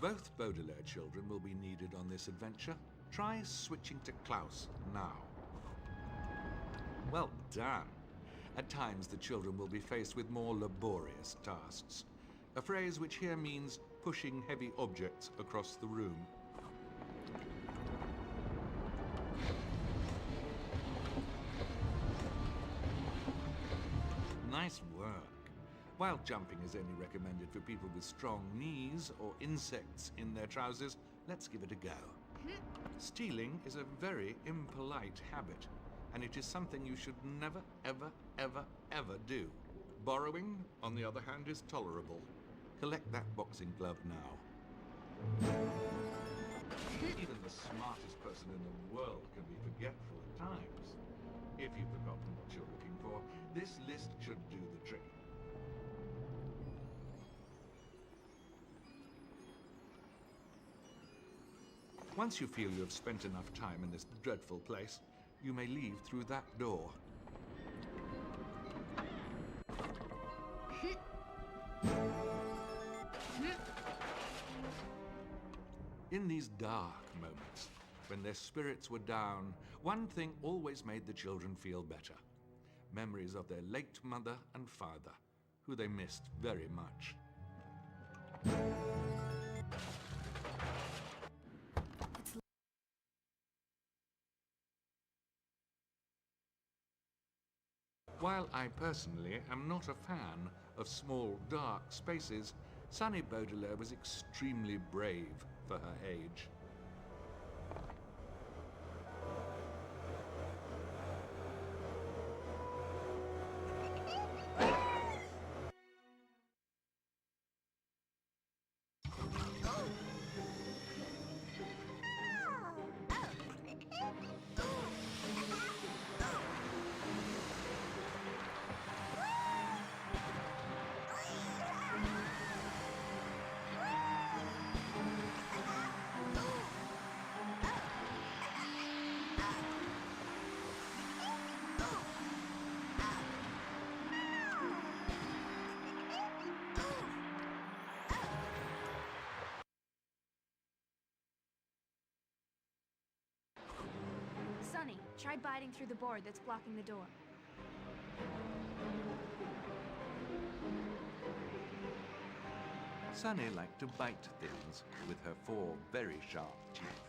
Both Baudelaire children will be needed on this adventure. Try switching to Klaus now. Well done. At times the children will be faced with more laborious tasks. A phrase which here means pushing heavy objects across the room. Nice work. While jumping is only recommended for people with strong knees or insects in their trousers, let's give it a go. Stealing is a very impolite habit, and it is something you should never, ever, ever, ever do. Borrowing, on the other hand, is tolerable. Collect that boxing glove now. Even the smartest person in the world can be forgetful at times. If you've forgotten what you're looking for, this list should do the trick. Once you feel you have spent enough time in this dreadful place, you may leave through that door. In these dark moments, when their spirits were down, one thing always made the children feel better. Memories of their late mother and father, who they missed very much. While I personally am not a fan of small, dark spaces, Sunny Baudelaire was extremely brave for her age. Sunny, try biting through the board that's blocking the door. Sunny liked to bite things with her 4 very sharp teeth.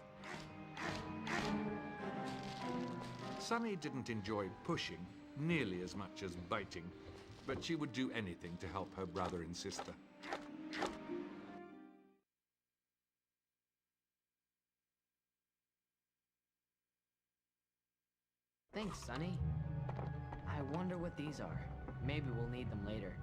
Sunny didn't enjoy pushing nearly as much as biting, but she would do anything to help her brother and sister. Thanks, Sunny. I wonder what these are. Maybe we'll need them later.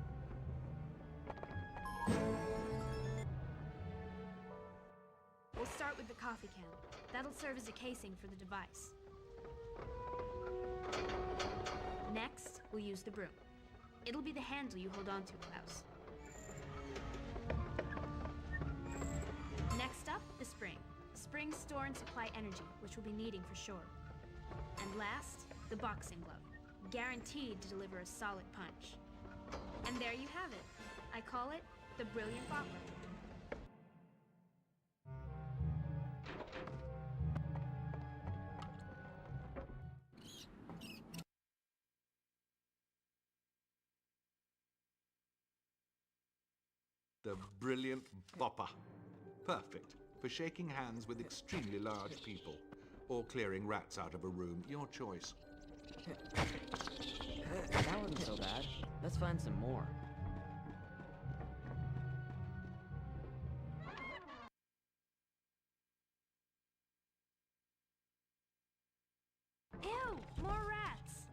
We'll start with the coffee can. That'll serve as a casing for the device. Next, we'll use the broom. It'll be the handle you hold on to, Klaus. Next up, the spring. Springs store and supply energy, which we'll be needing for sure. And last, the boxing glove, guaranteed to deliver a solid punch. And there you have it. I call it the Brilliant Bopper. The brilliant bopper. Perfect for shaking hands with extremely large people or clearing rats out of a room. Your choice. That wasn't so bad. Let's find some more. Ew! More rats!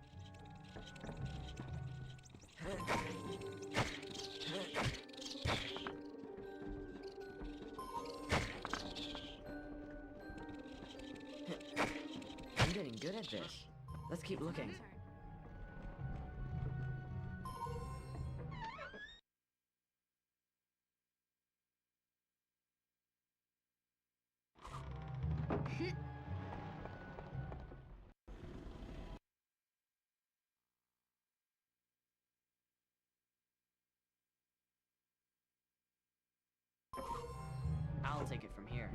I'm getting good at this. Let's keep looking. Turn. I'll take it from here.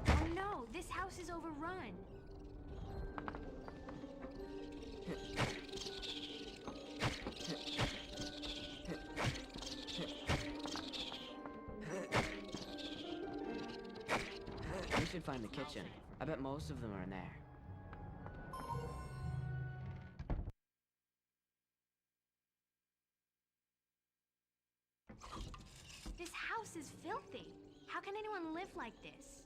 Oh no! This house is overrun! We should find the kitchen. I bet most of them are in there. This house is filthy! How can anyone live like this?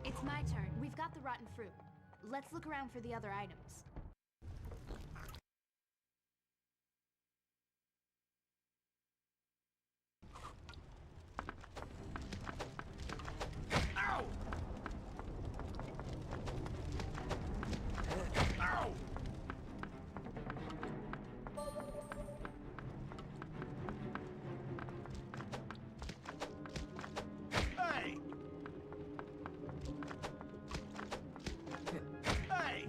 It's my turn. We've got the rotten fruit. Let's look around for the other items. Ow! Ow! Hey! Hey!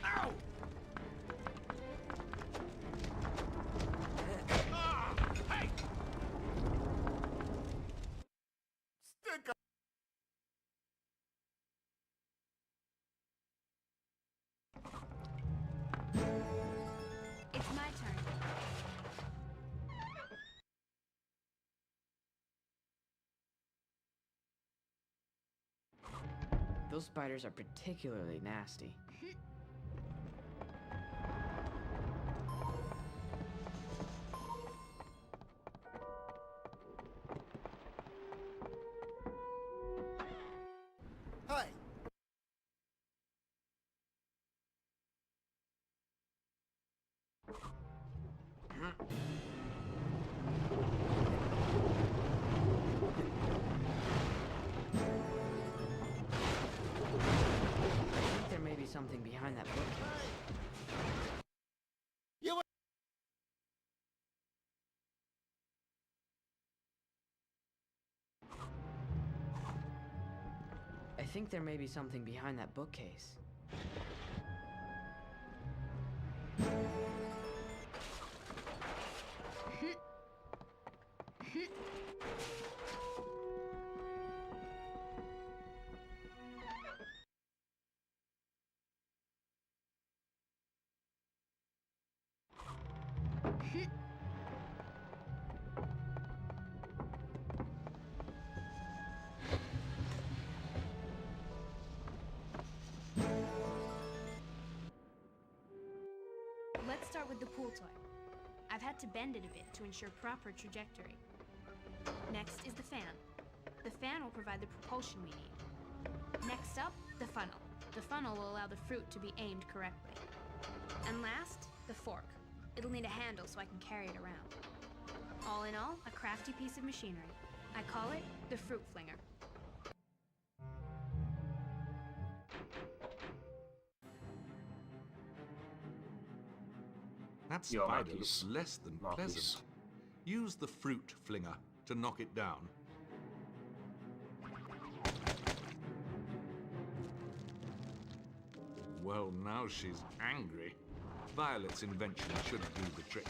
Ow! Ah! Hey! Stick up! It's my turn. Those spiders are particularly nasty. Hi. I think there may be something behind that bookcase. You were I think there may be something behind that bookcase. Let's start with the pool toy. I've had to bend it a bit to ensure proper trajectory. Next is the fan. The fan will provide the propulsion we need. Next up, the funnel. The funnel will allow the fruit to be aimed correctly. And last, the fork. It'll need a handle so I can carry it around. All in all, a crafty piece of machinery. I call it the fruit flinger. That Joo, spider näkis. looks less than pleasant. Use the fruit flinger to knock it down. Well, now she's angry. Violet's invention should do the trick.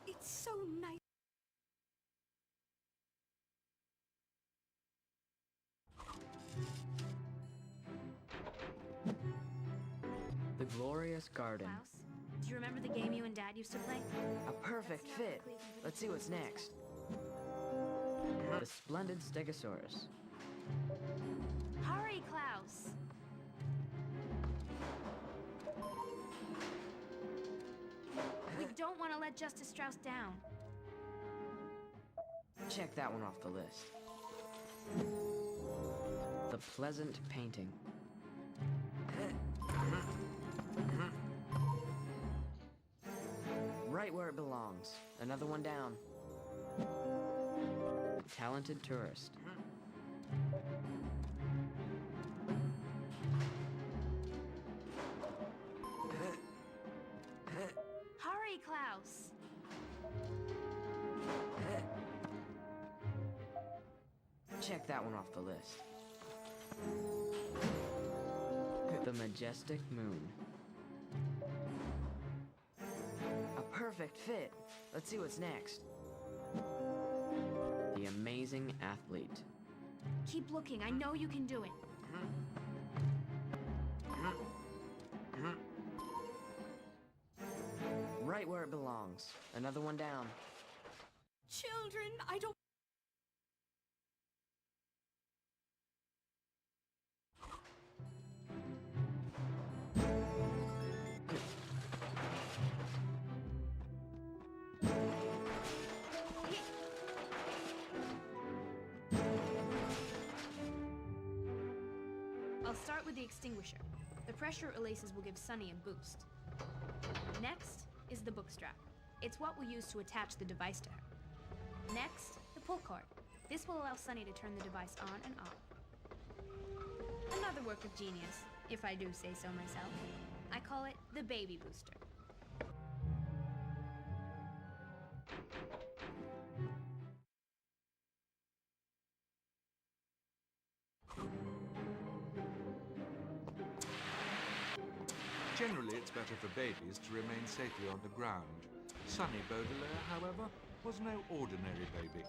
It's so nice. The glorious garden. Klaus, do you remember the game you and Dad used to play? A perfect fit. Let's see what's next. The splendid Stegosaurus. Hurry, Klaus! We don't want to let Justice Strauss down. Check that one off the list. The pleasant painting. Right where it belongs. Another one down. Talented tourist. Hurry, Klaus! Check that one off the list. The majestic moon. A perfect fit. Let's see what's next. The amazing athlete. Keep looking. I know you can do it. Right where it belongs. Another one down. Children, I don't... I'll start with the extinguisher. The pressure it releases will give Sunny a boost. Next is the book strap. It's what we'll use to attach the device to her. Next, the pull cord. This will allow Sunny to turn the device on and off. Another work of genius, if I do say so myself. I call it the baby booster. Generally, it's better for babies to remain safely on the ground. Sunny Baudelaire, however, was no ordinary baby.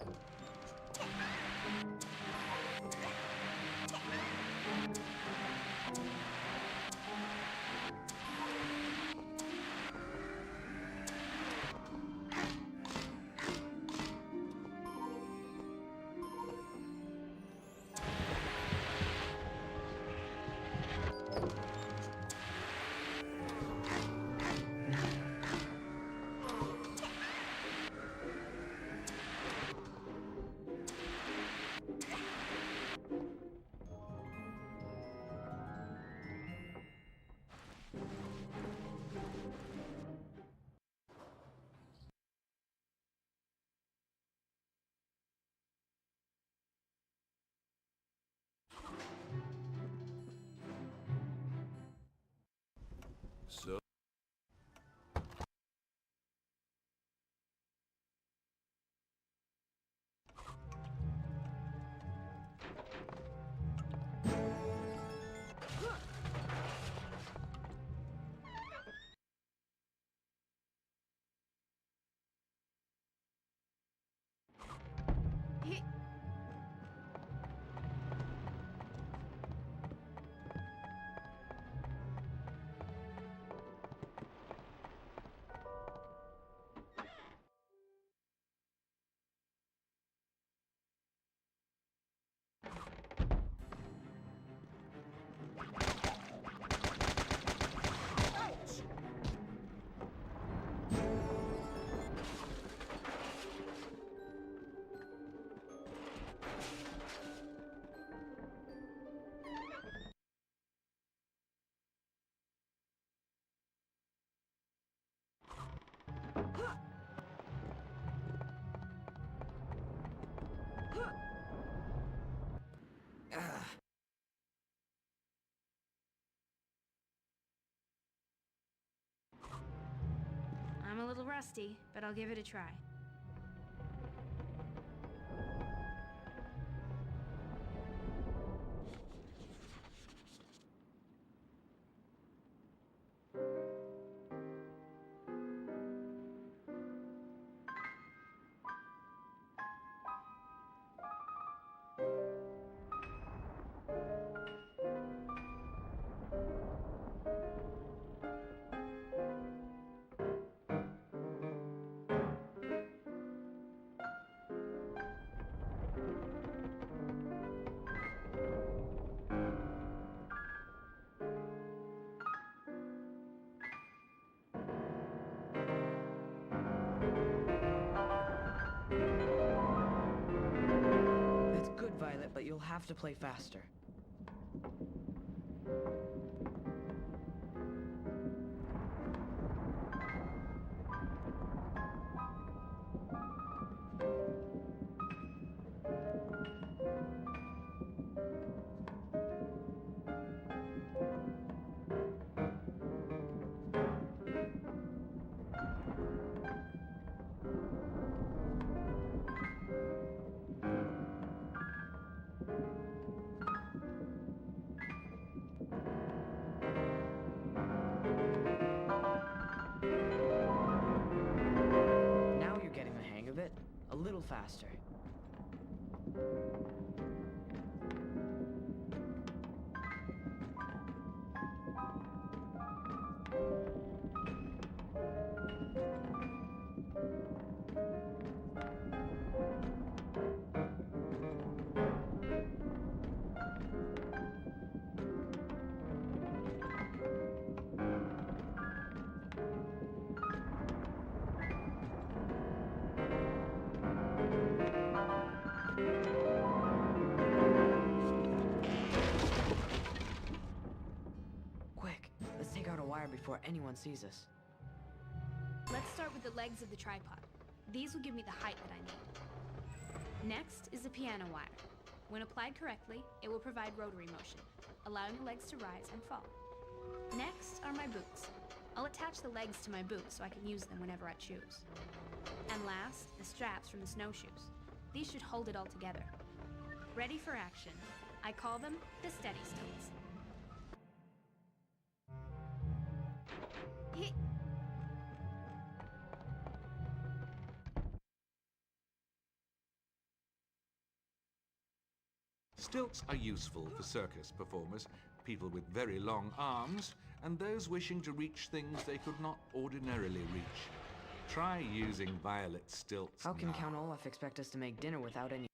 rusty, but I'll give it a try. That's good, Violet, but you'll have to play faster. Now you're getting the hang of it. A little faster. Quick, let's take out a wire before anyone sees us. Let's start with the legs of the tripod. These will give me the height that I need. Next is the piano wire. When applied correctly, it will provide rotary motion, allowing the legs to rise and fall. Next are my boots. I'll attach the legs to my boots so I can use them whenever I choose. And last, the straps from the snowshoes. These should hold it all together. Ready for action. I call them the steady stilts. Stilts are useful for circus performers, people with very long arms, and those wishing to reach things they could not ordinarily reach. Try using Violet's stilts How can now. Count Olaf expect us to make dinner without any...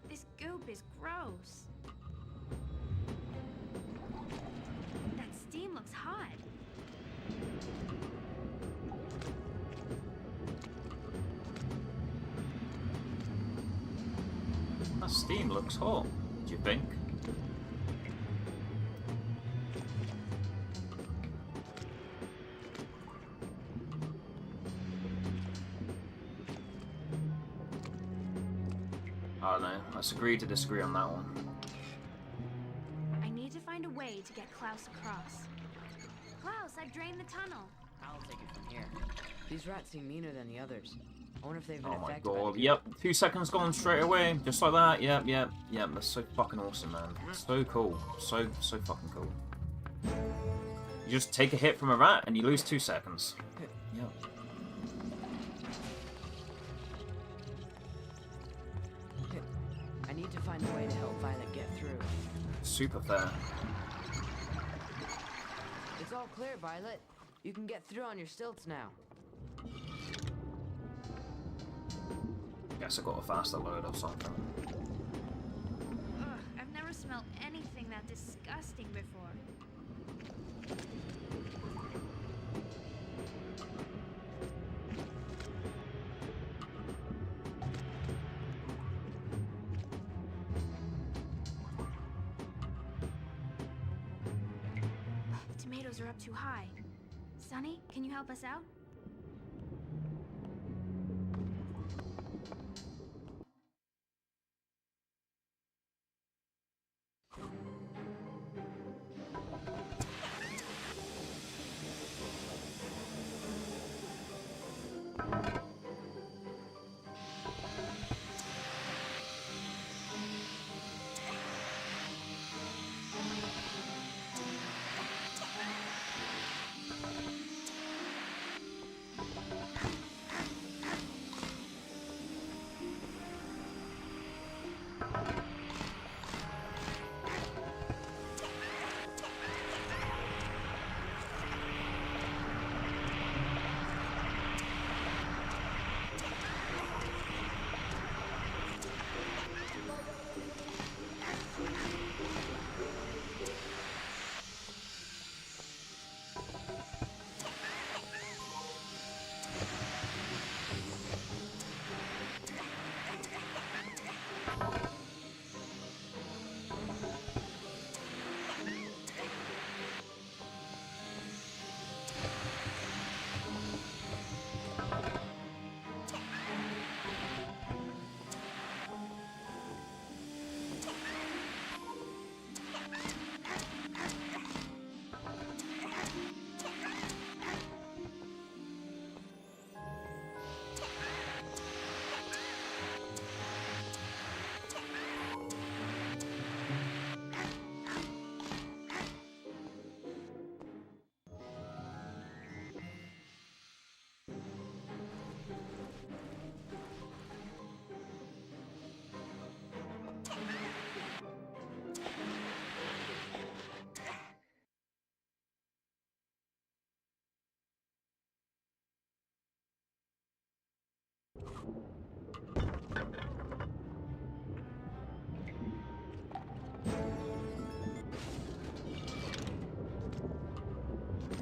This goop is gross. That steam looks hot. That steam looks hot, do you think? I don't know. Let's agree to disagree on that one. I need to find a way to get Klaus across. Klaus, I've drained the tunnel. I'll take it from here. These rats seem meaner than the others. I wonder if they've been Oh my affected by god. the... Yep. 2 seconds gone straight away. Just like that. Yep, yep, yep. That's so fucking awesome, man. So cool. So fucking cool. You just take a hit from a rat and you lose 2 seconds. Yep. I need to find a way to help Violet get through. Super fair. It's all clear, Violet. You can get through on your stilts now. Guess I got a faster load or something. Ugh, I've never smelled anything that disgusting before. are up too high. Sonny, can you help us out?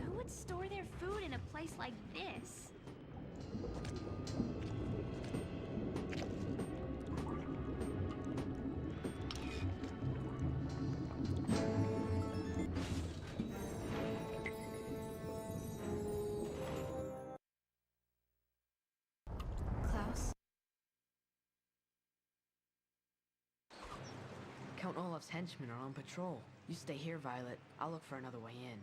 Who would store their food in a place like this? Klaus? Count Olaf's henchmen are on patrol. You stay here, Violet. I'll look for another way in.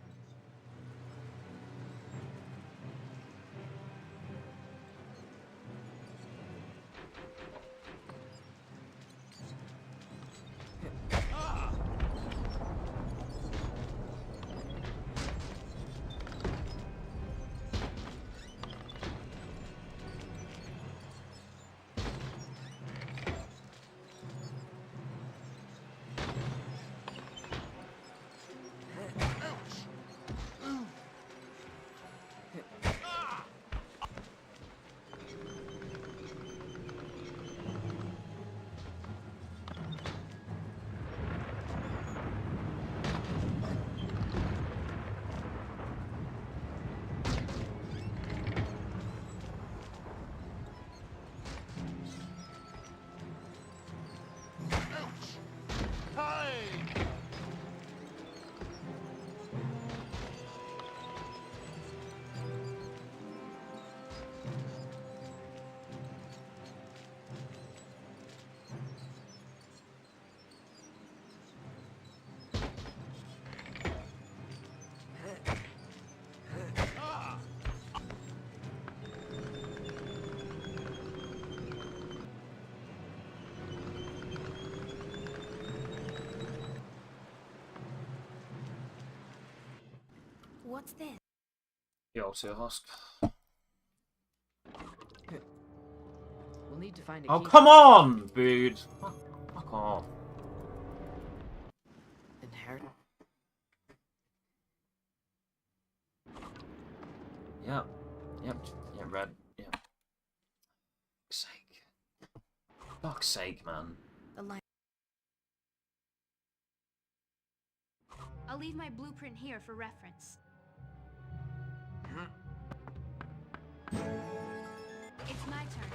What's this? The ulcer husk. We'll need to find a Oh, key. come on, dude. Fuck off. Inherit. Yep. Yep. Yeah, red. Yeah. Fuck's sake. Fuck's sake, man. The line. I'll leave my blueprint here for reference. It's my turn.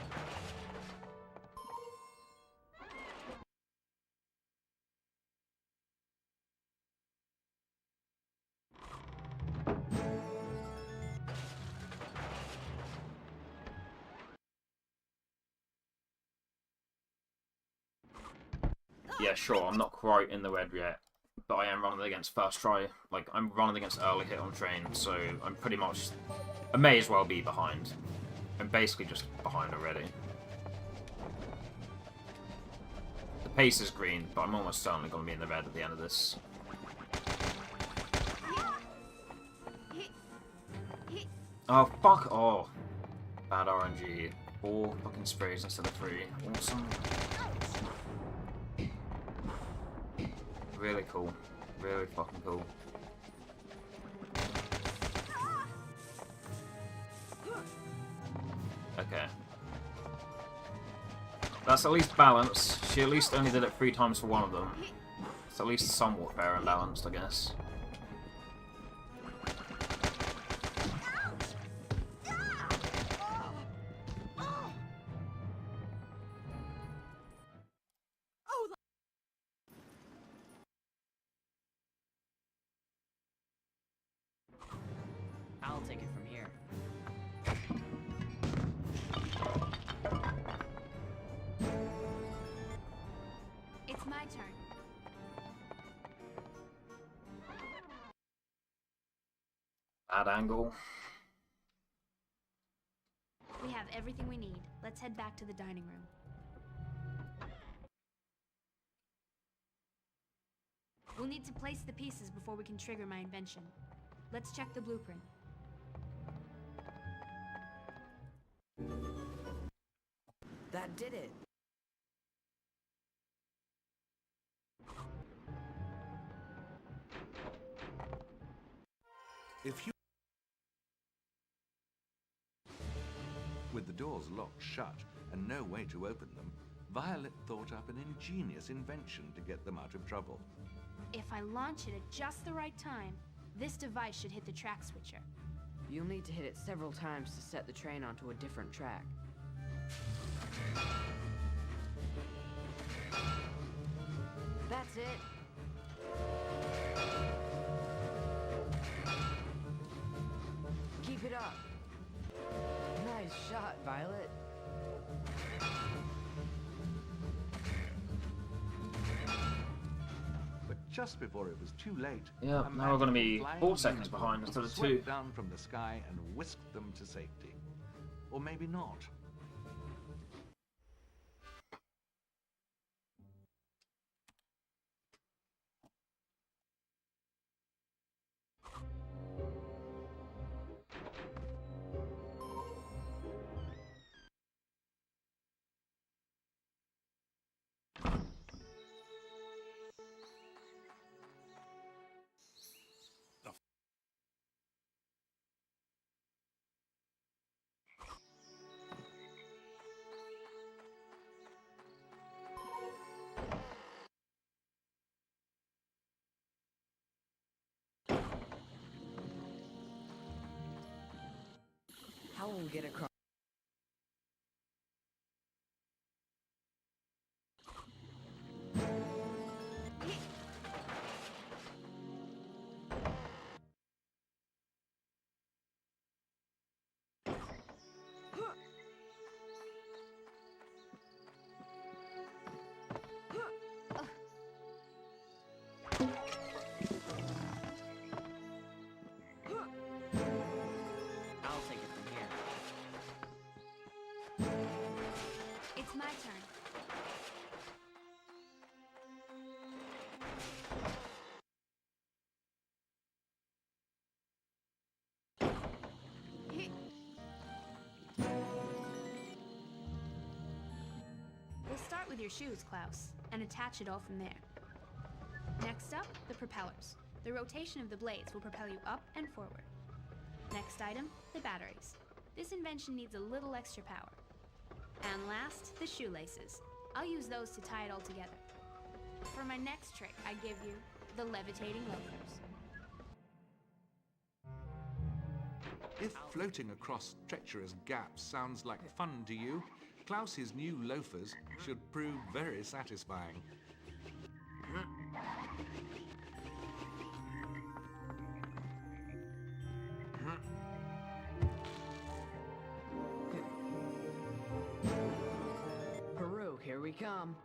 Yeah, sure, I'm not quite in the red yet, but I am running against first try. Like, I'm running against early hit on train, so I'm pretty much... I may as well be behind. I'm basically just behind already. The pace is green, but I'm almost certainly going to be in the red at the end of this. Oh, fuck! Oh. Bad RNG. 4 fucking sprays instead of 3. Awesome. Really cool. Really fucking cool. Okay. That's at least balanced. She at least only did it 3 times for one of them. It's at least somewhat fair and balanced, I guess. I'll take it from here. It's my turn. Bad angle. We have everything we need. Let's head back to the dining room. We'll need to place the pieces before we can trigger my invention. Let's check the blueprint. That did it. If you... With the doors locked shut and no way to open them, Violet thought up an ingenious invention to get them out of trouble. If I launch it at just the right time, this device should hit the track switcher. You'll need to hit it several times to set the train onto a different track. That's it. Keep it up. Nice shot, Violet. But just before it was too late, Yeah, a now we're going to be magical 4 flying seconds unicorn behind instead of 2. swept down from the sky and whisked them to safety. Or maybe not. How will we get across? I'll take it from here. It's my turn. We'll start with your shoes, Klaus, and attach it all from there. Next up, the propellers. The rotation of the blades will propel you up and forward. Next item, the batteries. This invention needs a little extra power. And last, the shoelaces. I'll use those to tie it all together. For my next trick, I give you the levitating loafers. If floating across treacherous gaps sounds like fun to you, Klaus's new loafers should prove very satisfying. Peru, here we come.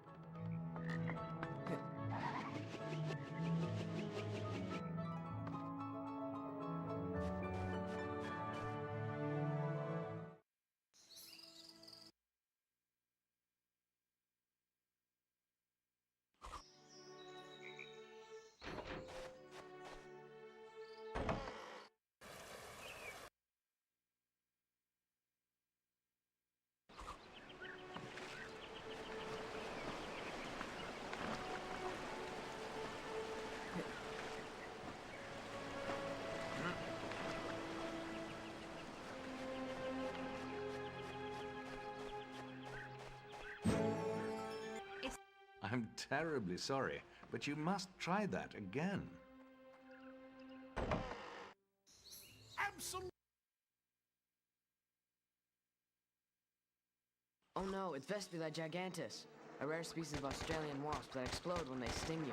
I'm terribly sorry, but you must try that again. Absolutely. Oh no, it's Vespula gigantus, a rare species of Australian wasp that explode when they sting you.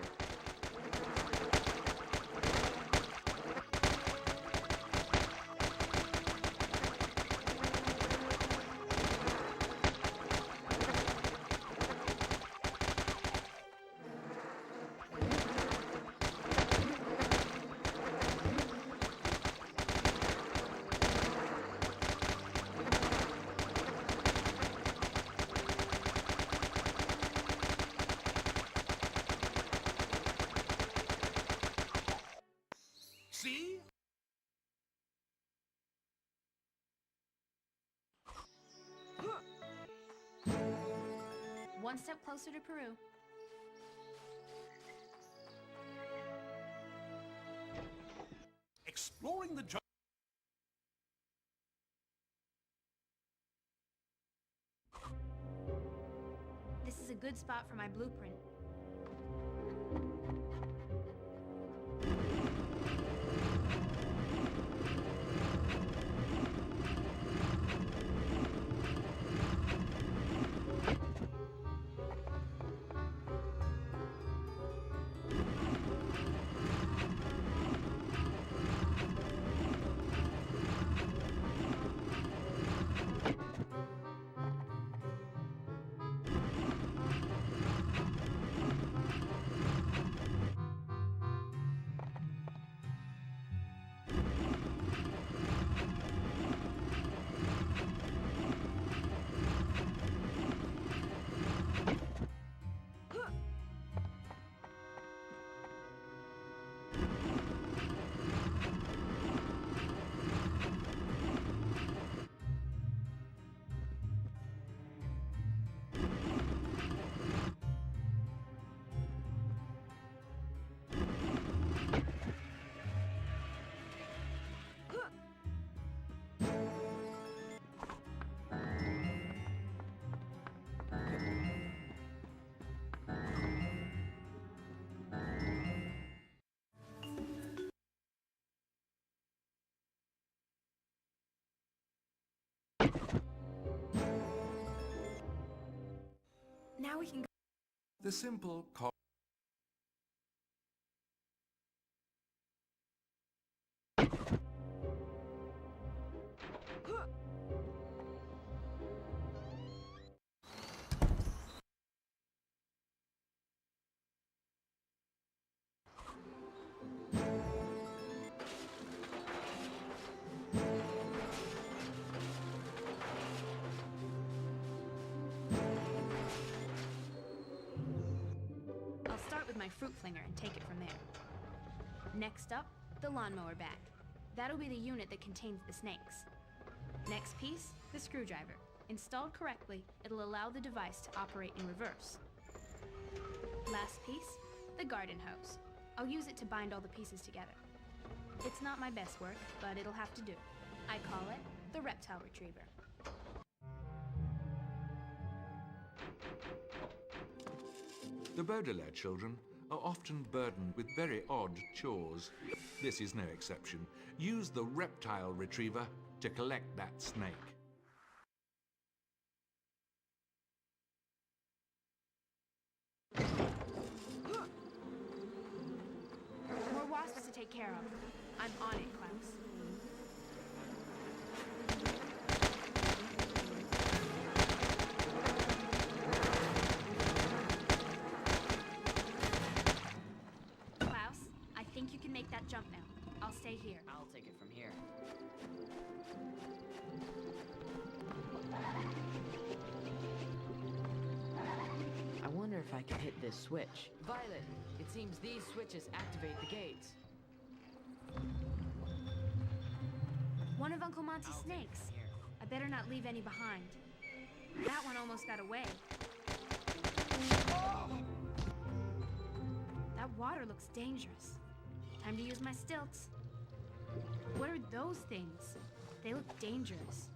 See? One step closer to Peru. Exploring the jungle. This is a good spot for my blueprint. Now we can go. The simple I'll start with my fruit flinger and take it from there. Next up, the lawnmower bag. That'll be the unit that contains the snakes. Next piece, the screwdriver. Installed correctly, it'll allow the device to operate in reverse. Last piece, the garden hose. I'll use it to bind all the pieces together. It's not my best work, but it'll have to do. I call it the reptile retriever. The Baudelaire children are often burdened with very odd chores. This is no exception. Use the reptile retriever to collect that snake. More wasps to take care of. I'm on it, Klaus. Klaus, I think you can make that jump now. I'll stay here. I'll take it from here. I wonder if I can hit this switch. Violet, it seems these switches activate the gates. One of Uncle Monty's snakes. I better not leave any behind. That one almost got away. That water looks dangerous. Time to use my stilts. What are those things? They look dangerous.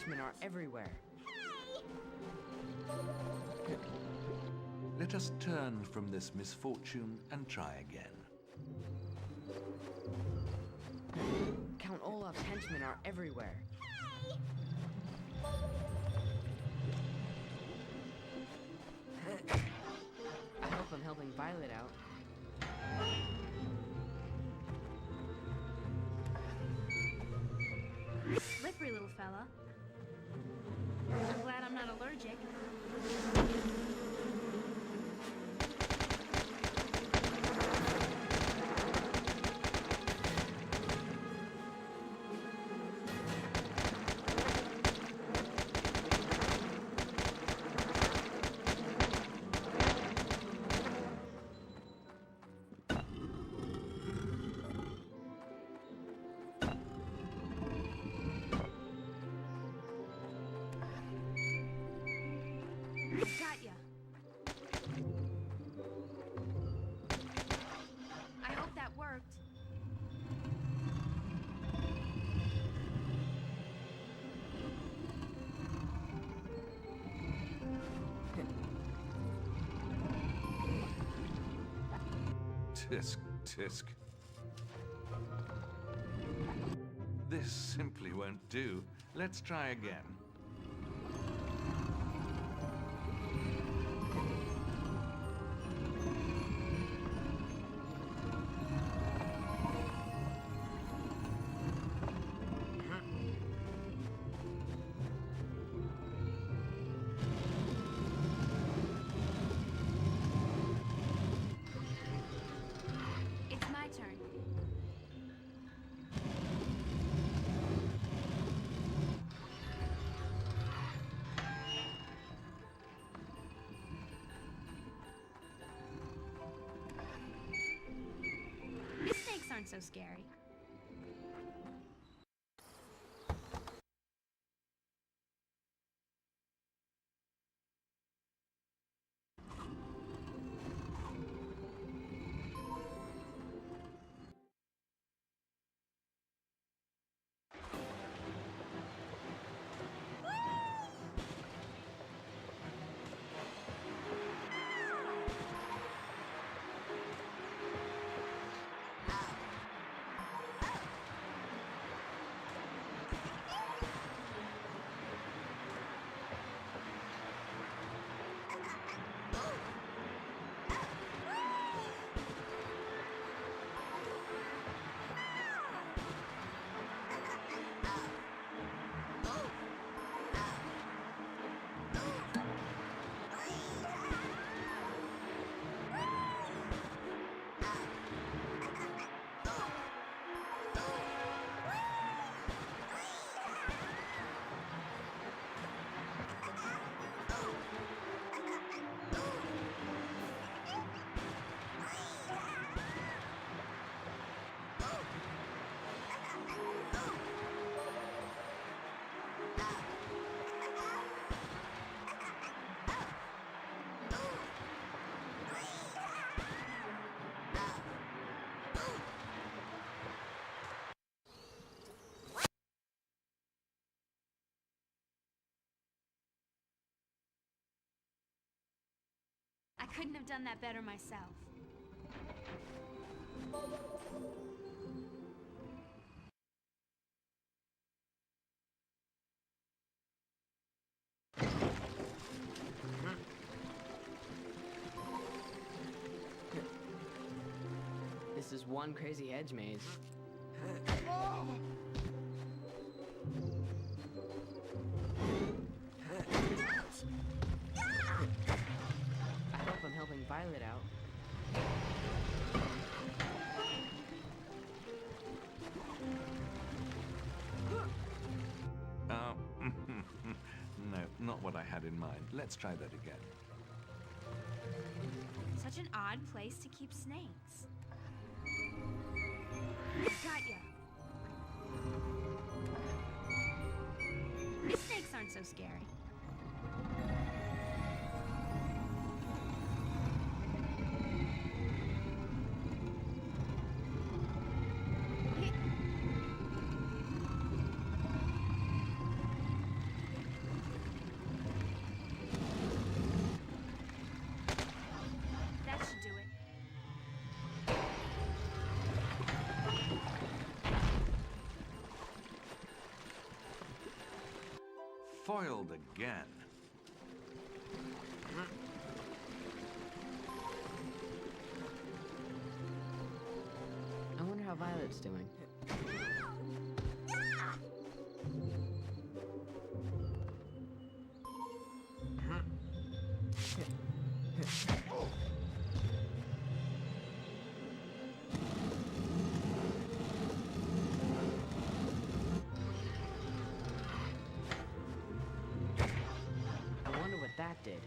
henchmen are everywhere. Let us turn from this misfortune and try again. Count Olaf's henchmen are everywhere. I hope I'm helping Violet out. Slippery little fella. I'm glad I'm not allergic. Got ya. I hope that worked. Tisk, tisk. This simply won't do. Let's try again. It's my turn. Mistakes aren't so scary. I couldn't have done that better myself. This is one crazy hedge maze. I hope I'm helping Violet out. No, not what I had in mind. Let's try that again. Such an odd place to keep snakes. Got ya. Mistakes aren't so scary. Foiled again. I wonder how Violet's doing. I wonder what that did.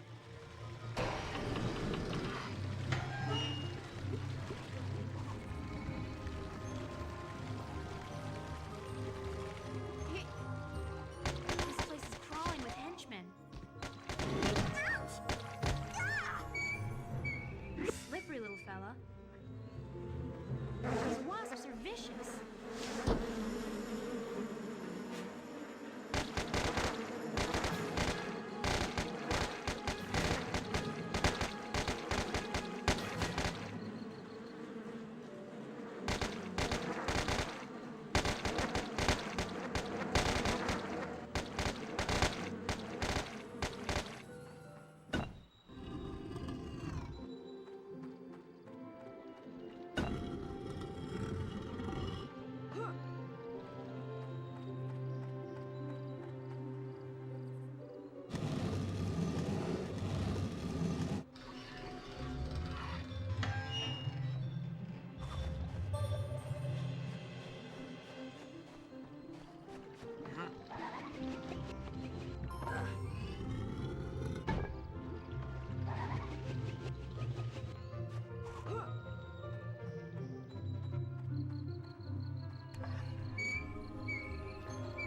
This place is crawling with henchmen. Slippery little fella. These wasps are vicious.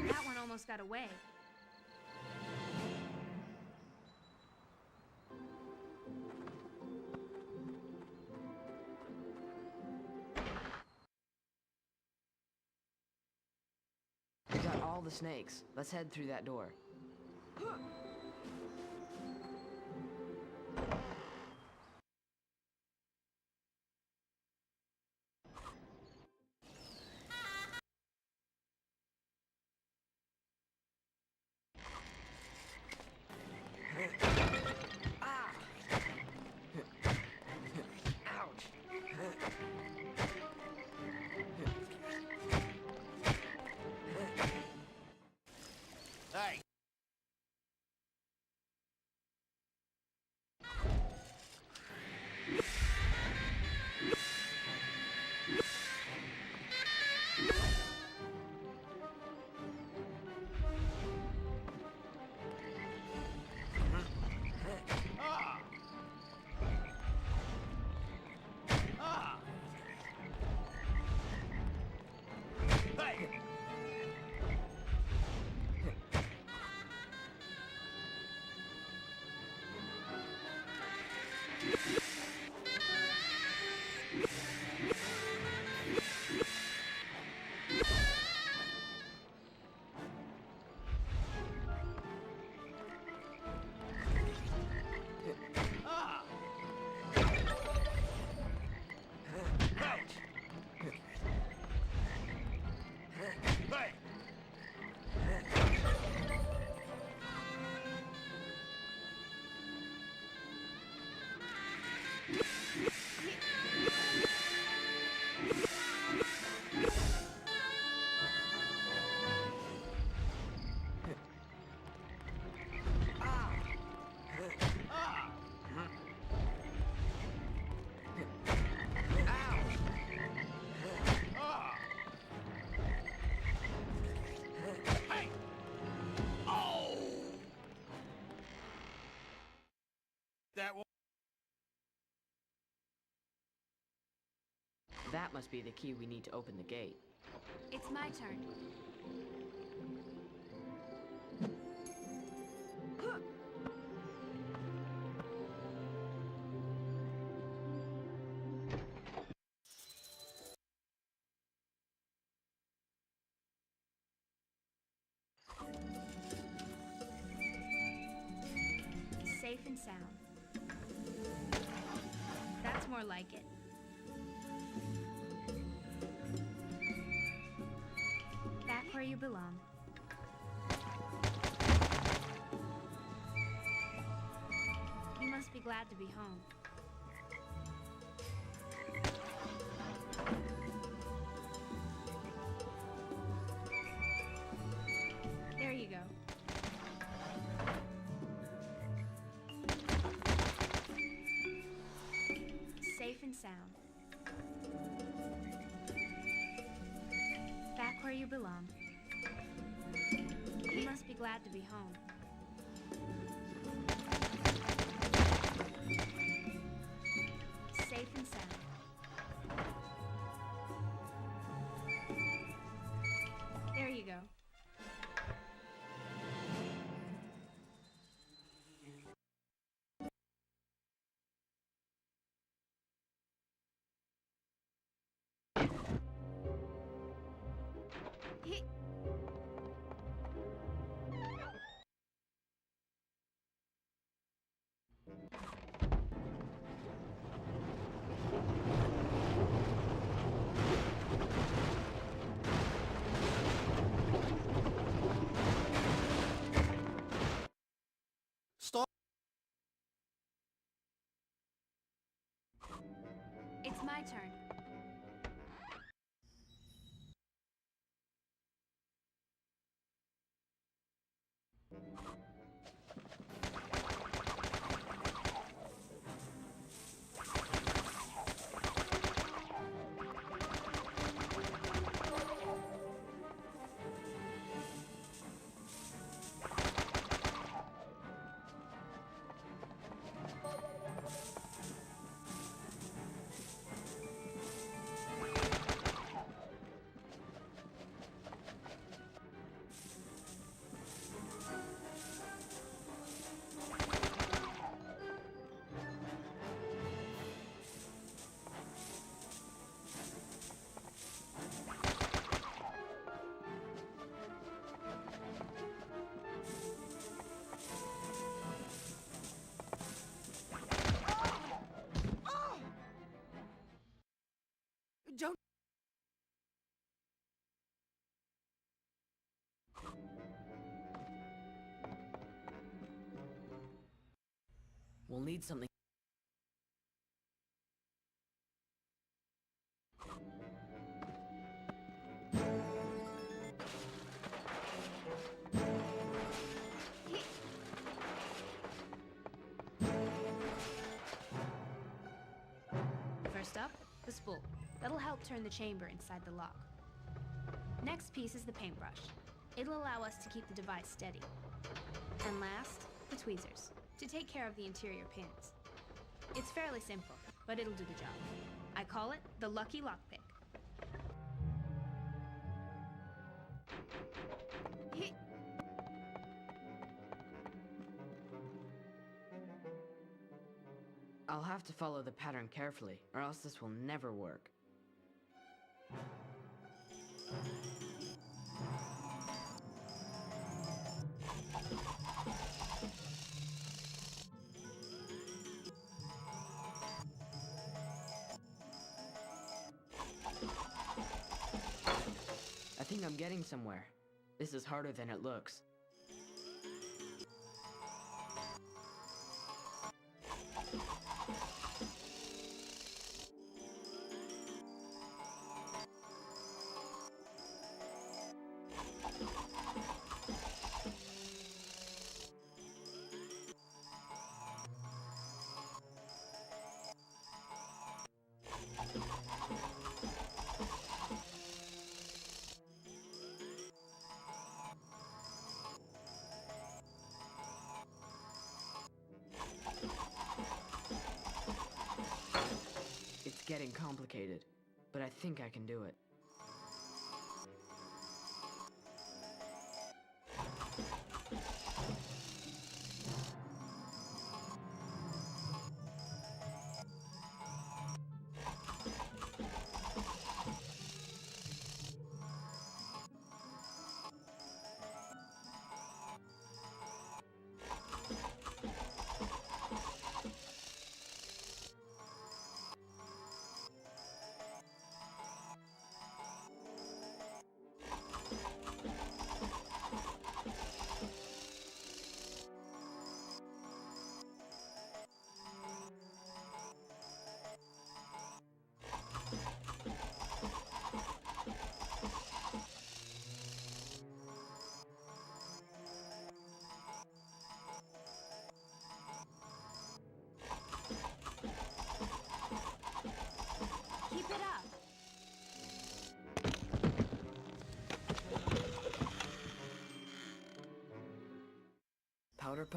That one almost got away. We got all the snakes. Let's head through that door. Hey! That must be the key we need to open the gate. It's my turn. Safe and sound. That's more like it. Back where you belong. be glad to be home. There you go. Safe and sound. Back where you belong. You must be glad to be home. Safe and sound. There you go. Stop. It's my turn. Don't. We'll need something. First up, the spool. That'll help turn the chamber inside the lock. Next piece is the paintbrush. It'll allow us to keep the device steady. And last, the tweezers, to take care of the interior pins. It's fairly simple, but it'll do the job. I call it the Lucky Lockpick. I'll have to follow the pattern carefully, or else this will never work. I think I'm getting somewhere. This is harder than it looks. It's getting complicated, but I think I can do it.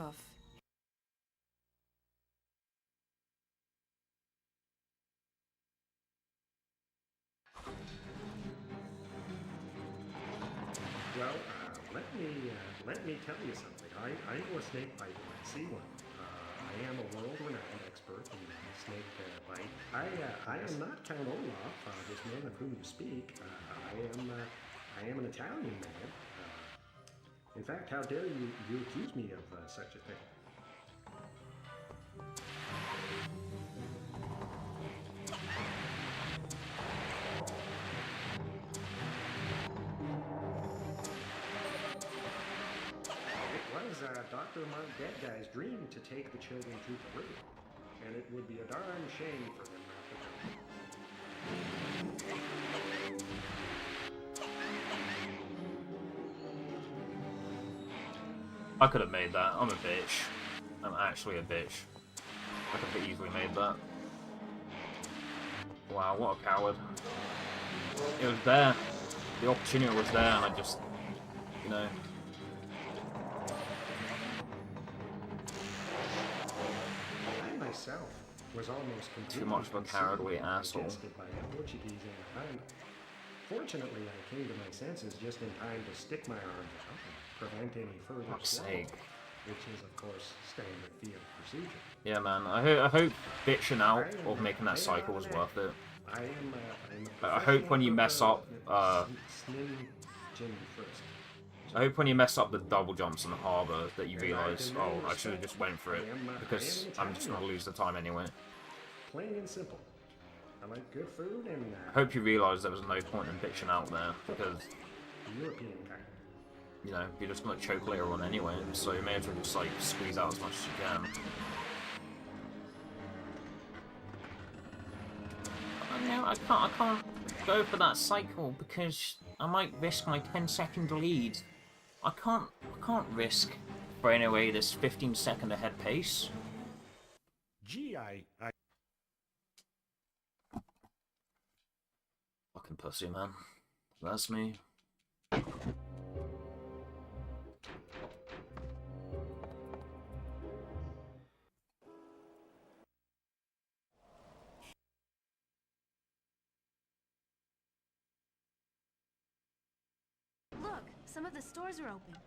tough. Well, let me tell you something. I know a snake bite when I see one. I am a world-renowned expert in snake bite. I am not Count Olaf, this man of whom you speak. I am an Italian man. In fact, how dare you accuse me of such a thing? Dr. Mark Dead Guy's dream to take the children to Peru, and it would be a darn shame for him not to go. I could have made that. I'm a bitch. I'm actually a bitch. I could have easily made that. Wow, what a coward. It was there. The opportunity was there, and I just, you know. Myself was almost too much of a cowardly asshole. By a Portuguese anaconda. Fortunately, I came to my senses just in time to stick my arms out and prevent any further swallowing, which is, of course, standard field procedure. Yeah, man. I hope bitching out or making that cycle was worth it. I hope when you mess up, I hope when you mess up the double jumps in the harbour that you realise, oh, I should have just went for it, because I'm just going to lose the time anyway. Plain and simple. I like good food and... I hope you realise there was no point in bitching out there, because, European kind. you know, you're just going to choke later on anyway, so you may as well just, like, squeeze out as much as you can. No, I can't go for that cycle, because I might risk my 10-second lead. I can't risk throwing away this 15-second ahead pace. Gee, I... Fucking pussy, man. That's me. Look, some of the stores are open.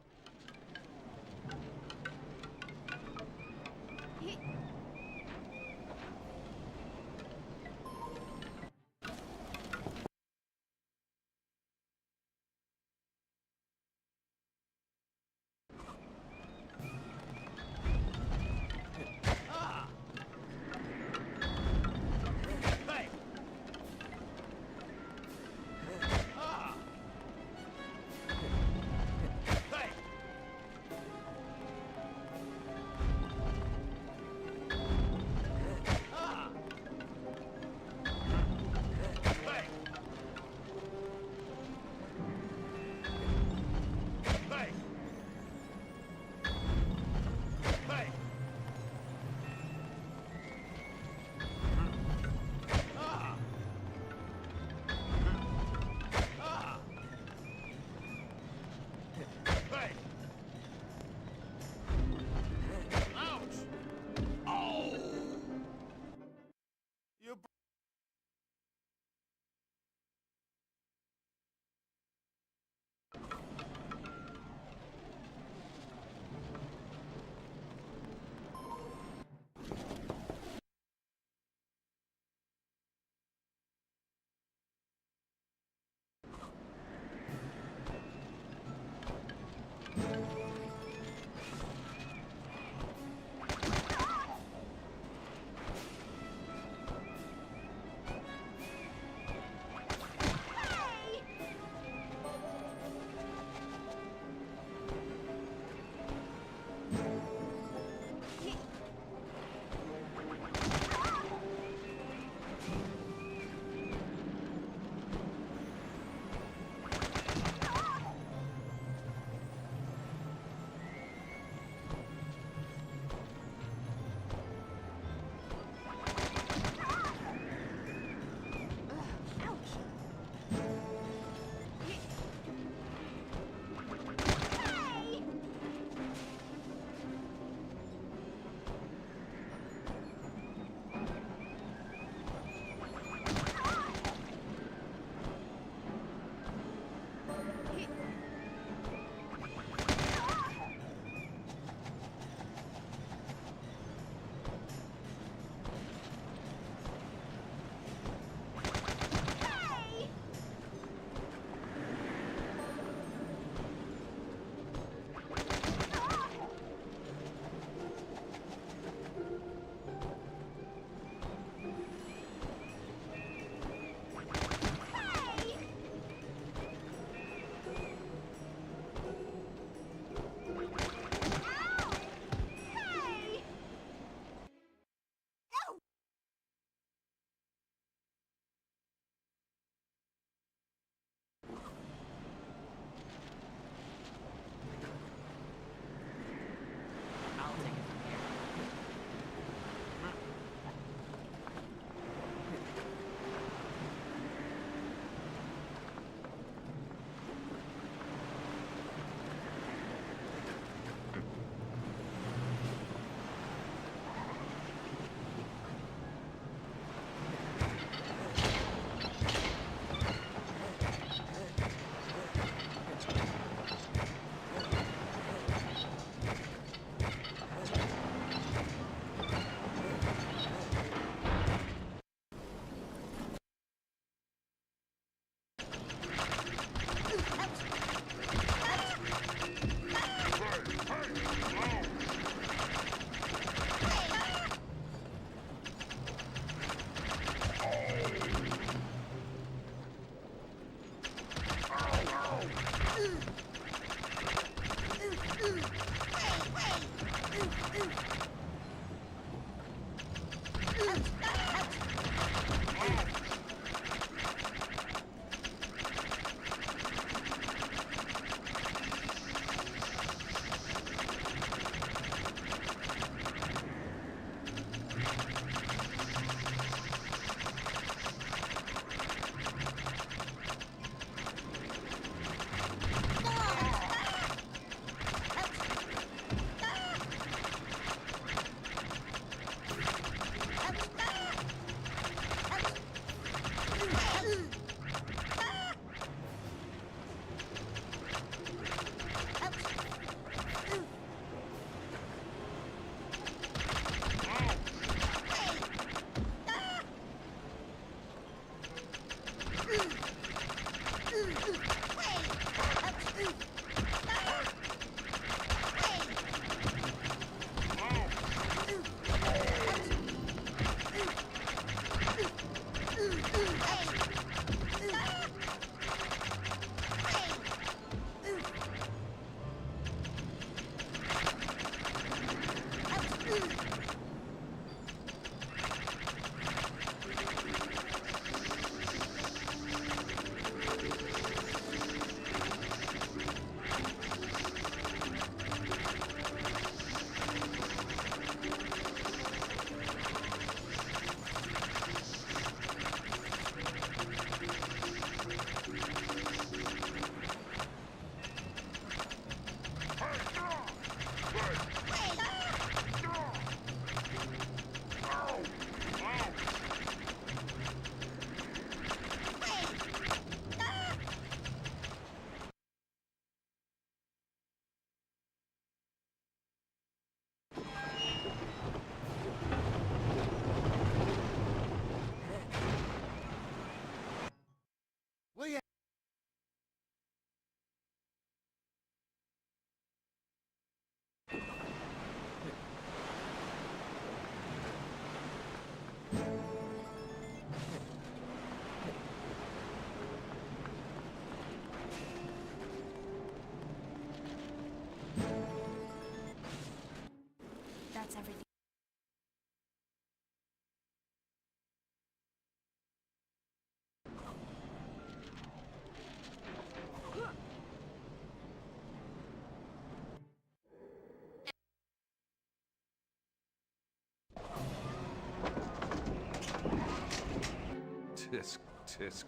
Tisk, tisk.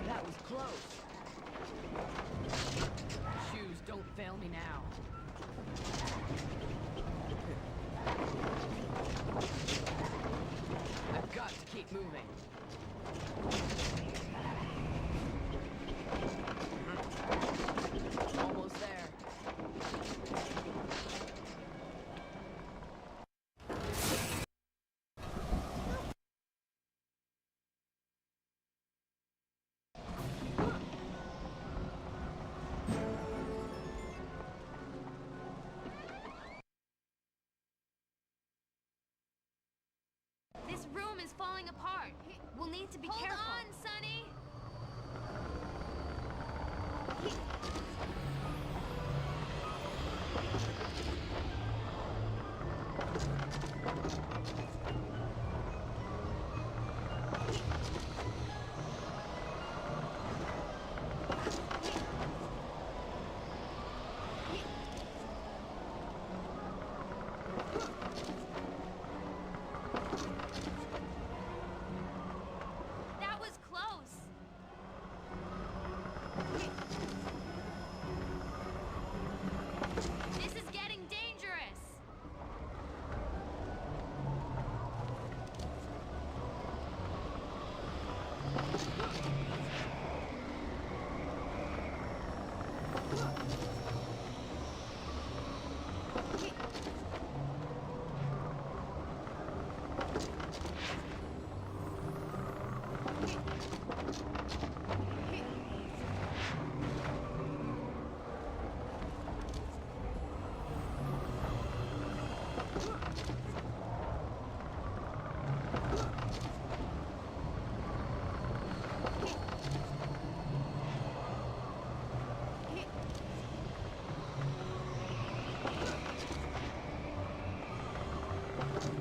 That was close. Shoes, don't fail me now. I've got to keep moving. Almost there. This room is falling apart. We'll need to be careful. Hold on, Sonny! That was close. This is getting dangerous.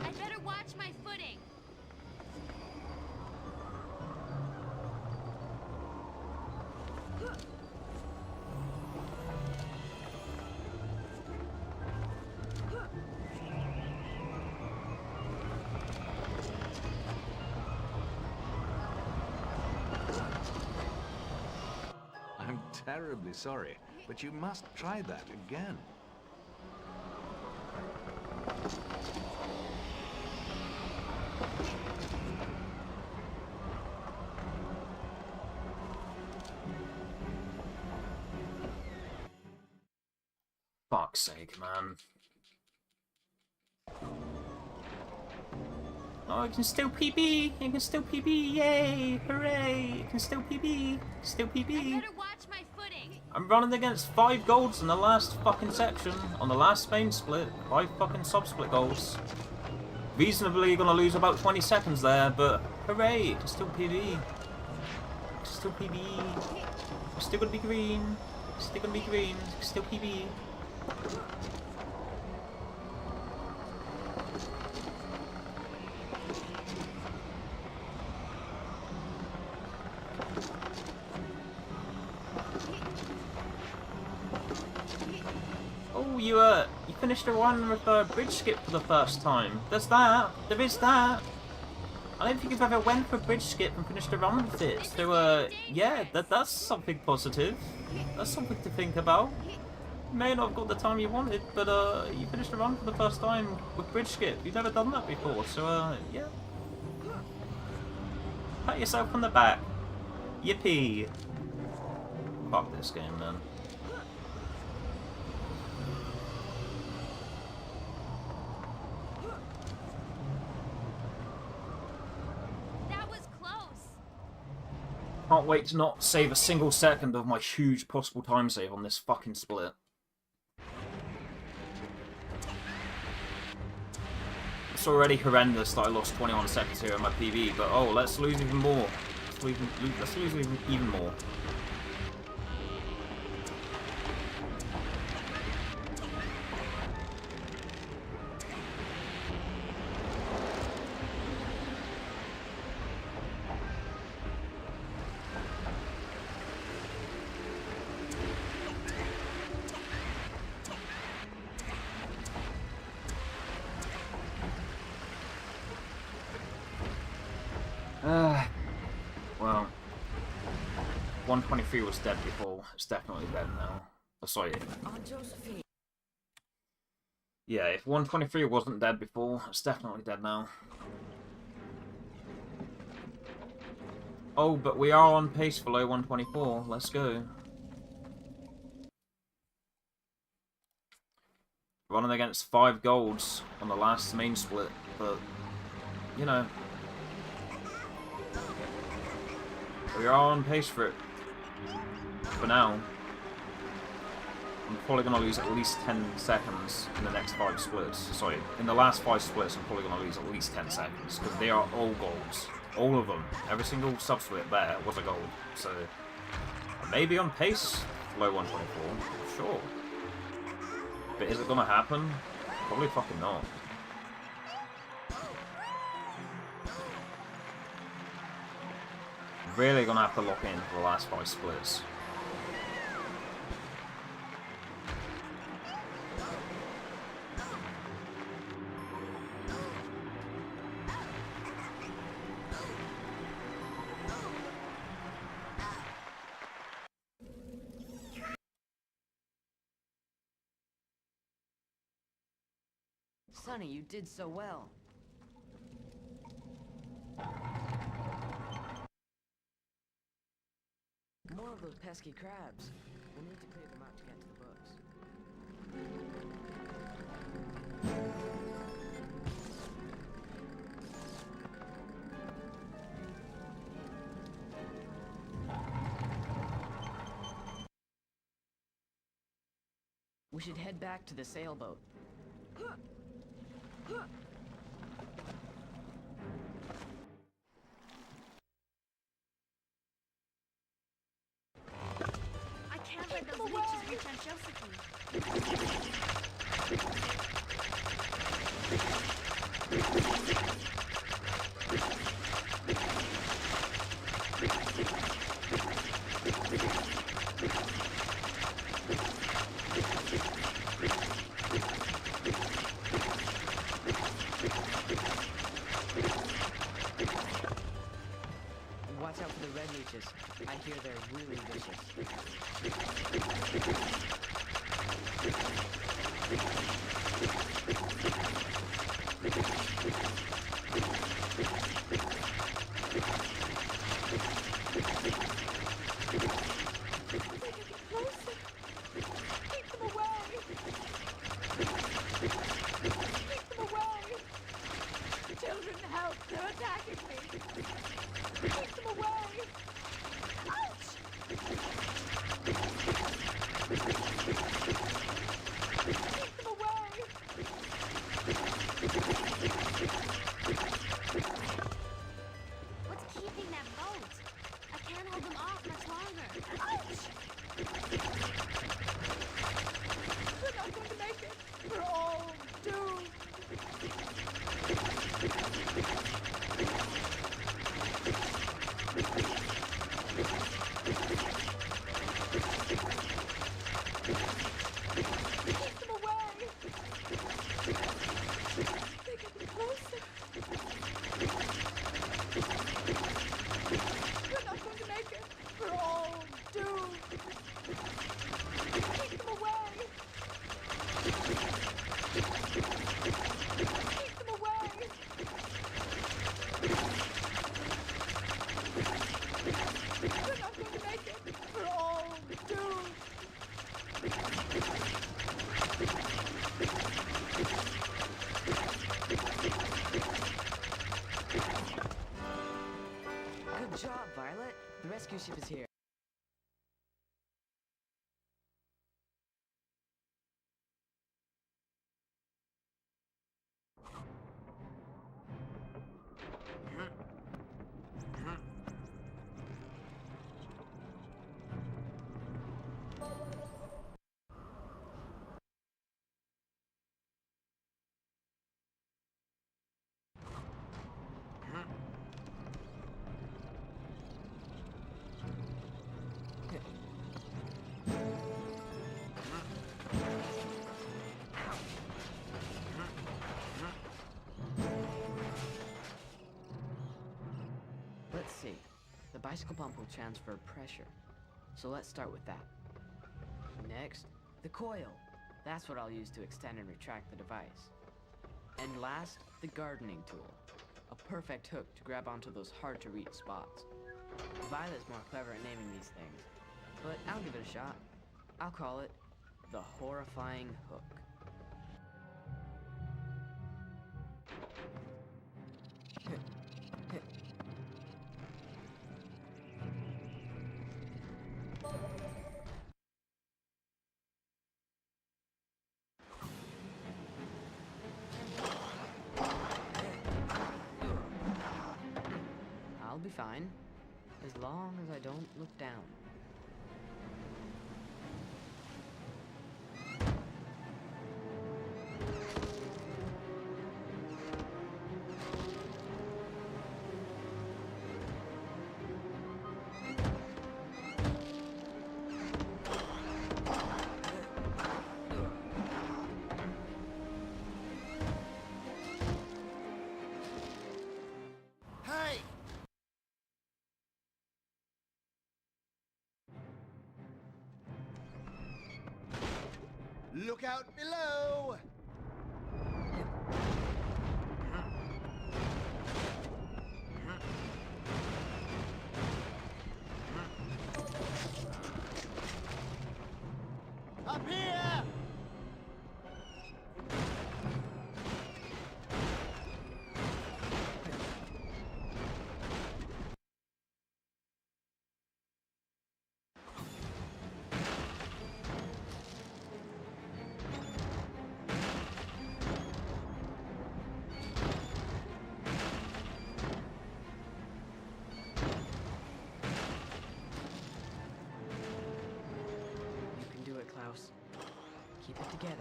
I'd better watch my footing. I'm terribly sorry, but you must try that again. Fuck's sake, man. Oh, you can still PB! You can still PB! Yay! Hooray! You can still PB! Still I'd PB! better watch my footing. I'm running against 5 golds in the last fucking section. On the last main split. 5 fucking sub-split goals. Reasonably gonna lose about 20 seconds there, but hooray! You can still PB! Still PB! I'm still gonna be green! Still gonna be green! Still PB! Oh, you finished a run with a bridge skip for the first time. There's that. There is that. I don't think you've ever went for a bridge skip and finished a run with it. So, yeah, that's something positive. That's something to think about. You may not have got the time you wanted, but you finished a run for the first time with bridge skip. You've never done that before, so yeah. Pat yourself on the back. Yippee. Fuck this game, man. That was close. Can't wait to not save a single second of my huge possible time save on this fucking split. It's already horrendous that I lost 21 seconds here in my PB, but oh, let's lose even more. Let's lose even more. 123 was dead before, it's definitely dead now. Oh, sorry. On Josephine. Yeah, if 123 wasn't dead before, it's definitely dead now. Oh, but we are on pace for low 124. Let's go. Running against 5 golds on the last main split, but, you know. We are on pace for it. For now. I'm probably going to lose at least 10 seconds in the next 5 splits. Sorry, in the last 5 splits I'm probably going to lose at least 10 seconds, because they are all golds. All of them. Every single sub-split there was a gold. So, maybe on pace, low 124, sure. But is it going to happen? Probably fucking not. Really going to have to lock in for the last 5 splits. Sonny, you did so well. More of those pesky crabs. We'll need to clear them out to get to the books. We should head back to the sailboat. I can't let those leeches reach Aunt Josephine. Watch out for the red leeches. I hear they're really vicious. Children, help! They're attacking me! Keep them away! Ouch! Keep them away! What's keeping that boat? I can't hold them off much longer. Ouch! We're not going to make it! We're all doomed! Keep them away! They're getting closer! We're not going to make it! We're all doomed! Keep them away! Keep them away! We're not going to make it! We're all doomed! Good job, Violet. The rescue ship is here. Let's see. The bicycle pump will transfer pressure. so let's start with that. Next, the coil. That's what I'll use to extend and retract the device. And last, the gardening tool. A perfect hook to grab onto those hard-to-reach spots. Violet's more clever at naming these things, but I'll give it a shot. I'll call it the horrifying hook. I'll be fine, as long as I don't look down. Hey! Look out below! Up here! You can do it, Klaus. Keep it together.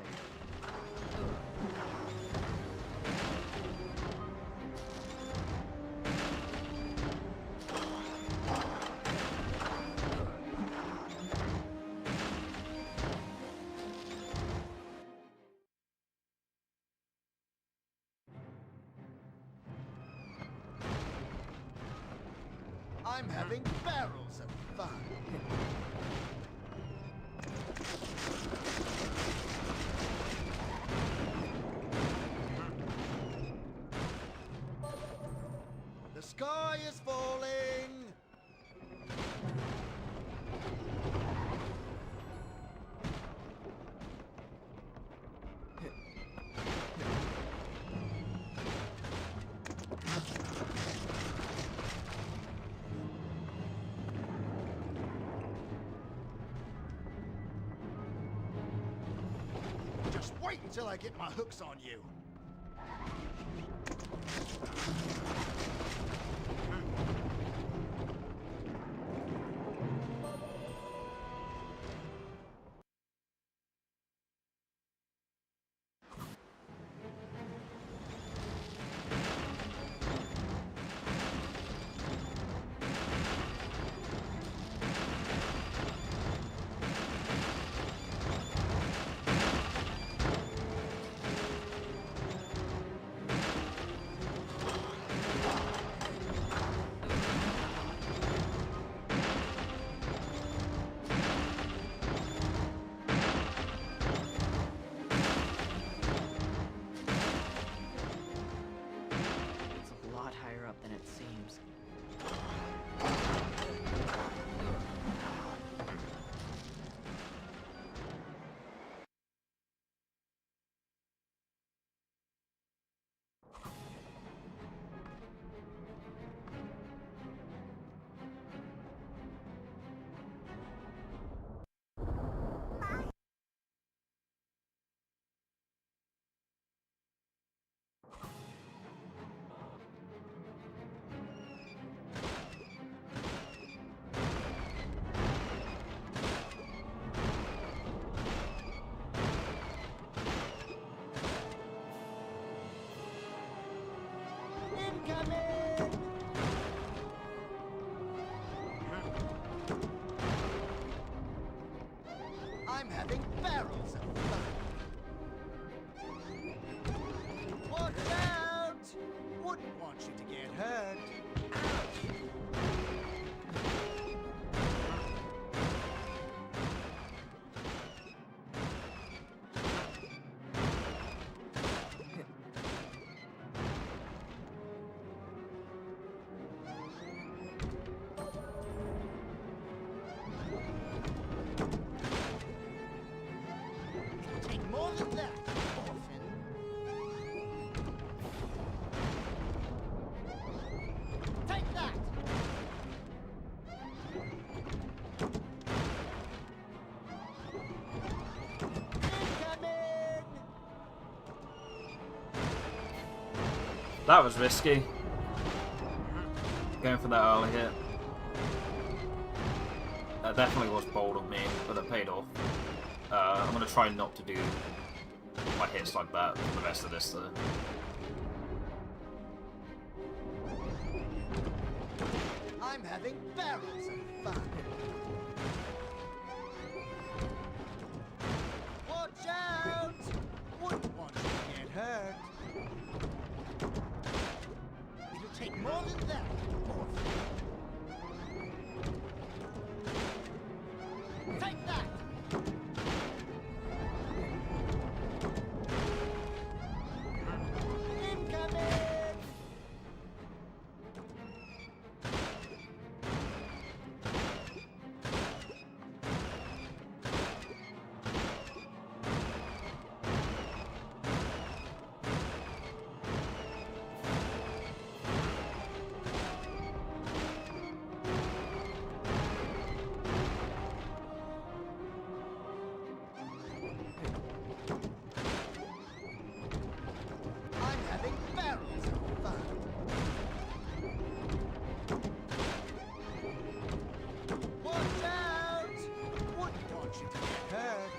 I'm having barrels of fun. The sky is falling. Just wait until I get my hooks on you. than that, orphan. Take that! Incoming! That was risky. Going for that early hit. That definitely was bold of me, but it paid off. I'm gonna try not to do my hits like that for the rest of this though. I'm having barrels of fun. Watch out! Wouldn't want you to get hurt. It'll take more than that, orphan. Take that! Incoming! I'm having barrels of fun. Watch out! Wouldn't want you to get hurt.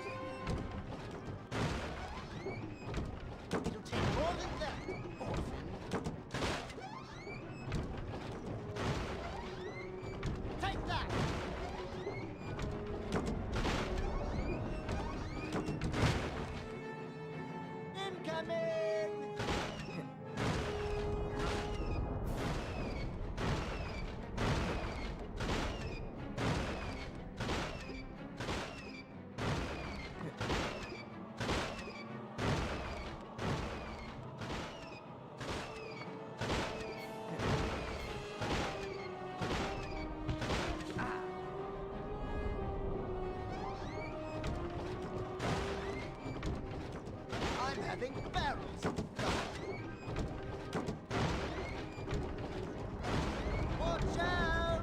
It'll take more than that, orphan. Take that! Incoming! I'm having barrels of fun. Watch out!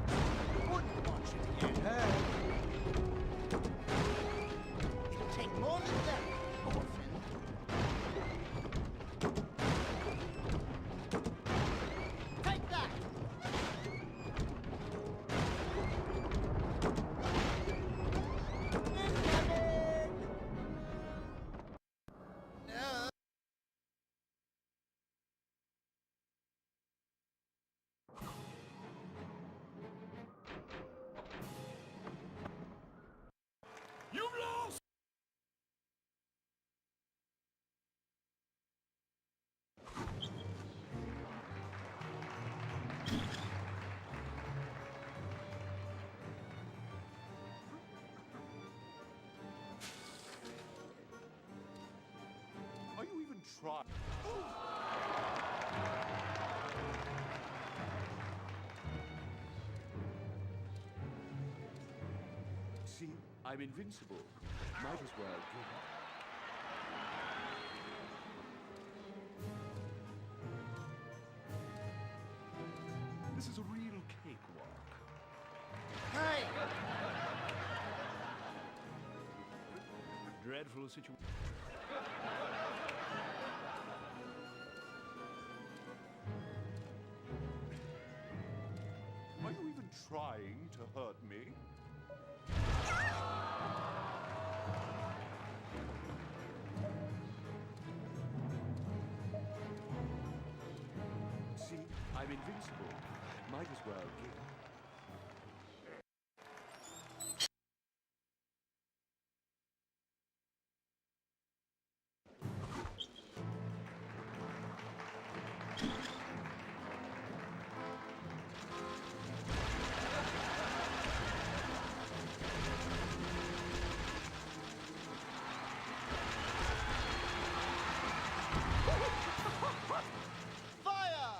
Wouldn't want you to get hurt. It'll take more than that, orphan. Take that! Incoming! No. Are you even trying? See, I'm invincible. Might as well give up. This is a real cakewalk. Hey! Dreadful situation. Are you even trying to hurt me? See, I'm invincible. Might as well give up. Fire!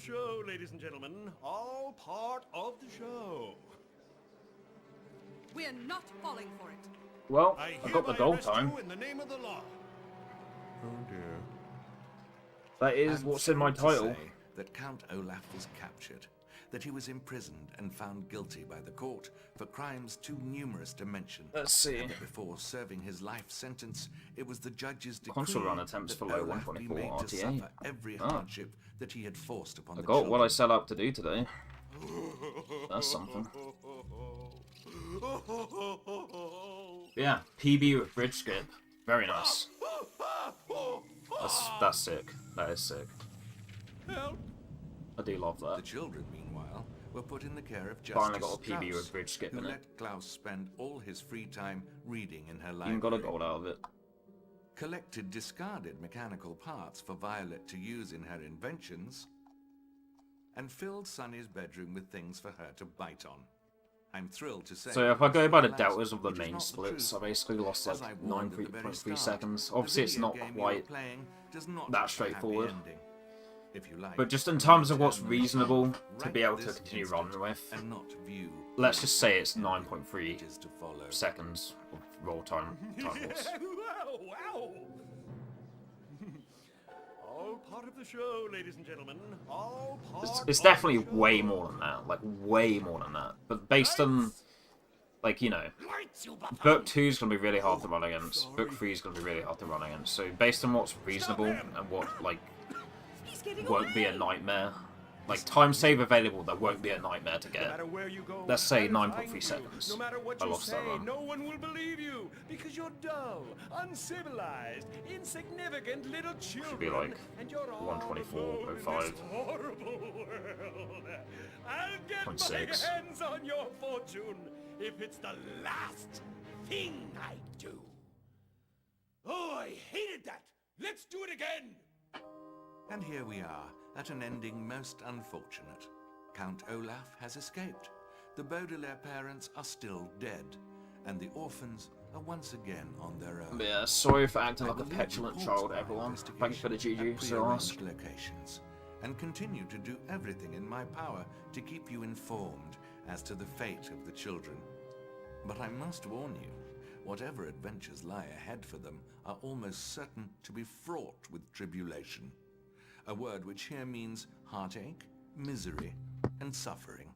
show, ladies and gentlemen. All part of the show. We're not falling for it. Well, I got the goal arrest time. you in the name of the law. Oh dear. That is I'm what's in my thrilled to title. say that Count Olaf was captured, that he was imprisoned and found guilty by the court for crimes too numerous to mention. Let's see. And that before serving his life sentence, it was the judge's decree Console run attempts that for low Olaf be 124 made to RTA. suffer every Ah. hardship that he had forced upon I the got children. what I set up to do today. That's something. Yeah, PB with bridge skip. Very nice. That's sick. That is sick. Help! I do love The that. children, meanwhile, were put in the care of Justice Finally got a PB Strauss, with bridge skip who in it. let Klaus spend all his free time reading in her library. Even got a gold out of it. Collected discarded mechanical parts for Violet to use in her inventions, and filled Sunny's bedroom with things for her to bite on. I'm thrilled to say... So if I go by the alas, deltas of the it is main not the splits, I truth. basically lost As like I warned at the very 9.3 start, seconds. the Obviously it's video not game you quite are playing does not that have a straightforward. happy ending. If you like, But just in terms of what's turn the reasonable machine to right be able to this continue instant running with, and not view let's just say it's which 9.3 is to follow. seconds of roll time. Loss. Wow, wow! All part of the show, ladies and gentlemen. All part It's of definitely the show. way more than that. Like, way more than that. But based on, like, you know, Lights, you buffoon! Book 2 is going to be really hard to run against. Book 3 is going to be really hard to run against. So based on what's reasonable and what, like, He's getting won't be a away. nightmare. Like, time save available that won't be a nightmare to No get. matter where you go, Let's say no matter 9.3 find you, seconds. No matter what I you lost say, that run. no one will believe you because you're dull, uncivilized, insignificant little children. be like and you're all 124, alone in 05. this horrible world. I'll get 0.6. my hands on your fortune if it's the last thing I do. Oh, I hated that. Let's do it again. And here we are, at an ending most unfortunate. Count Olaf has escaped. The Baudelaire parents are still dead, and the orphans are once again on their own. Yeah, sorry for acting I like a will leave petulant reports child, of my everyone. Thank you for the investigation GG, at so ask. prearranged locations, and continue to do everything in my power to keep you informed as to the fate of the children. But I must warn you, whatever adventures lie ahead for them are almost certain to be fraught with tribulation. A word which here means heartache, misery, and suffering.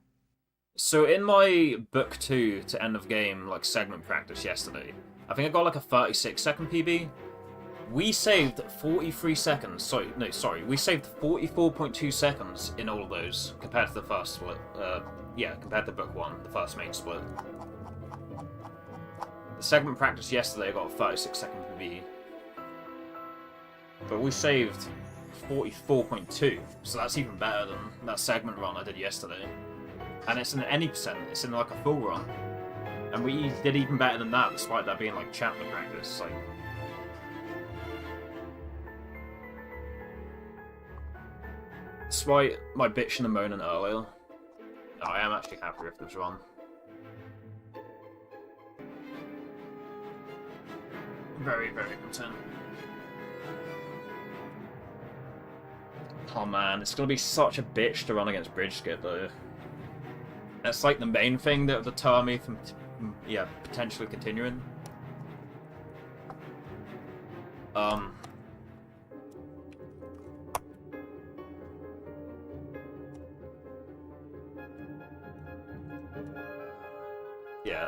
So in my book 2 to end of game like segment practice yesterday, I think I got like a 36-second PB. We saved 43 seconds. Sorry, we saved 44.2 seconds in all of those compared to the first split. Yeah, compared to book 1, the first main split. The segment practice yesterday I got a 36-second PB, but we saved 44.2, so that's even better than that segment run I did yesterday. And it's in any percent, it's in like a full run. And we did even better than that, despite that being like chapter practice. Like, despite my bitching and moaning earlier, I am actually happy with this run. Very, very content. Oh man, it's gonna be such a bitch to run against bridge skip though. That's like the main thing that would deter me from, yeah, potentially continuing. Yeah,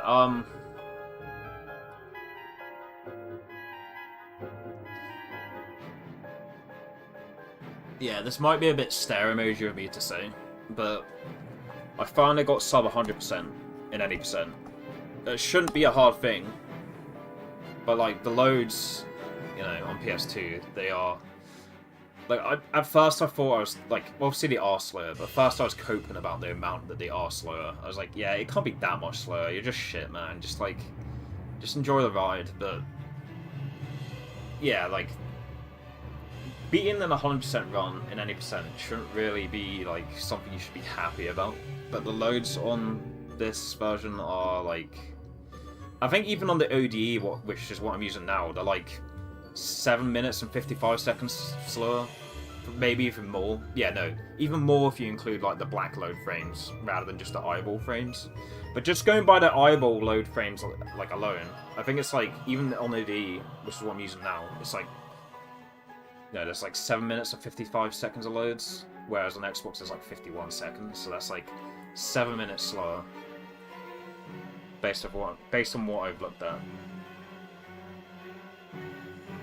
yeah, this might be a bit stare emoji of me to say, but I finally got sub 100% in any percent. It shouldn't be a hard thing, but like the loads, you know, on PS2, they are like at first I thought I was like, obviously they are slower, but first I was coping about the amount that they are slower. I was like, yeah, it can't be that much slower. You're just shit, man. Just like, just enjoy the ride. But yeah, like beating an 100% run in any percent shouldn't really be like something you should be happy about. But the loads on this version are like, I think even on the ODE, which is what I'm using now, they're like 7 minutes and 55 seconds slower. maybe even more. Yeah, no, even more if you include like the black load frames rather than just the eyeball frames. But just going by the eyeball load frames like alone, I think it's like even on OD, which is what I'm using now, it's like there's like 7 minutes and 55 seconds of loads, whereas on Xbox there's like 51 seconds, so that's like 7 minutes slower based on what I've looked at.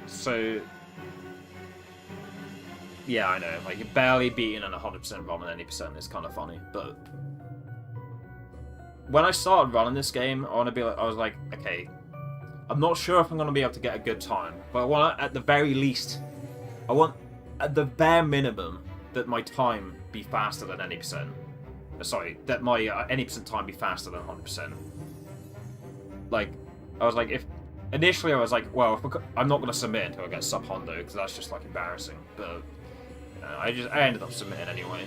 So yeah, I know, like you're barely beating an 100% run on any percent is kind of funny, but when I started running this game, I was like, okay, I'm not sure if I'm gonna be able to get a good time, but I want at the very least, I want at the bare minimum that my time be faster than any percent. Sorry, that my any percent time be faster than 100%. Like, I was like, if initially I was like, well, I'm not gonna submit until I get sub Hondo because that's just like embarrassing, but I ended up submitting anyway.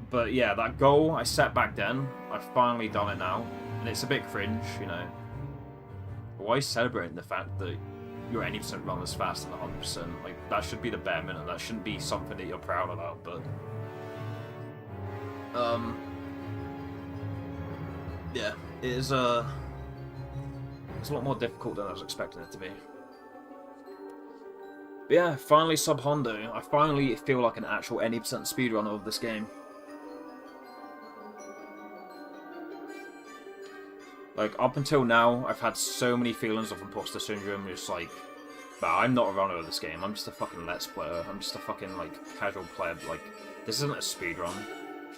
But yeah, that goal I set back then, I've finally done it now, and it's a bit cringe, you know. Why celebrating the fact that your 80% run is faster than 100%? Like, that should be the bare minimum. That shouldn't be something that you're proud about, but yeah, it's a lot more difficult than I was expecting it to be. But yeah, finally sub Hondo. I finally feel like an actual 80% speedrunner of this game. Like, up until now, I've had so many feelings of imposter syndrome, just like, but I'm not a runner of this game, I'm just a fucking Let's Player, I'm just a fucking, like, casual player, like, this isn't a speedrun.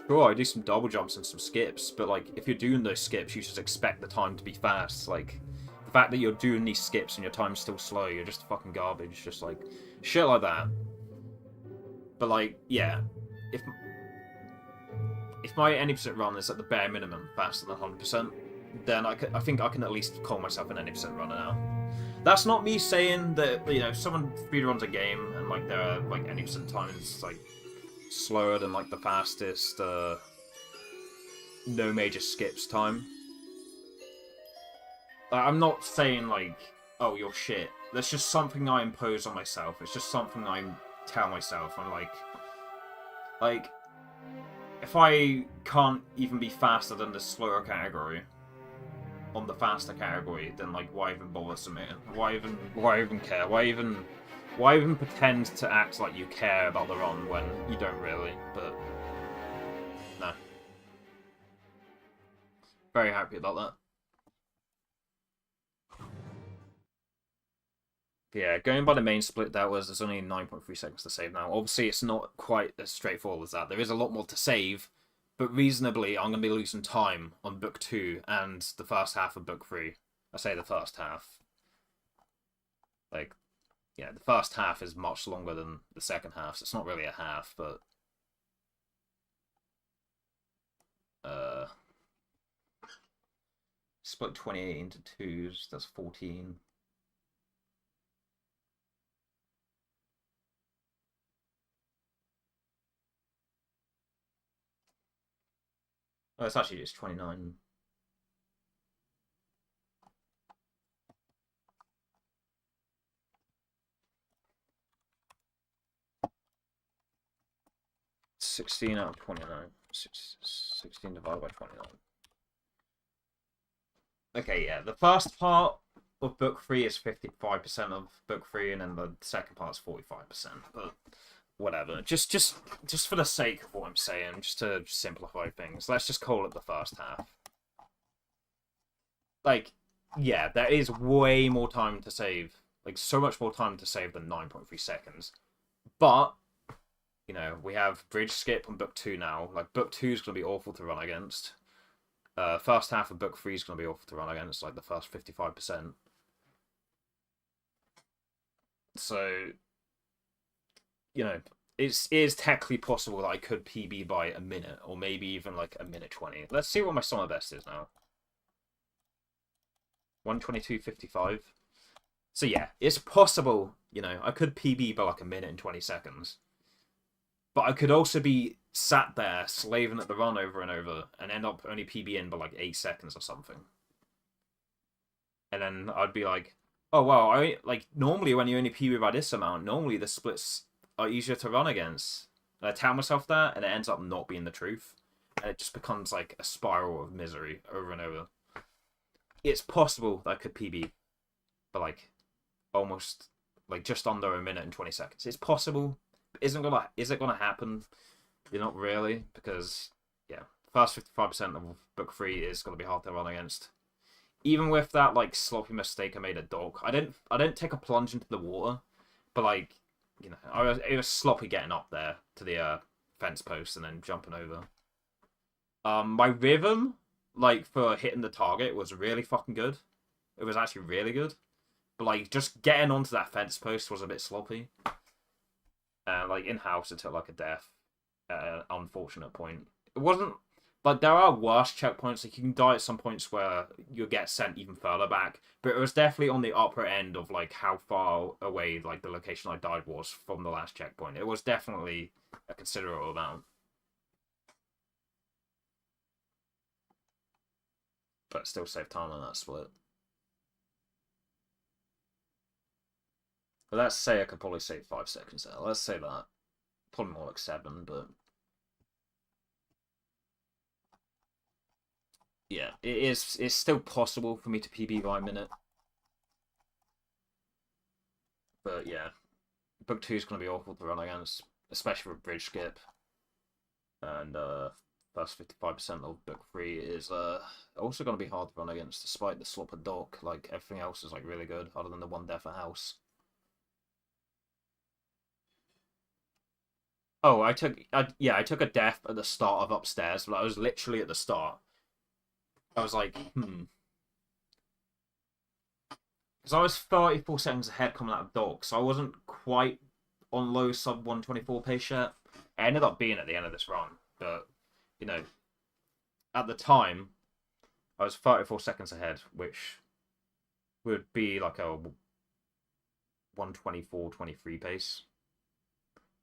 Sure, I do some double jumps and some skips, but, like, if you're doing those skips, you just expect the time to be fast, like, the fact that you're doing these skips and your time's still slow, you're just fucking garbage, just, like, shit like that. But, like, yeah, if my 80% run is at the bare minimum faster than 100%, then I think I can at least call myself an 80% runner now. That's not me saying that, you know, if someone speedruns a game and, like, their, like, 80% time is, like, slower than, like, the fastest, no major skips time. Like, I'm not saying, like, oh, you're shit. That's just something I impose on myself. It's just something I tell myself. I'm like, if I can't even be faster than the slower category on the faster category, then, like, why even bother submitting? Why even care? Why even pretend to act like you care about the run when you don't really? But no. Very happy about that. Yeah, going by the main split, there's only 9.3 seconds to save now. Obviously, it's not quite as straightforward as that. There is a lot more to save, but reasonably, I'm going to be losing time on Book 2 and the first half of Book 3. I say the first half. Like, yeah, the first half is much longer than the second half, so it's not really a half, but split 28 into 2s, that's 14. Oh, it's actually just 29. $16 out of 29. 16 divided by 29. Okay, yeah, the first part of Book 3 is 55% of Book 3, and then the second part is 45%, but whatever. Just for the sake of what I'm saying, just to simplify things, let's just call it the first half. Like, yeah, there is way more time to save. Like, so much more time to save than 9.3 seconds. But, you know, we have Bridge Skip on Book 2 now. Like, Book 2 is going to be awful to run against. First half of Book 3 is going to be awful to run against, like, the first 55%. So, you know, it is technically possible that I could PB by a minute, or maybe even, like, a minute 20. Let's see what my summer best is now. 1:22:55. So yeah, it's possible, you know, I could PB by like a minute and 20 seconds. But I could also be sat there slaving at the run over and over and end up only PBing by like 8 seconds or something. And then I'd be like, Oh well, like normally when you only PB by this amount, normally the splits are easier to run against. And I tell myself that, and it ends up not being the truth, and it just becomes like a spiral of misery over and over. It's possible that I could PB, but like almost like just under a minute and 20 seconds. It's possible. Is it gonna happen? You're not really, because yeah, first 55% of book 3 is gonna be hard to run against. Even with that like sloppy mistake I made at dock, I didn't take a plunge into the water, but like, you know, it was sloppy getting up there to the fence post and then jumping over. My rhythm, like for hitting the target, was really fucking good. It was actually really good, but like just getting onto that fence post was a bit sloppy. Like in house, it took like a death at an unfortunate point. It wasn't like there are worse checkpoints. Like you can die at some points where you'll get sent even further back, but it was definitely on the upper end of like how far away like the location I died was from the last checkpoint. It was definitely a considerable amount. But still save time on that split. But let's say I could probably save 5 seconds there. Let's say that. Probably more like 7, but yeah, it's still possible for me to PB by a minute. But yeah, book 2 is going to be awful to run against, especially with bridge skip. And first 55% of book 3 is also going to be hard to run against, despite the slop of dock. Like everything else is like really good, other than the one death a house. Oh, I took a death at the start of upstairs, but I was literally at the start. I was like, because I was 34 seconds ahead coming out of dock, so I wasn't quite on low sub 124 pace yet. I ended up being at the end of this run, but you know, at the time, I was 34 seconds ahead, which would be like a 124-23 pace.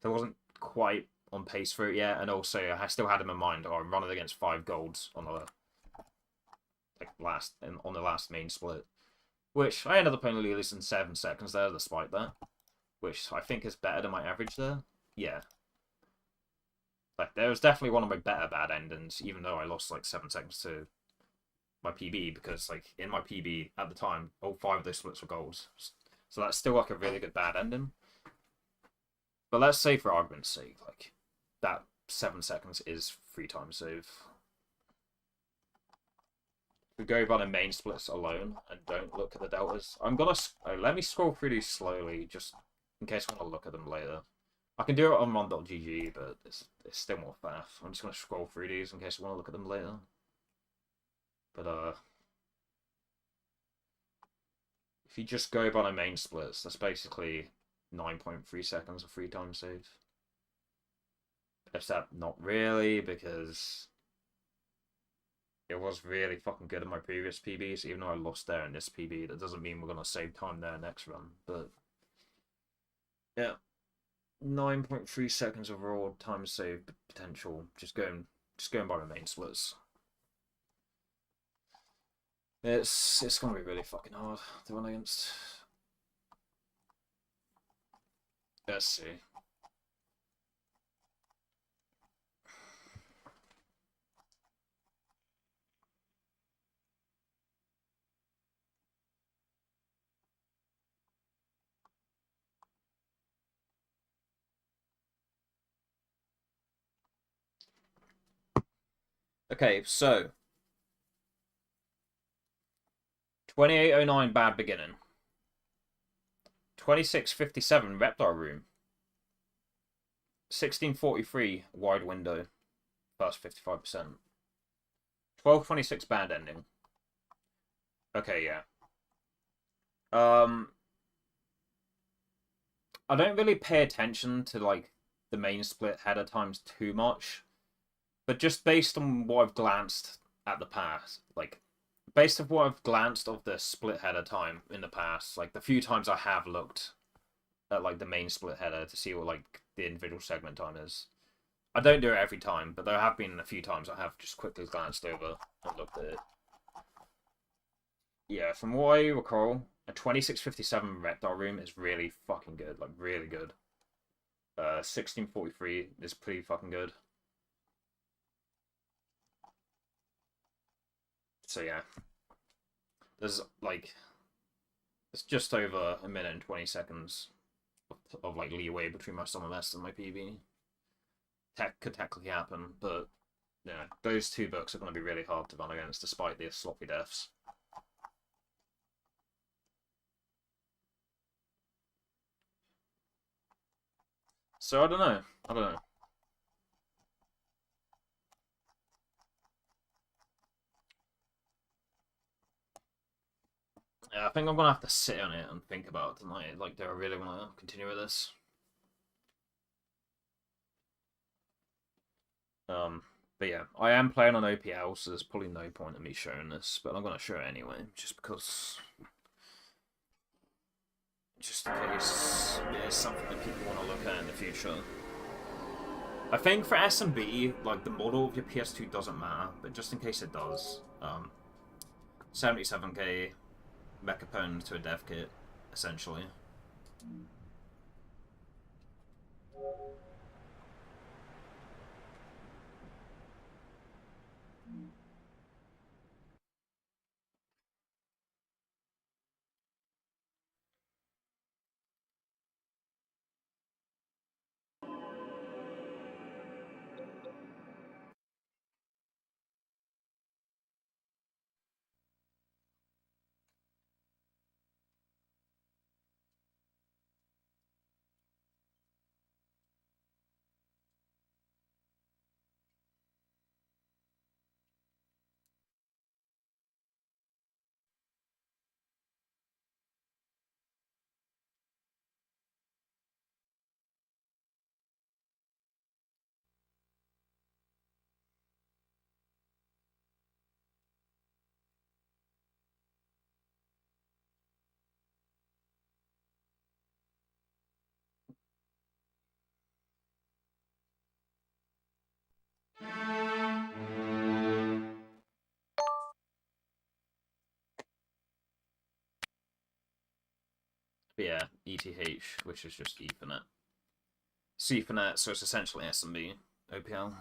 So I wasn't quite on pace for it yet, and also I still had him in mind. Oh, I'm running against 5 golds on the on the last main split, which I ended up only losing 7 seconds there, despite that, which I think is better than my average there. Yeah, like there was definitely one of my better bad endings, even though I lost like 7 seconds to my PB, because like in my PB at the time, all 5 of those splits were golds, so that's still like a really good bad ending. But let's say for argument's sake, like that 7 seconds is 3 times save. We go by the main splits alone and don't look at the deltas. I'm gonna let me scroll through these slowly, just in case I want to look at them later. I can do it on run.gg, but it's still more faff. I'm just gonna scroll through these in case I want to look at them later. But if you just go by the main splits, that's basically 9.3 seconds of 3 times save. Except not really, because it was really fucking good in my previous PBs. Even though I lost there in this PB, that doesn't mean we're going to save time there next run. But yeah, 9.3 seconds of raw time save potential. Just going by the main splits. It's going to be really fucking hard to run against. Let's see. Okay, so 2809 bad beginning. 2657 Reptar room. 1643 wide window. First 55%. 1226 bad ending. Okay, yeah. I don't really pay attention to like the main split header times too much, but just based on what I've glanced at the past, like based on what I've glanced of the split header time in the past, like the few times I have looked at like the main split header to see what like the individual segment time is. I don't do it every time, but there have been a few times I have just quickly glanced over and looked at it. Yeah, from what I recall, A 2657 Reptar room is really fucking good, like really good. 1643 is pretty fucking good. So yeah, there's like it's just over a minute and 20 seconds of like leeway between my summer best and my PB. Could technically happen, but yeah, those two books are going to be really hard to run against despite the sloppy deaths. So I don't know. Yeah, I think I'm gonna have to sit on it and think about it tonight. Like, do I really want to continue with this? But yeah, I am playing on OPL, so there's probably no point in me showing this, but I'm gonna show it anyway, just because, just in case it's something that people want to look at in the future. I think for S&B, like, the model of your PS2 doesn't matter, but just in case it does, 77k mech opponent to a dev kit, essentially. But yeah, ETH, which is just Ethernet. It's Ethernet, so it's essentially S&B, OPL.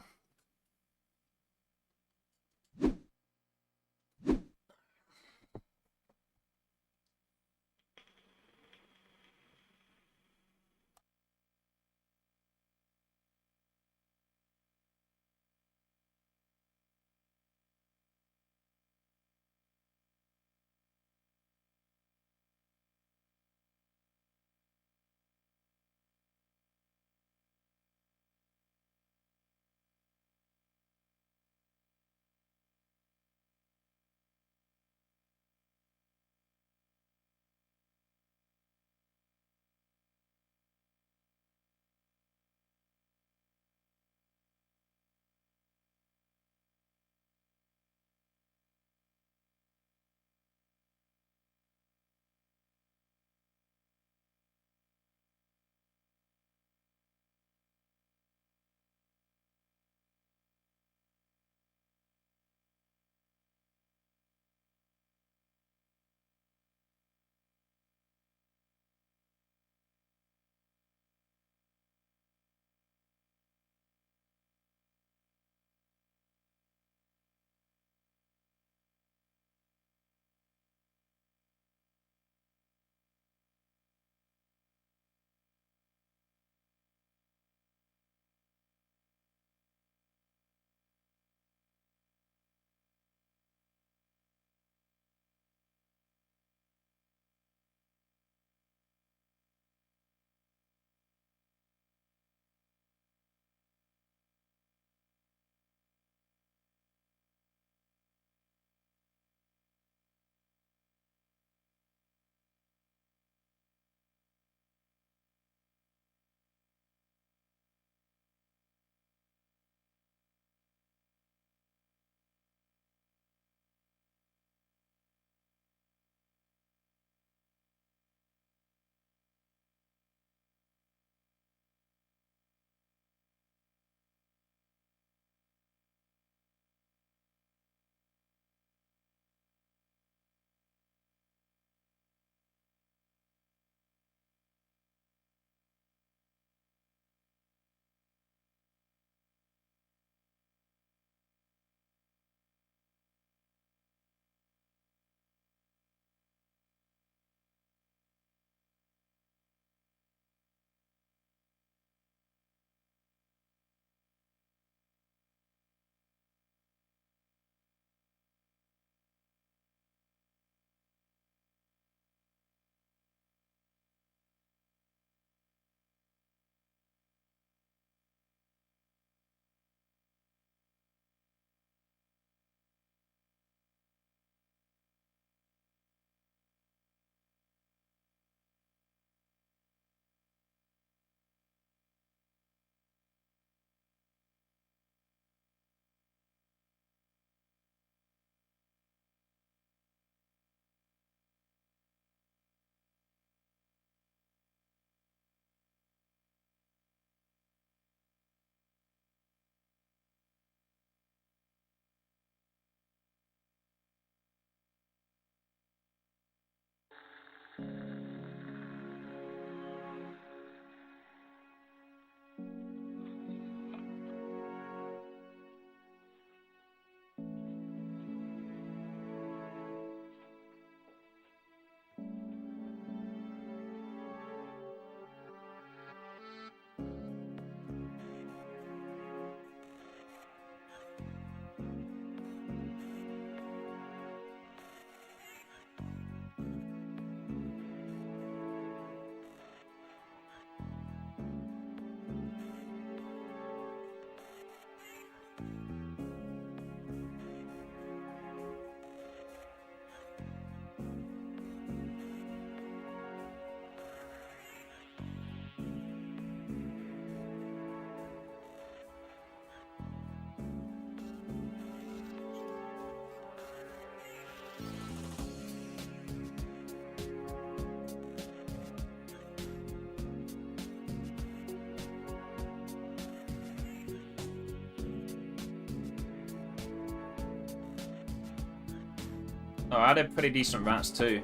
Oh, I did pretty decent rats too.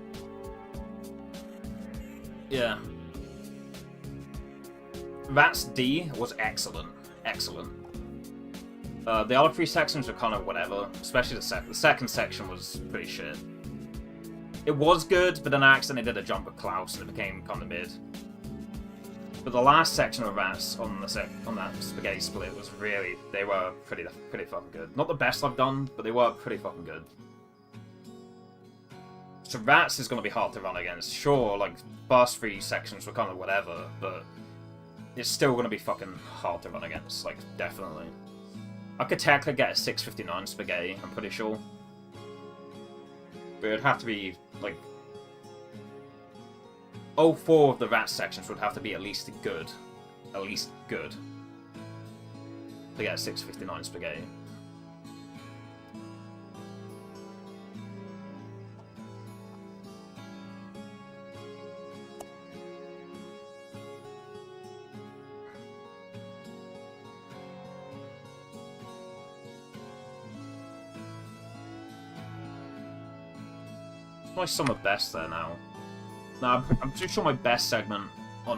Yeah. Rats D was excellent. Excellent. The other three sections were kind of whatever, especially the second section was pretty shit. It was good, but then I accidentally did a jump with Klaus and it became kind of mid. But the last section of rats on that spaghetti split was really, they were pretty fucking good. Not the best I've done, but they were pretty fucking good. So rats is going to be hard to run against. Sure, like, first three sections were kind of whatever, but it's still going to be fucking hard to run against, like, definitely. I could technically get a 659 spaghetti, I'm pretty sure. But it'd have to be, like... all four of the rat sections would have to be at least good. At least good. To get a 659 spaghetti. My summer best there now. No, I'm pretty sure my best segment on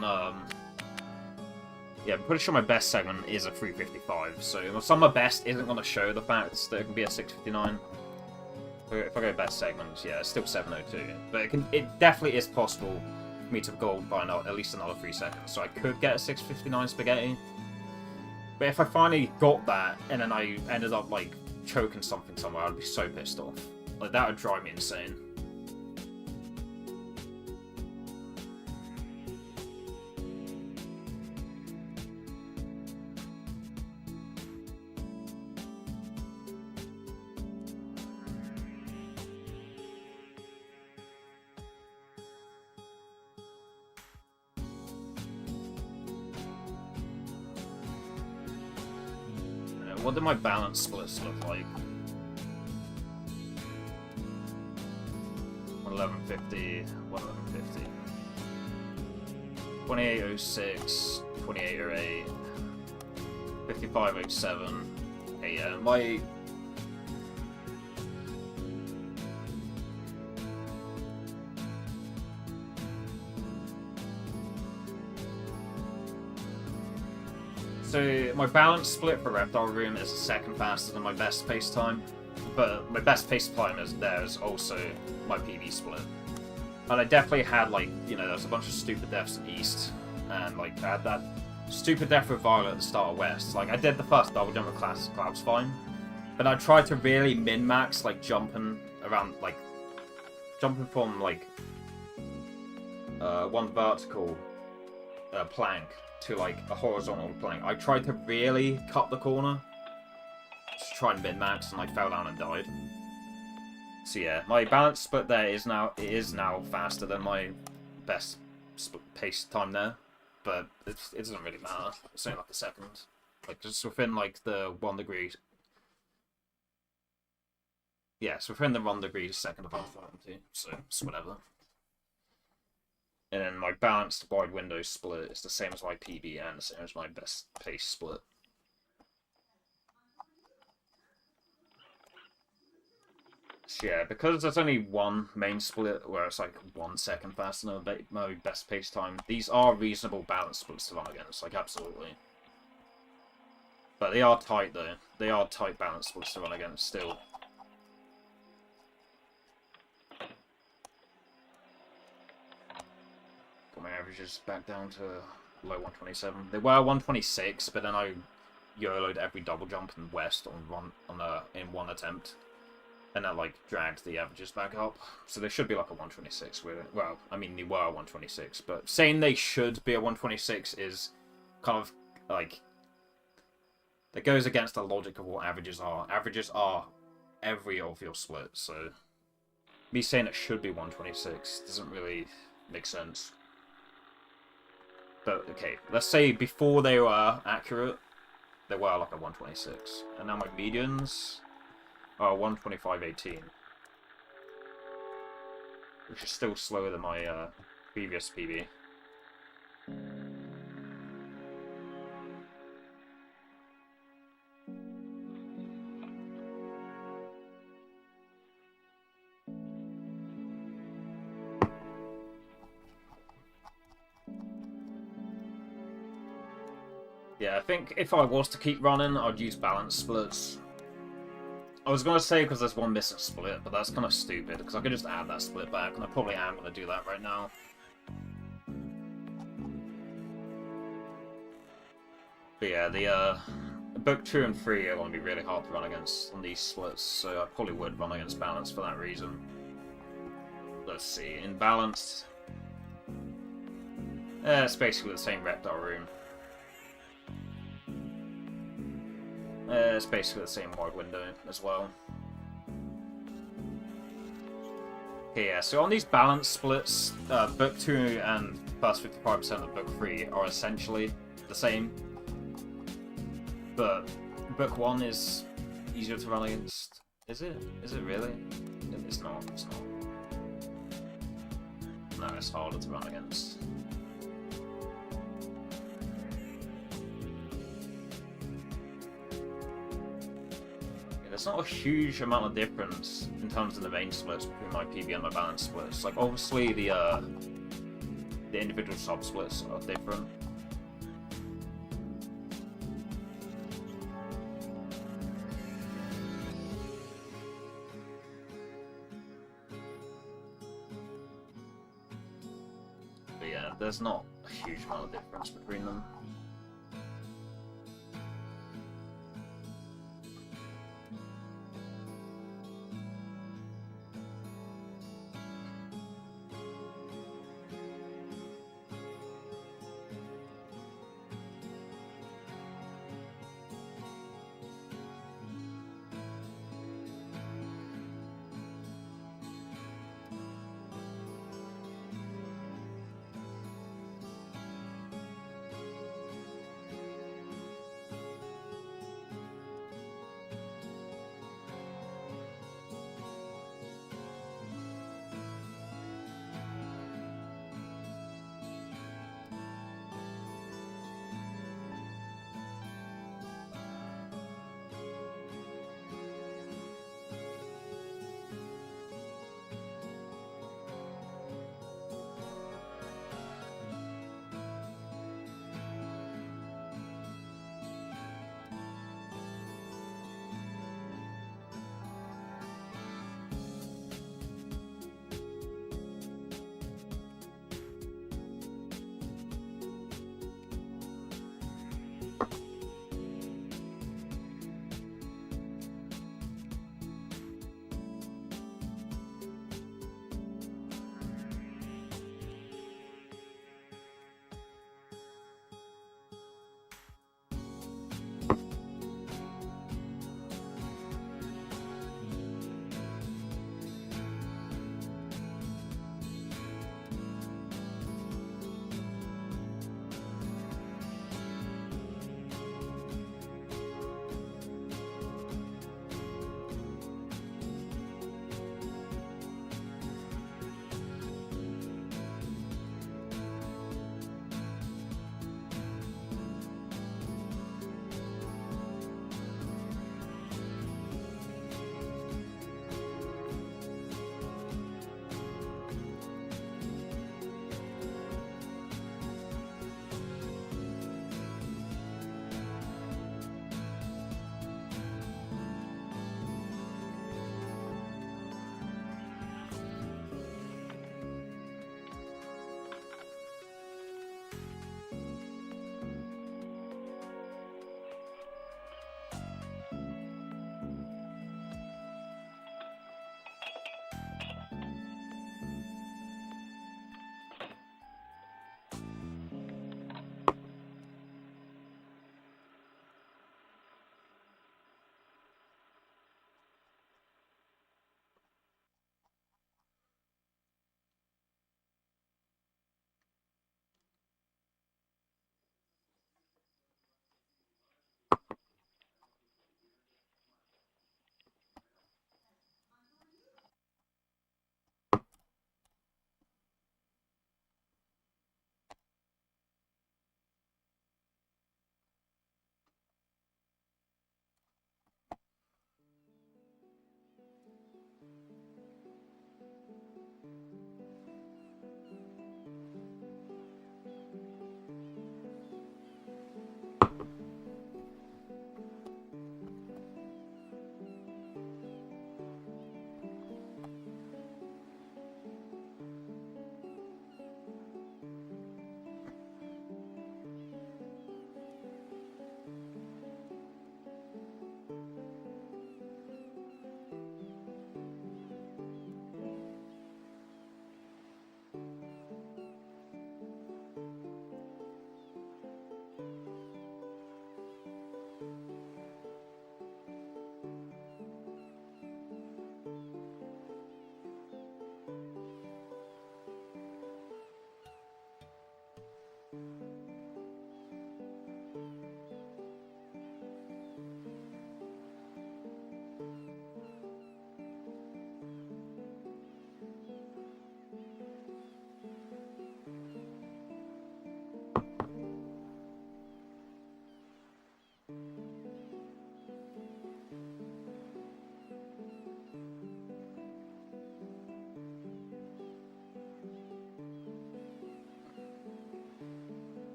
yeah, I'm pretty sure my best segment is a 355. So my summer best isn't going to show the fact that it can be a 659. If I go best segments, yeah, it's still 702. But it definitely is possible for me to go by at least another 3 seconds. So I could get a 659 spaghetti. But if I finally got that and then I ended up like choking something somewhere, I'd be so pissed off. Like that would drive me insane. What did my balance splits look like? 1150, 1150. 2806, 2808, 5507. Okay, yeah, my... So, my balance split for Reptile Room is a second faster than my best pace time, but my best pace time is also my PB split. And I definitely had, like, you know, there was a bunch of stupid deaths at East, and, like, I had that stupid death with Violet at the start of West. Like, I did the first double jump with Cloud's fine, but I tried to really min-max, like, jumping around, like, jumping from, like, one vertical plank to like a horizontal plank. I tried to really cut the corner to try and min-max, and I fell down and died. So yeah, my balance split there is now faster than my best pace time there, but it doesn't really matter. It's only like a second, like just within like the 1 degree. Yeah, it's within the 1 degree second of uncertainty, so it's whatever. And then my balanced wide window split is the same as my PB and the same as my best pace split. Yeah, because there's only one main split where it's like 1 second faster than my best pace time, these are reasonable balance splits to run against, like absolutely. But they are tight though. They are tight balance splits to run against still. Got my averages back down to low 127. They were 126, but then I YOLO'd every double jump in west in one attempt. And that, like, dragged the averages back up. So they should be, like, a 126 with it. Well, I mean, they were a 126, but saying they should be a 126 is kind of, like... That goes against the logic of what averages are. Averages are every of your splits, so... Me saying it should be 126 doesn't really make sense. But, okay, let's say before they were accurate, they were, like, a 126. And now my medians... 125.18, which is still slower than my previous PB. Yeah, I think if I was to keep running, I'd use balance splits. I was going to say because there's one missing split, but that's kind of stupid, because I could just add that split back, and I probably am going to do that right now. But yeah, the book 2 and 3 are going to be really hard to run against on these splits, so I probably would run against balance for that reason. Let's see, in balance... it's basically the same reptile room. It's basically the same wide window as well. Okay, yeah, so on these balance splits, Book 2 and plus 55% of Book 3 are essentially the same. But Book 1 is easier to run against. Is it? Is it really? It's not. It's not. No, it's harder to run against. There's not a huge amount of difference in terms of the main splits between my PB and my balance splits. Like, obviously the individual sub-splits are different. But yeah, there's not a huge amount of difference between them.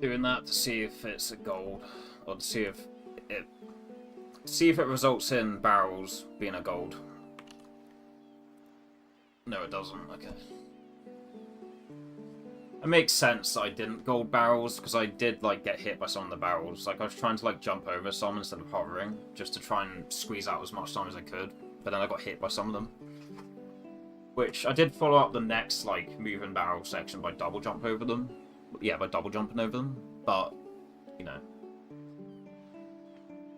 doing that to see if it's a gold, or to see if it results in barrels being a gold. No, it doesn't. Okay. It makes sense that I didn't gold barrels, because I did, like, get hit by some of the barrels. Like, I was trying to, like, jump over some instead of hovering, just to try and squeeze out as much time as I could. But then I got hit by some of them. Which, I did follow up the next, like, moving barrel section by double jump over them. Yeah, by double jumping over them. But, you know.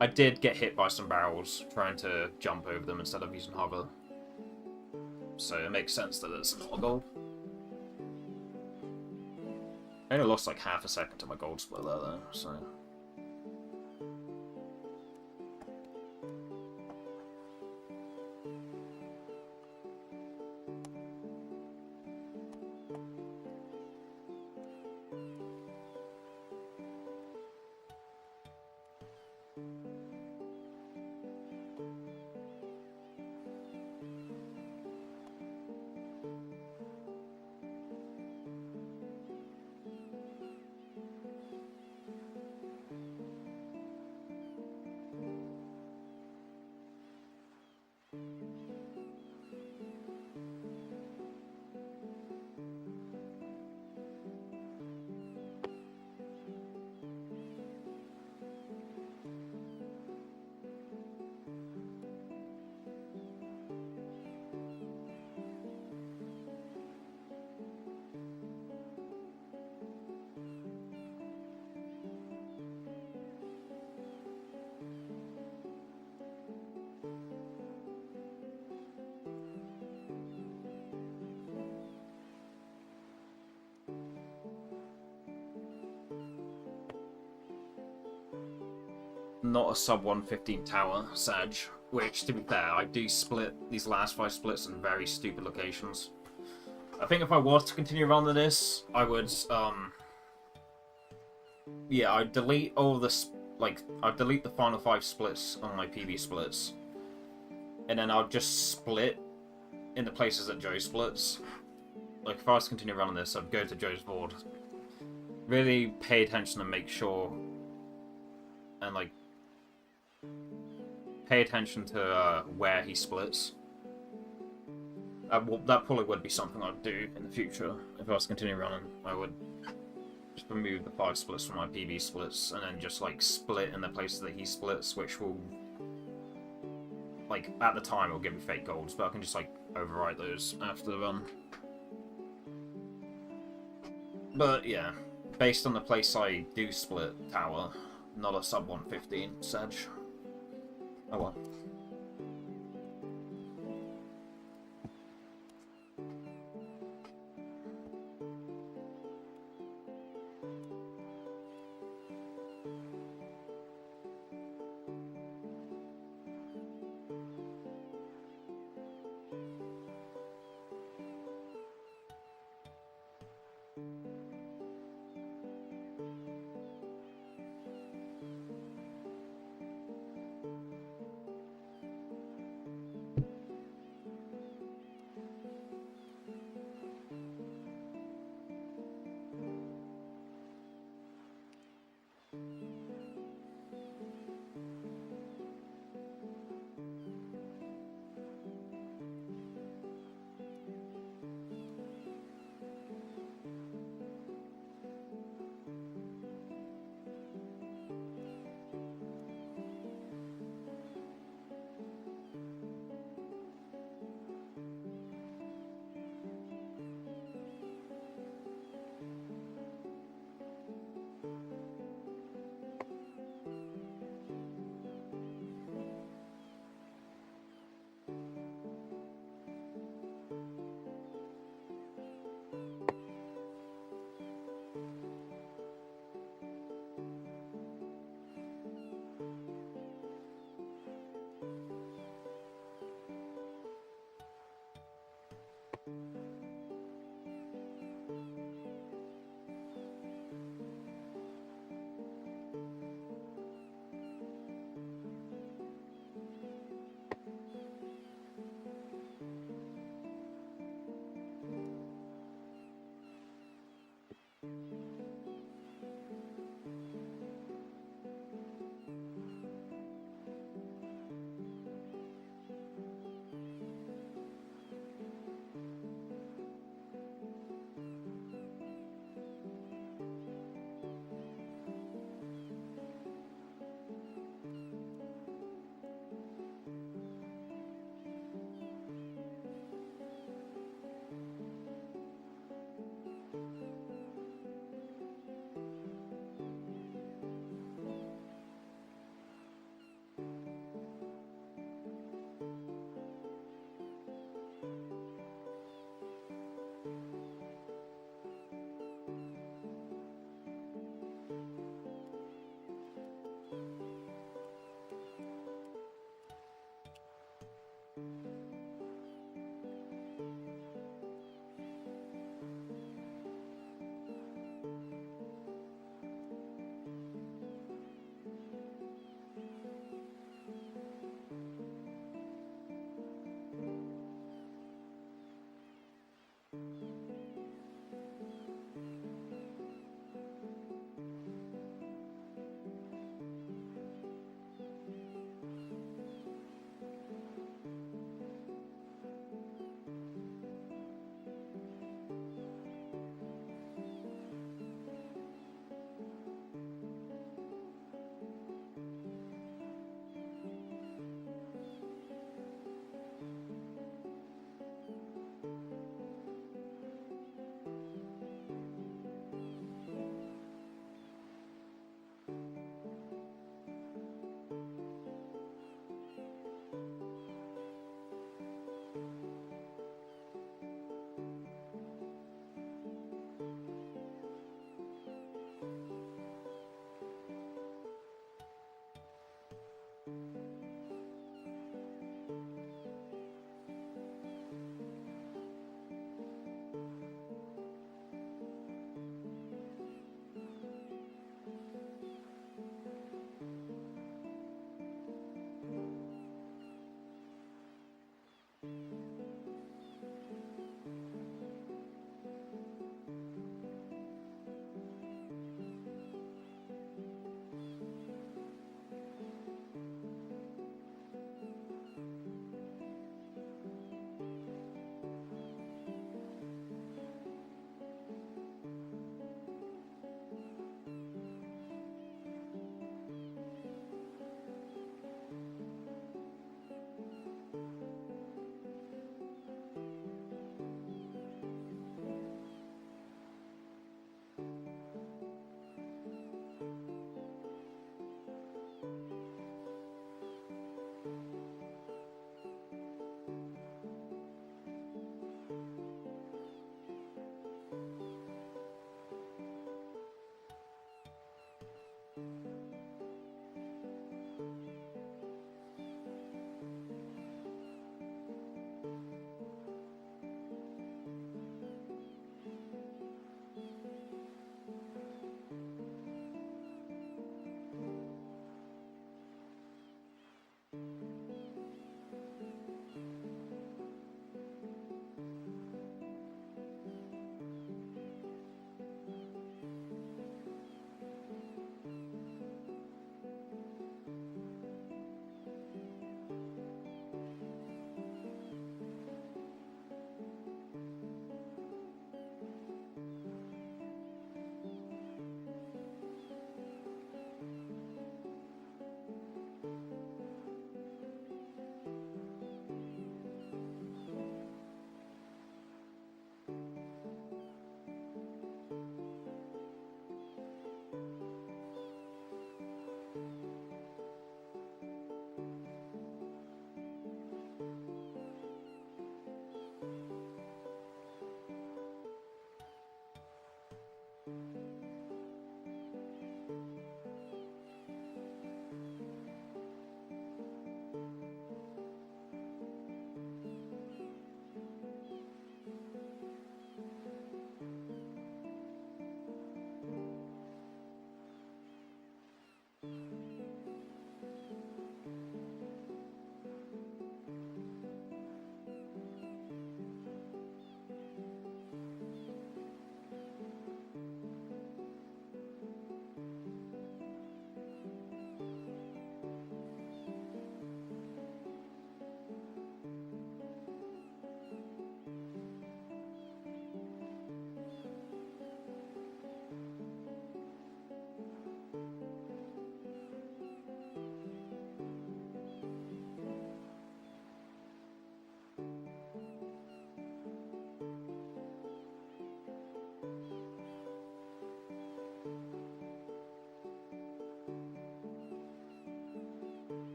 I did get hit by some barrels trying to jump over them instead of using hover. So it makes sense that it's not a gold. I only lost like half a second to my gold split there though, so... Not a sub 115 tower, Sag. Which, to be fair, I do split these last 5 splits in very stupid locations. I think if I was to continue running this, I would, yeah, I'd delete all this, like, I'd delete the final 5 splits on my PB splits. And then I'd just split in the places that Joe splits. Like, if I was to continue running this, I'd go to Joe's board. Really pay attention and make sure, and, like, pay attention to where he splits. That probably would be something I'd do in the future. If I was to continue running, I would just remove the 5 splits from my PB splits, and then just, like, split in the places that he splits, which will, like, at the time it'll give me fake golds, but I can just, like, overwrite those after the run. But, yeah, based on the place I do split tower, not a sub 115 Sag. Oh well.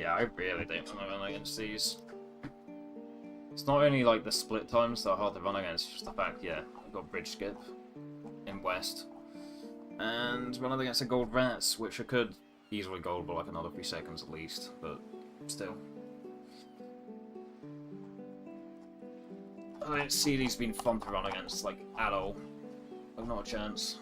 Yeah, I really don't want to run against these. It's not only like the split times that are hard to run against, it's just the fact, yeah, I've got bridge skip in West. And run against the gold rats, which I could easily gold by like another 3 seconds at least, but still. I don't see these being fun to run against, like, at all. I've not a chance.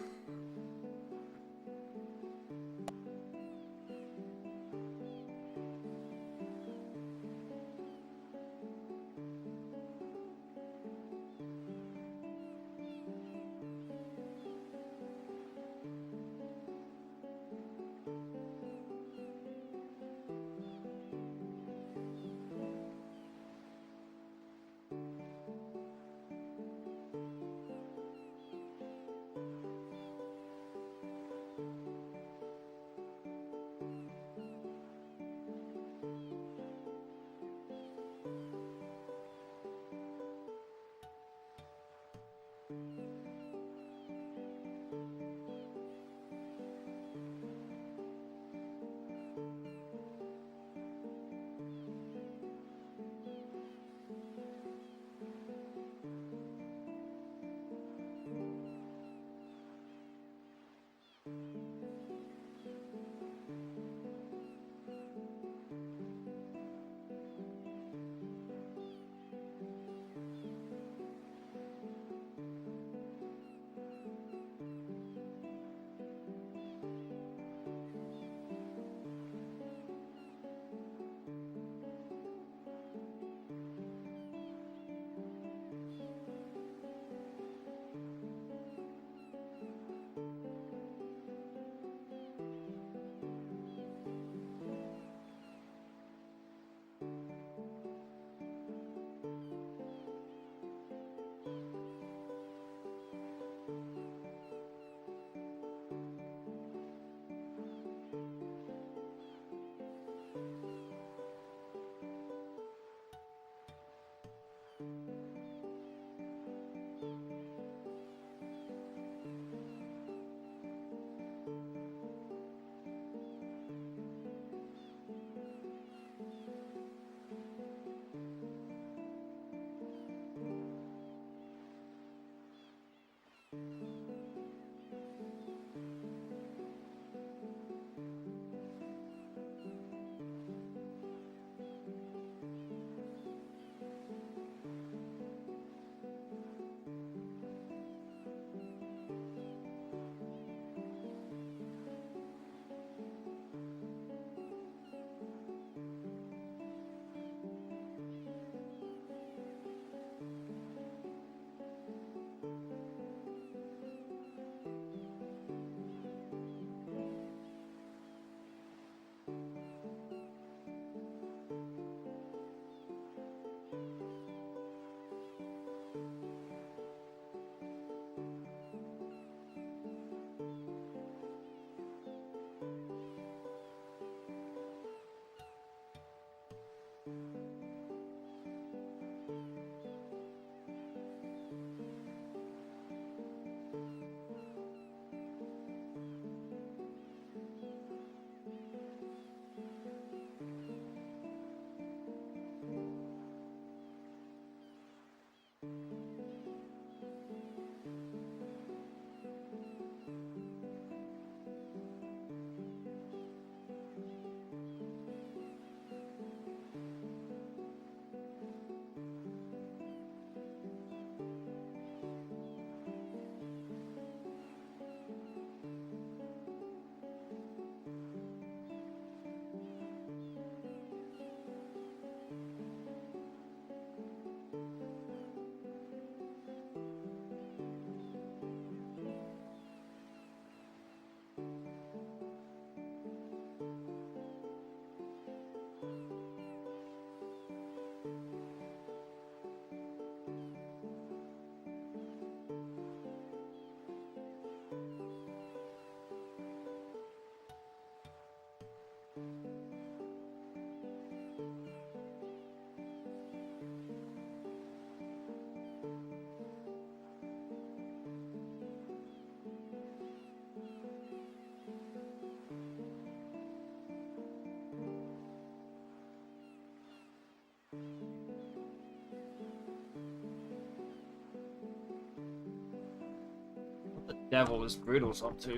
the devil is Brutal's up to.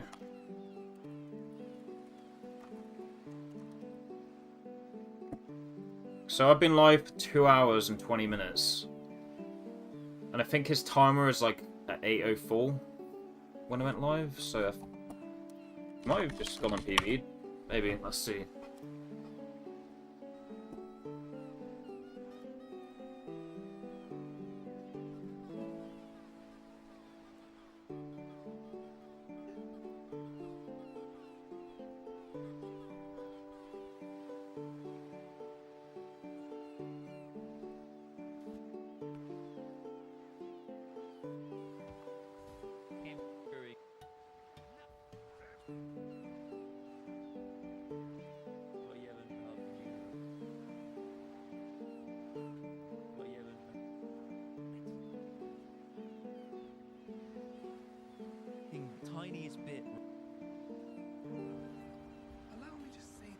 So I've been live for 2 hours and 20 minutes. And I think his timer is like at 8:04 when I went live, so I might have just gone on PvE. Maybe, let's see. Tiniest bit. Allow me to say.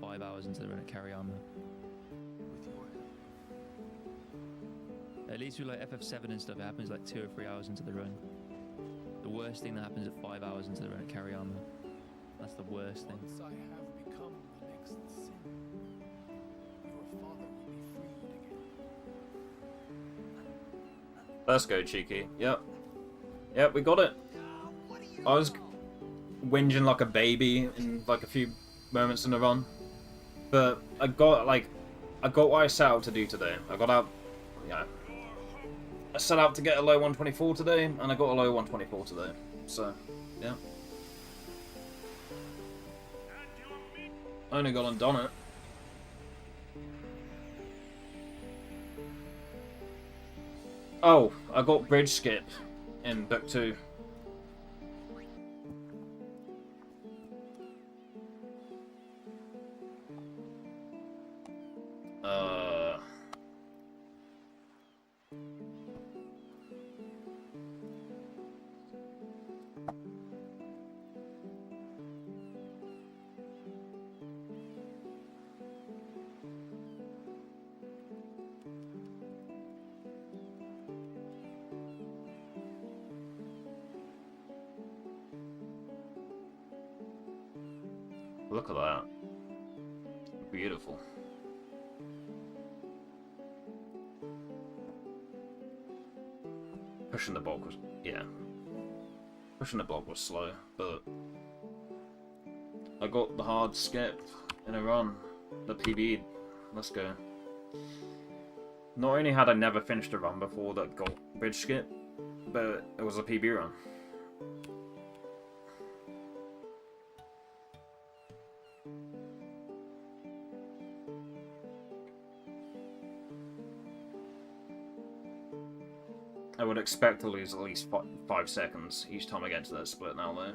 5 hours into the run at Kariyama. With your help. At least with like FF7 and stuff, it happens like 2 or 3 hours into the run. The worst thing that happens at 5 hours into the run at Kariyama. That's the worst thing. Once I have become the next sin, your father will be freed again. Let's go, Cheeky. Yep. Yep, we got it. I was whinging like a baby in like a few moments in the run. But I got what I set out to do today. I got out, yeah. I set out to get a low 124 today, and I got a low 124 today. So, yeah. I only got undone it. Oh, I got bridge skip in book 2. Look at that. Beautiful. Pushing the block was, yeah. Pushing the block was slow, but I got the hard skip in a run. The PB. Let's go. Not only had I never finished a run before that got bridge skip, but it was a PB run. I would expect to lose at least 5 seconds each time I get to that split now, though.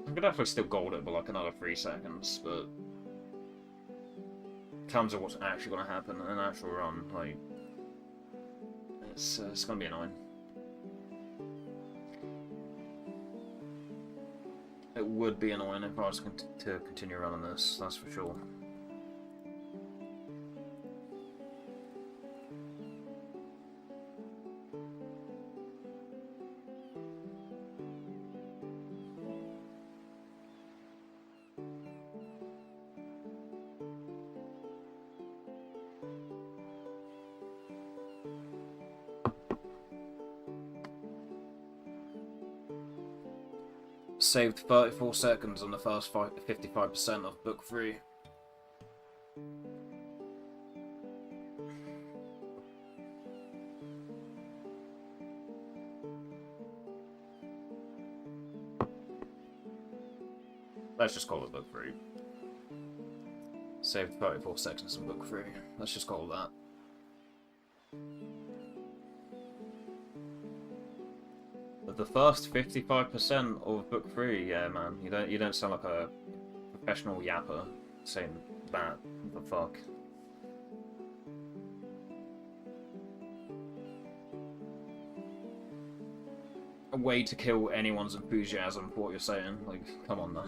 I could definitely still gold it by like another 3 seconds, but in terms of what's actually going to happen in an actual run, like, it's going to be annoying. It would be annoying if I was to continue running this, that's for sure. Saved 34 seconds on the first 55% of book 3. Let's just call it book 3. Saved 34 seconds on book 3. Let's just call it that. The first 55% of book 3, yeah, man. You don't sound like a professional yapper saying that. What the fuck? a way to kill anyone's enthusiasm for what you're saying. Like, come on now.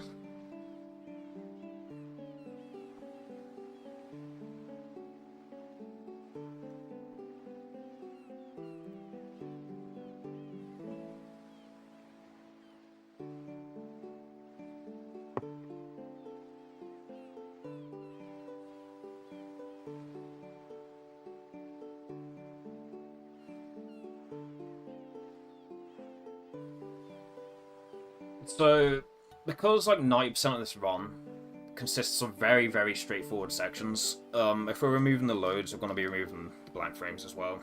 So, because like 90% of this run consists of very, very straightforward sections, if we're removing the loads, we're going to be removing the black frames as well.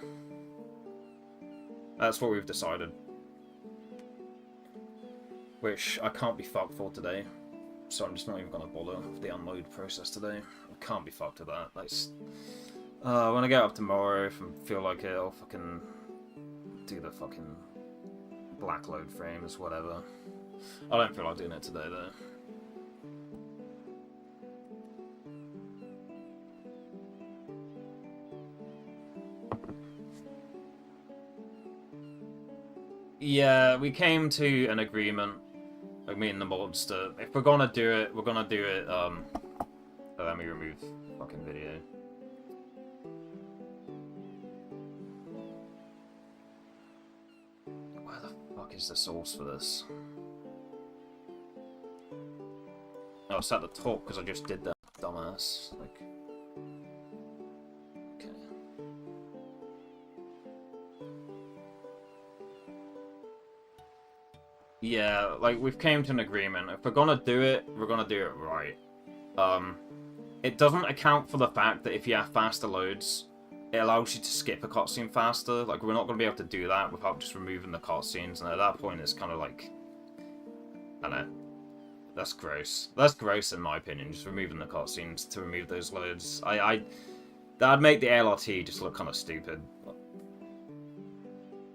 That's what we've decided. Which I can't be fucked for today. So I'm just not even going to bother with the unload process today. I can't be fucked with that. That's... when I get up tomorrow, if I feel like it, I'll fucking do the fucking black load frames, whatever. I don't feel like doing it today, though. Yeah, we came to an agreement, like me and the mods, that if we're gonna do it, we're gonna do it, let me remove fucking video. Where the fuck is the source for this? Oh, it's at the top because I just did that, dumbass. Like, okay. Yeah, like we've came to an agreement. If we're gonna do it, we're gonna do it right. It doesn't account for the fact that if you have faster loads, it allows you to skip a cutscene faster. Like, we're not gonna be able to do that without just removing the cutscenes, and at that point, it's kind of like, I don't know. That's gross. That's gross in my opinion, just removing the cutscenes to remove those loads. That'd make the LRT just look kind of stupid.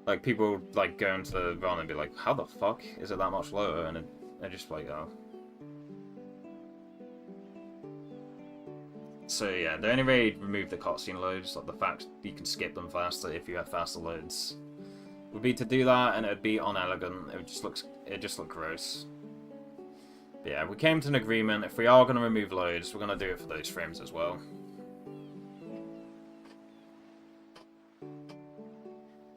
Like, people, like, go into the run and be like, how the fuck is it that much lower? And they're just like, oh. So yeah, the only way to remove the cutscene loads, like the fact you can skip them faster if you have faster loads, would be to do that, and it would be unelegant. It just look gross. But yeah, we came to an agreement. If we are going to remove loads, we're going to do it for those frames as well.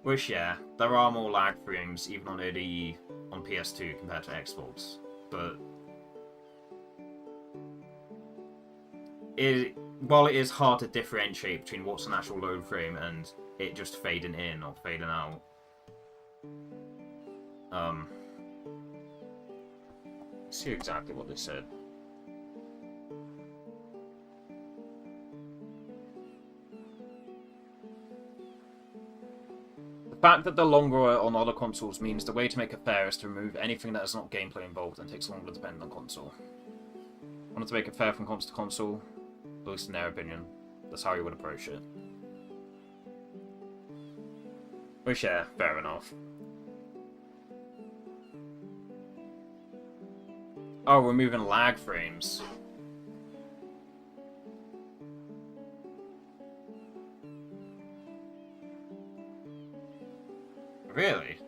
Which, yeah, there are more lag frames even on ODE on PS2 compared to Xbox, but while it is hard to differentiate between what's an actual load frame and it just fading in or fading out, let's see exactly what they said. The fact that they're longer on other consoles means the way to make it fair is to remove anything that is not gameplay involved and takes longer depending on console. Wanted to make it fair from console to console, at least in their opinion. That's how you would approach it. Which, yeah, fair enough. Oh, we're moving lag frames. Really?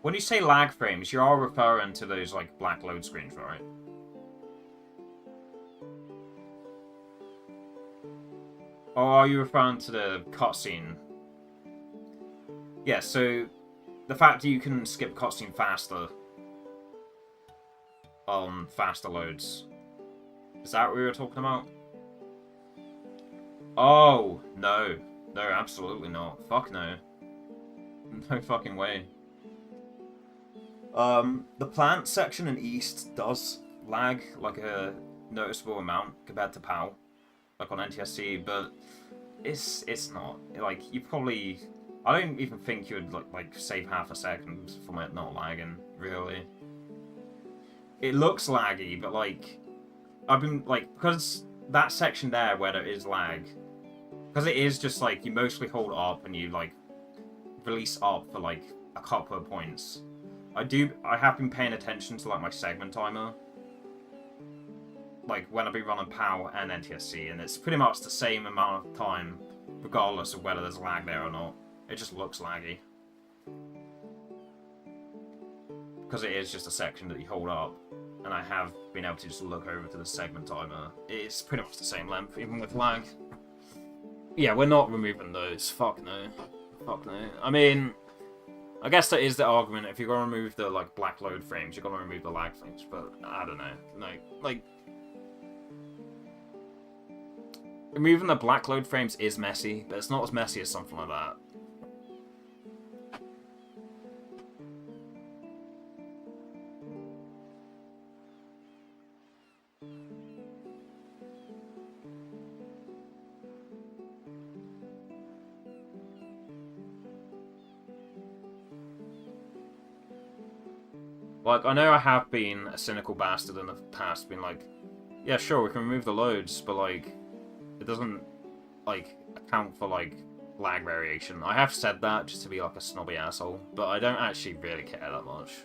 When you say lag frames, you are referring to those, like, black load screens, right? Or are you referring to the cutscene? Yeah, so the fact that you can skip a cutscene faster on faster loads. Is that what we were talking about? Oh, no. No, absolutely not. Fuck no. No fucking way. The plant section in East does lag like a noticeable amount compared to PAL, like on NTSC, but it's not. Like, you probably... I don't even think you would like save half a second from it not lagging, really. It looks laggy, but like, I've been like, because that section there where there is lag, because it is just like you mostly hold up and you like release up for like a couple of points. I have been paying attention to like my segment timer. like when I've been running PAL and NTSC, and it's pretty much the same amount of time, regardless of whether there's lag there or not. It just looks laggy. Because it is just a section that you hold up, and I have been able to just look over to the segment timer. It's pretty much the same length, even with lag. Yeah, we're not removing those. Fuck no. Fuck no. I mean, I guess that is the argument. If you're gonna remove the like black load frames, you're gonna remove the lag frames. But I don't know. Like removing the black load frames is messy, but it's not as messy as something like that. Like, I know I have been a cynical bastard in the past, been like, yeah, sure, we can remove the loads, but, like, it doesn't, like, account for, like, lag variation. I have said that just to be, like, a snobby asshole, but I don't actually really care that much.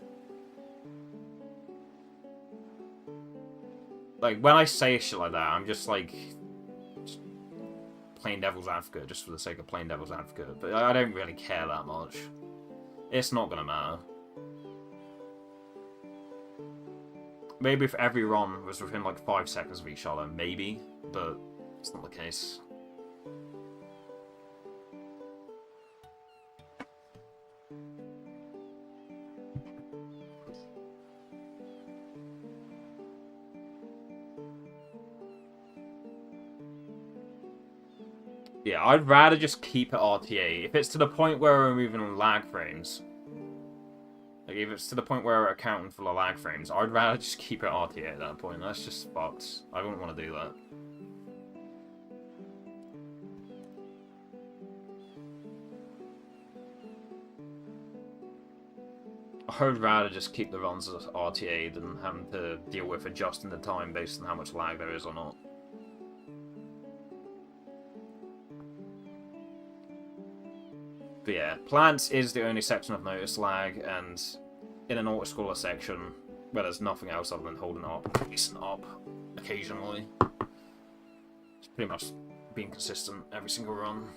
Like, when I say shit like that, I'm just, like, just plain devil's advocate, just for the sake of plain devil's advocate, but I don't really care that much. It's not gonna matter. Maybe if every run was within like 5 seconds of each other, maybe, but it's not the case. Yeah, I'd rather just keep it RTA. If it's to the point where we're removing lag frames, like, if it's to the point where we're accounting for the lag frames, I'd rather just keep it RTA at that point. That's just fucked. I wouldn't want to do that. I would rather just keep the runs as RTA than having to deal with adjusting the time based on how much lag there is or not. But yeah, plants is the only section I've noticed lag, and in an autoscroller section where there's nothing else other than holding up, pacing up occasionally. It's pretty much being consistent every single run.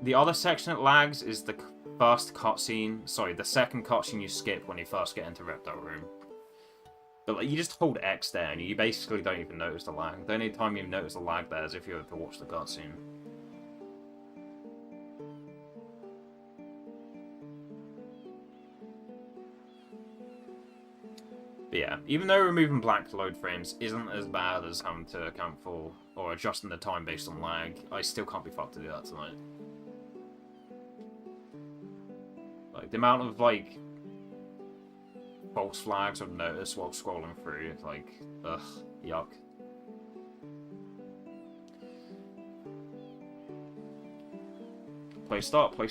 The other section that lags is the first cutscene, sorry, the second cutscene you skip when you first get into Reptile Room. But like, you just hold X there and you basically don't even notice the lag. The only time you notice the lag there is if you were to watch the cutscene. But yeah, even though removing black load frames isn't as bad as having to account for or adjusting the time based on lag, I still can't be fucked to do that tonight. Like, the amount of, like, false flags I've noticed while scrolling through, like, ugh, yuck. Play start, play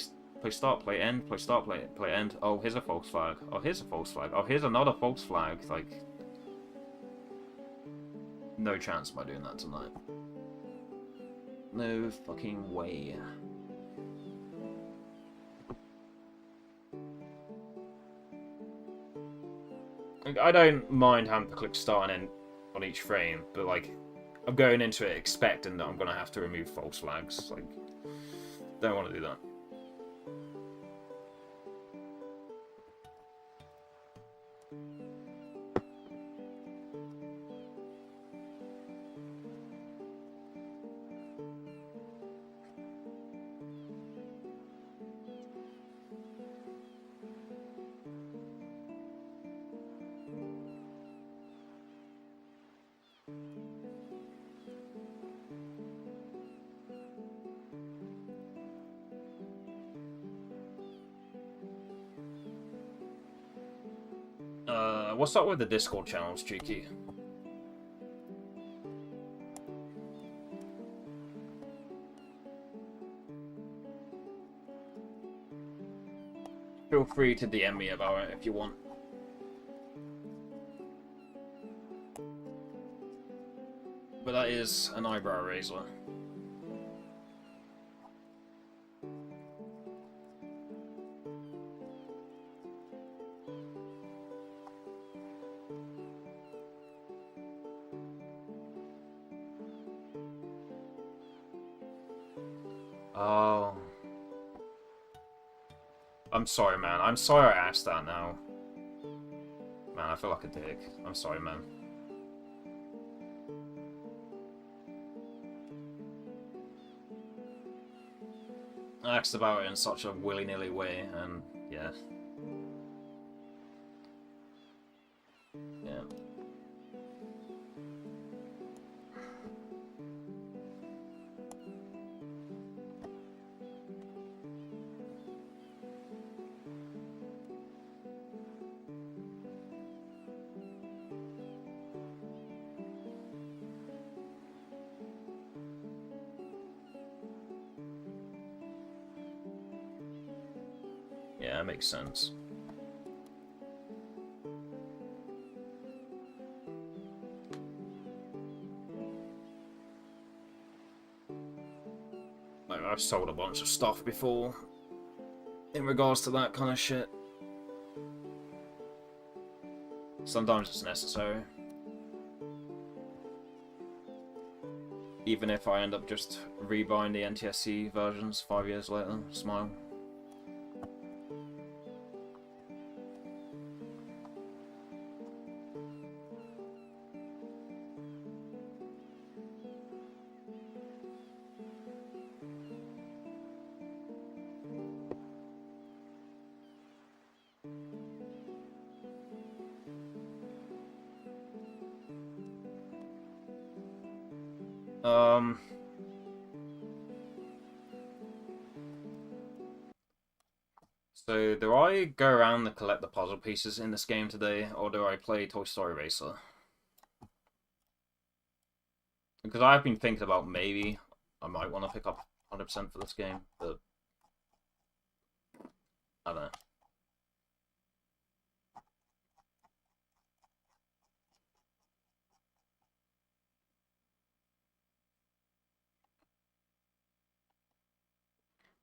start, play end, play start, play end. Oh, here's a false flag. Oh, here's a false flag. Oh, here's another false flag. Like, no chance am I doing that tonight. No fucking way. Like, I don't mind having to click start and end on each frame, but like, I'm going into it expecting that I'm gonna have to remove false flags. Like, don't want to do that. What's up with the Discord channels, Cheeky? Feel free to DM me about it if you want. But that is an eyebrow raiser. I'm sorry, man. I'm sorry I asked that now. Man, I feel like a dick. I'm sorry, man. I asked about it in such a willy-nilly way, and yeah. Yeah. Yeah, that makes sense. Like, I've sold a bunch of stuff before in regards to that kind of shit. Sometimes it's necessary. Even if I end up just rebuying the NTSC versions 5 years later. Smile. So, do I go around and collect the puzzle pieces in this game today, or do I play Toy Story Racer? Because I've been thinking about maybe I might want to pick up 100% for this game, but I don't know.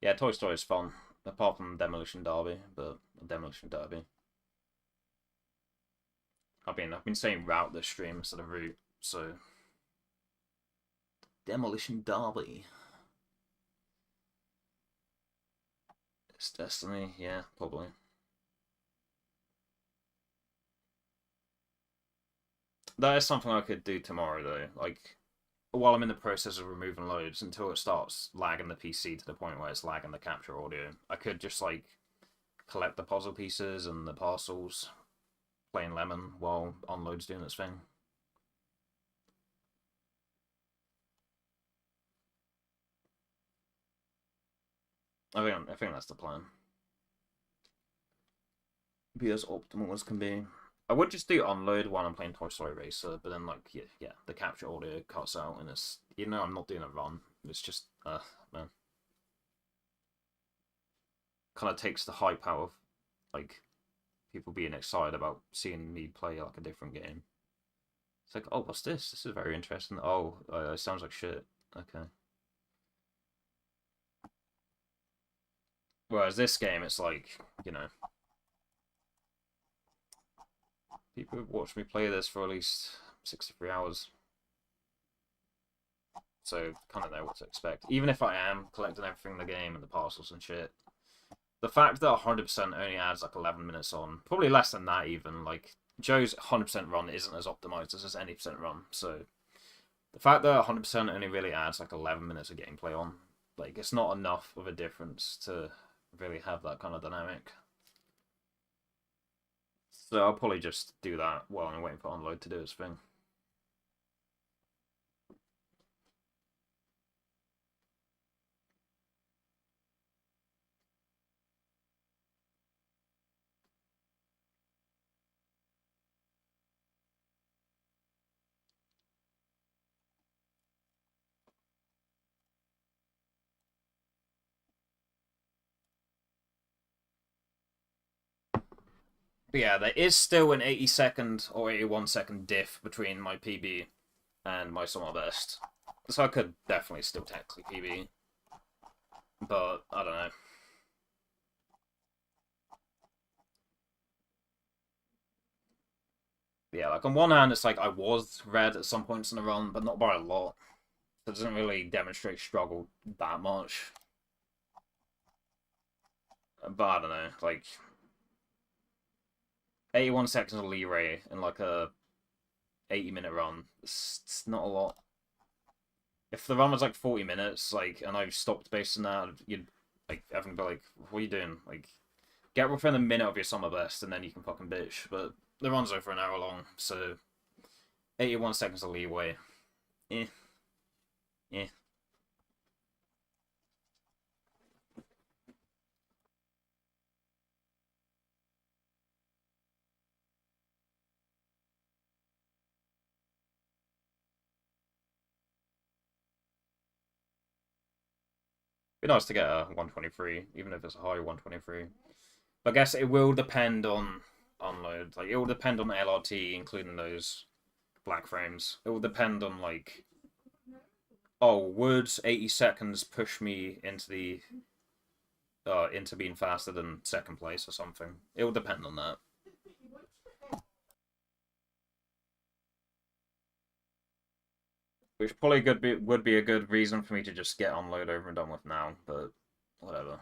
Yeah, Toy Story is fun, apart from Demolition Derby, but Demolition Derby. I've been saying route this stream instead of route, so Demolition Derby. It's Destiny, yeah, probably. That is something I could do tomorrow though, like while I'm in the process of removing loads until it starts lagging the PC to the point where it's lagging the capture audio. I could just like collect the puzzle pieces and the parcels, playing Lemon while Onload's doing its thing. I think that's the plan. Be as optimal as can be. I would just do Onload while I'm playing Toy Story Racer, but then like yeah, the capture audio cuts out and it's I'm not doing a run. It's just man. Kind of takes the hype out of like people being excited about seeing me play like a different game. It's like, oh, what's this? This is very interesting. Oh, it sounds like shit. Okay. Whereas this game, it's like, people have watched me play this for at least 63 hours. So, kind of know what to expect. Even if I am collecting everything in the game and the parcels and shit. The fact that 100% only adds like 11 minutes on, probably less than that even, like, Joe's 100% run isn't as optimized as his any percent run, so the fact that 100% only really adds like 11 minutes of gameplay on, like, it's not enough of a difference to really have that kind of dynamic. So I'll probably just do that while I'm waiting for Onload to do its thing. But yeah, there is still an 80-second or 81-second diff between my PB and my summer best. So I could definitely still technically PB. But, I don't know. Yeah, like on one hand, it's like I was red at some points in the run, but not by a lot. So it doesn't really demonstrate struggle that much. But I don't know, like 81 seconds of leeway in like a 80-minute run. It's not a lot. If the run was like 40 minutes, like, and I stopped based on that, you'd like everyone be like, "What are you doing? Like, get within a minute of your summer best, and then you can fucking bitch." But the run's over an hour long, so 81 seconds of leeway. Eh, eh. Be nice to get a 123, even if it's a high 123. But I guess it will depend on load. Like, it will depend on the LRT, including those black frames. It will depend on, like, oh, would 80 seconds push me into the into being faster than second place or something? It will depend on that. Which probably would be a good reason for me to just get on load over and done with now, but whatever.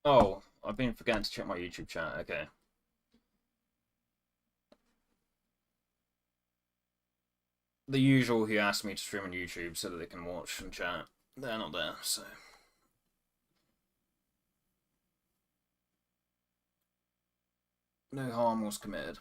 Oh, I've been forgetting to check my YouTube chat. Okay. The usual who asked me to stream on YouTube so that they can watch and chat. They're not there, so. No harm was committed.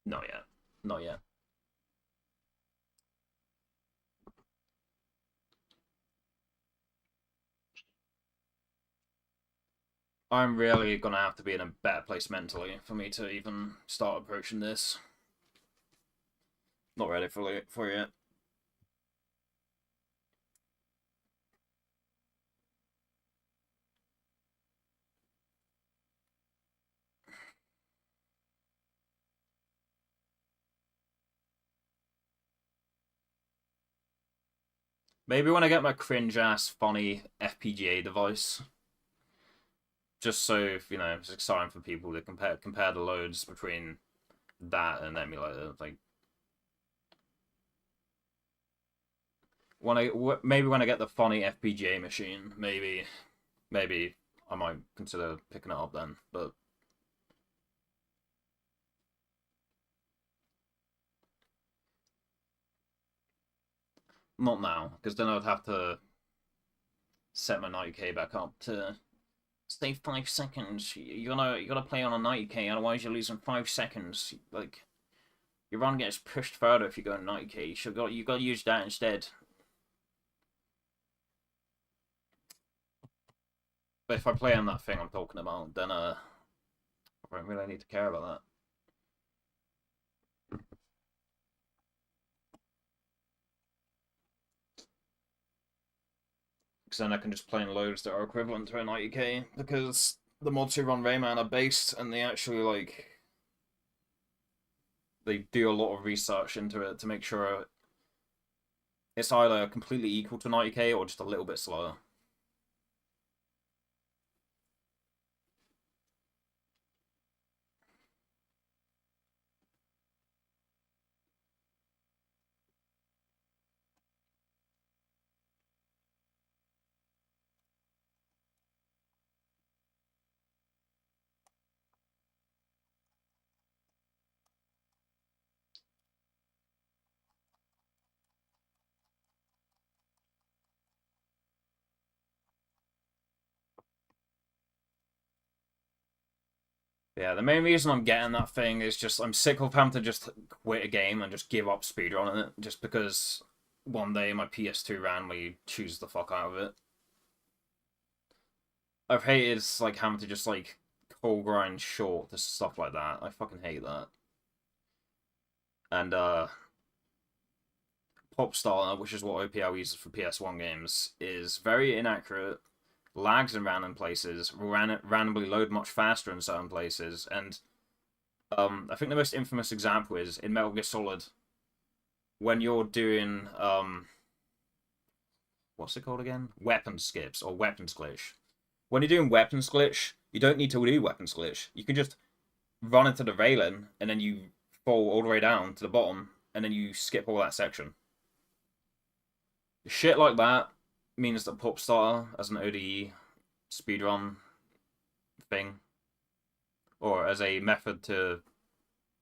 Not yet. Not yet. I'm really gonna have to be in a better place mentally for me to even start approaching this. Not ready for it yet. Maybe when I get my cringe-ass, funny FPGA device. Just so, you know, it's exciting for people to compare the loads between that and emulator. Like, maybe when I get the funny FPGA machine, maybe I might consider picking it up then. But not now, because then I'd have to set my 90k back up to stay 5 seconds. You gotta play on a 90k, otherwise you're losing 5 seconds. Like, your run gets pushed further if you go 90k. You gotta use that instead. But if I play on that thing I'm talking about, then I don't really need to care about that. Because then I can just play in loads that are equivalent to a 90k, because the mods who run Rayman are based, and they actually, like, they do a lot of research into it to make sure it's either completely equal to 90k or just a little bit slower. Yeah, the main reason I'm getting that thing is just I'm sick of having to just quit a game and just give up speedrunning it just because one day my PS2 randomly chooses the fuck out of it. I've hated like having to just like coal grind short to stuff like that. I fucking hate that. And Popstar, which is what OPL uses for PS1 games, is very inaccurate, lags in random places, randomly load much faster in certain places, and I think the most infamous example is in Metal Gear Solid when you're doing what's it called again? Weapon skips or weapons glitch. When you're doing weapons glitch, you don't need to do weapons glitch. You can just run into the railing and then you fall all the way down to the bottom and then you skip all that section. Shit like that means that Popstar as an ODE speedrun thing, or as a method to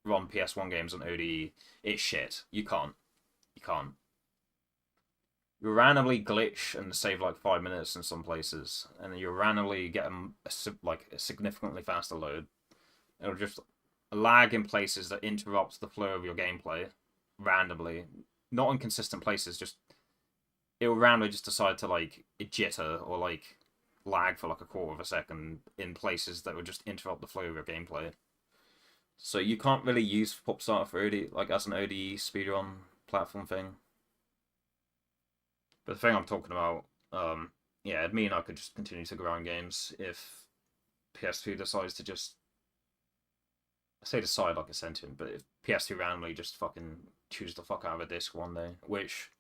run PS1 games on ODE, it's shit. You can't. You can't. You randomly glitch and save like 5 minutes in some places, and then you randomly get a significantly faster load. It'll just lag in places that interrupt the flow of your gameplay randomly, not in consistent places. Just it'll randomly just decide to like jitter or like lag for like a quarter of a second in places that would just interrupt the flow of your gameplay. So you can't really use Popstar for OD like as an ODE speedrun platform thing. But the thing I'm talking about, yeah, it'd mean I could just continue to grind games if PS2 decides to just, I say decide like a sentient, but if PS2 randomly just fucking choose the fuck out of a disc one day, which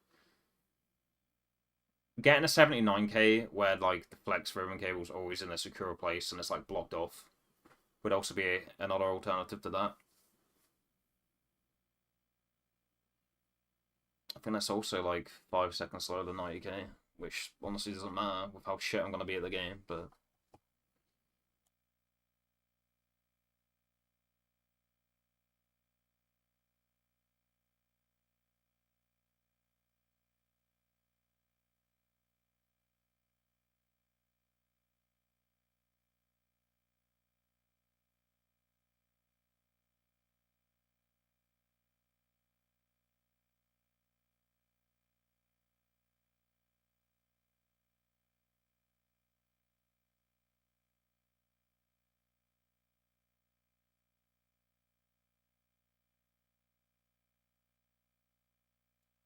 getting a 79k where like the flex ribbon cable's always in a secure place and it's like blocked off would also be another alternative to that. I think that's also like 5 seconds slower than 90k, which honestly doesn't matter with how shit I'm gonna be at the game, but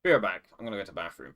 be right back. I'm gonna go to the bathroom.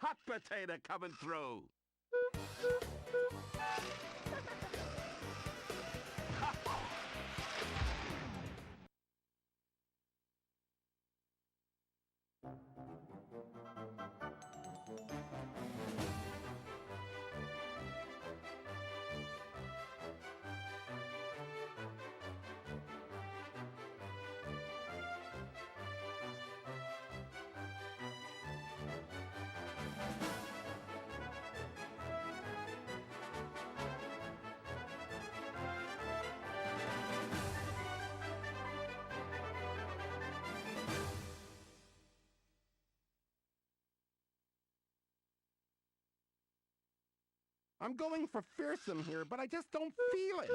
Hot potato coming through. I'm going for fearsome here, but I just don't feel it.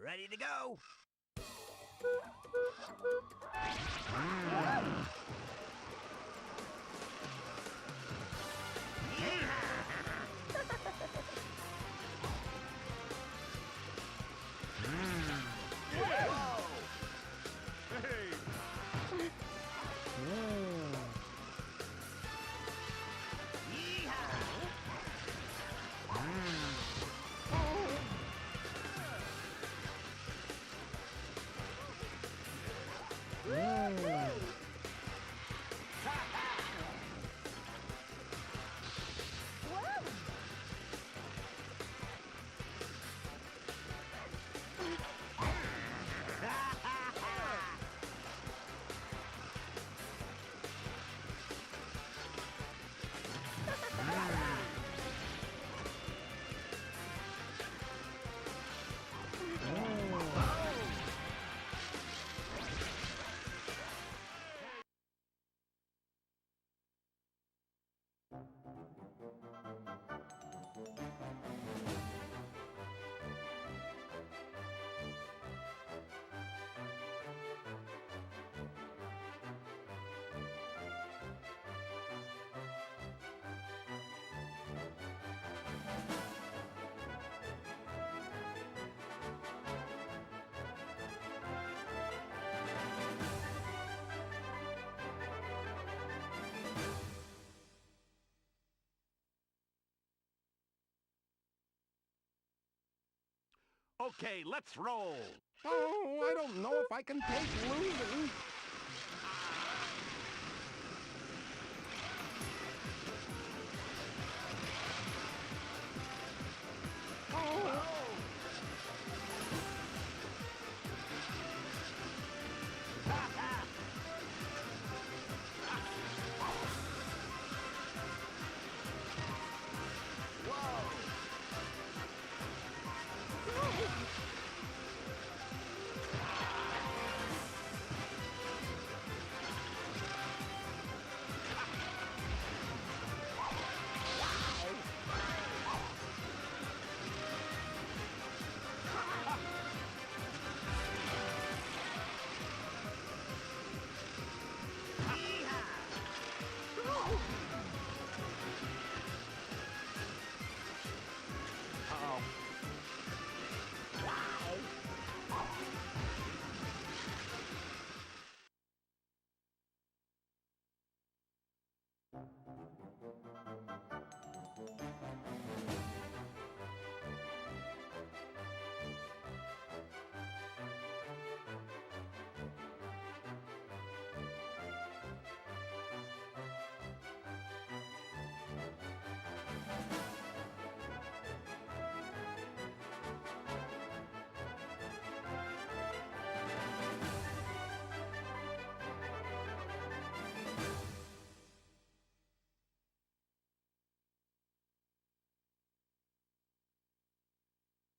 Ready to go. Okay, let's roll. Oh, I don't know if I can take losing.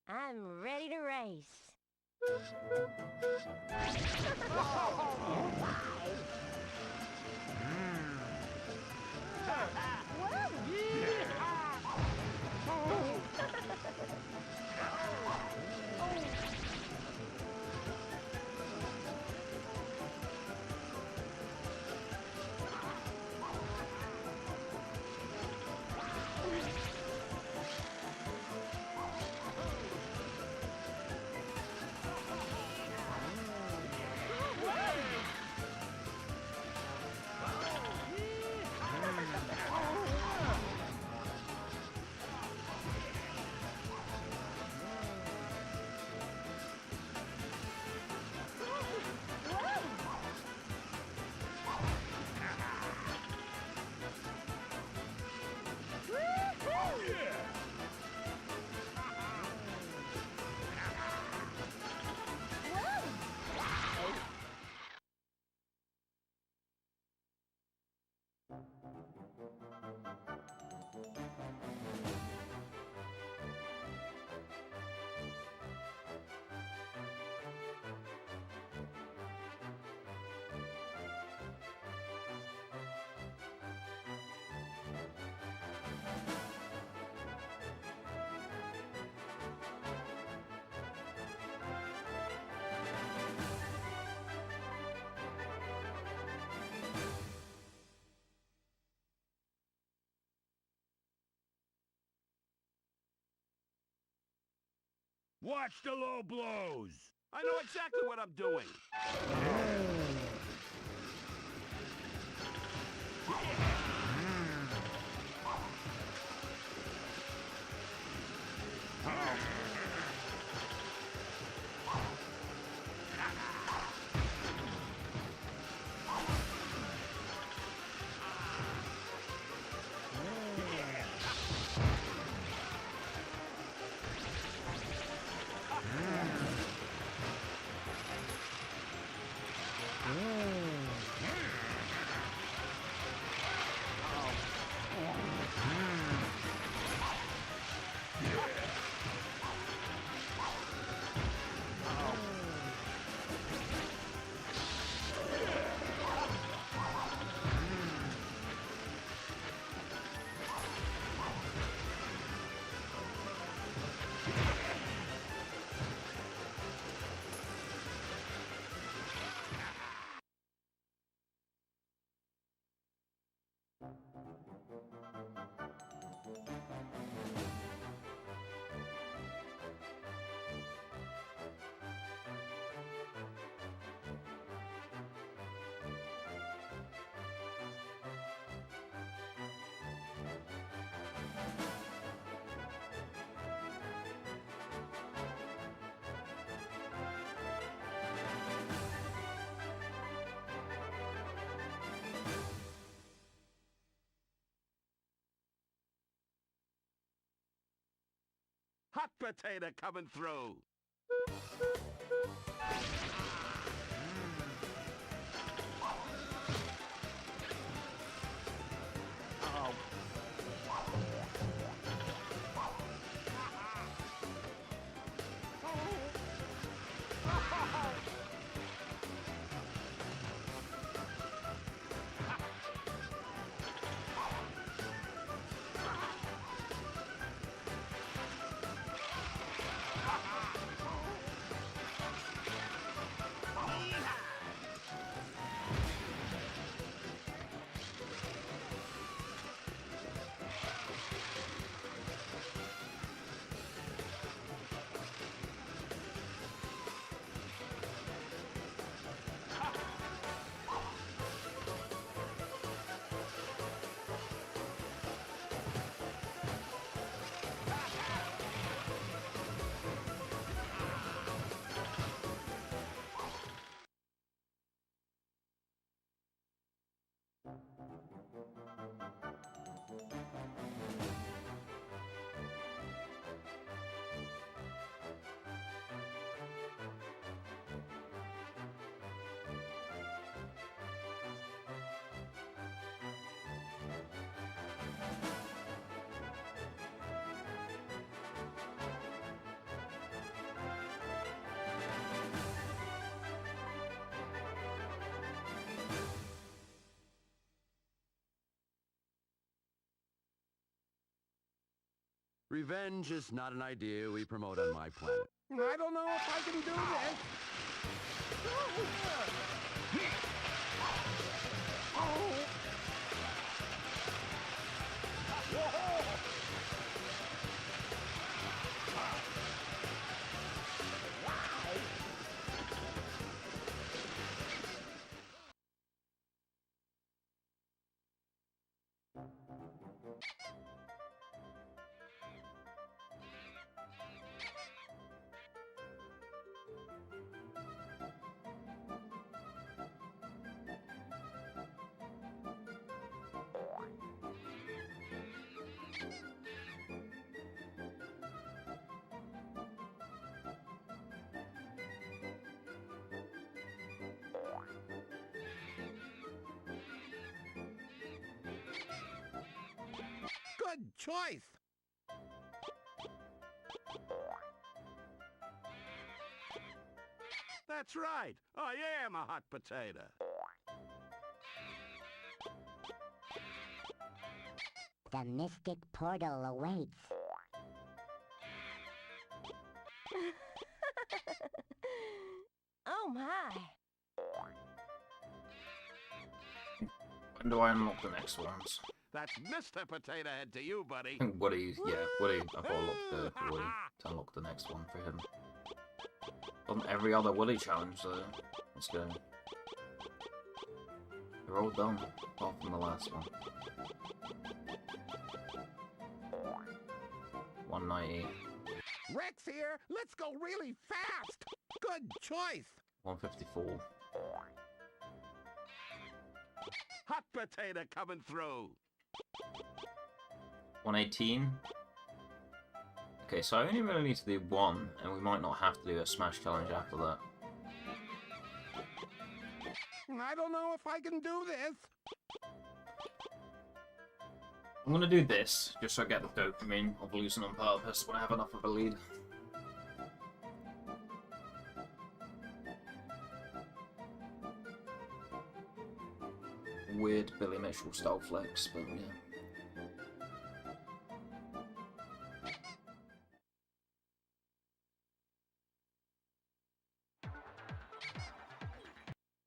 I'm ready to race. Watch the low blows. I know exactly what I'm doing. Hot potato coming through. Uh-oh. Revenge is not an idea we promote on my planet. I don't know if I can do this. Good choice. That's right. I am a hot potato. The mystic portal awaits. Oh my. When do I unlock the next ones? That's Mr. Potato Head to you, buddy. Woody, yeah, Woody. I've got to look the Woody to unlock the next one for him. On every other Woody challenge, so let's go. They're all done, apart from the last one. 190. Rex here. Let's go really fast. Good choice. 154. Hot potato coming through. 118. Okay, so I only really need to do one, and we might not have to do a smash challenge after that. I don't know if I can do this. I'm gonna do this, just so I get the dopamine of losing on purpose when I have enough of a lead. Weird Billy Mitchell style flex, but yeah.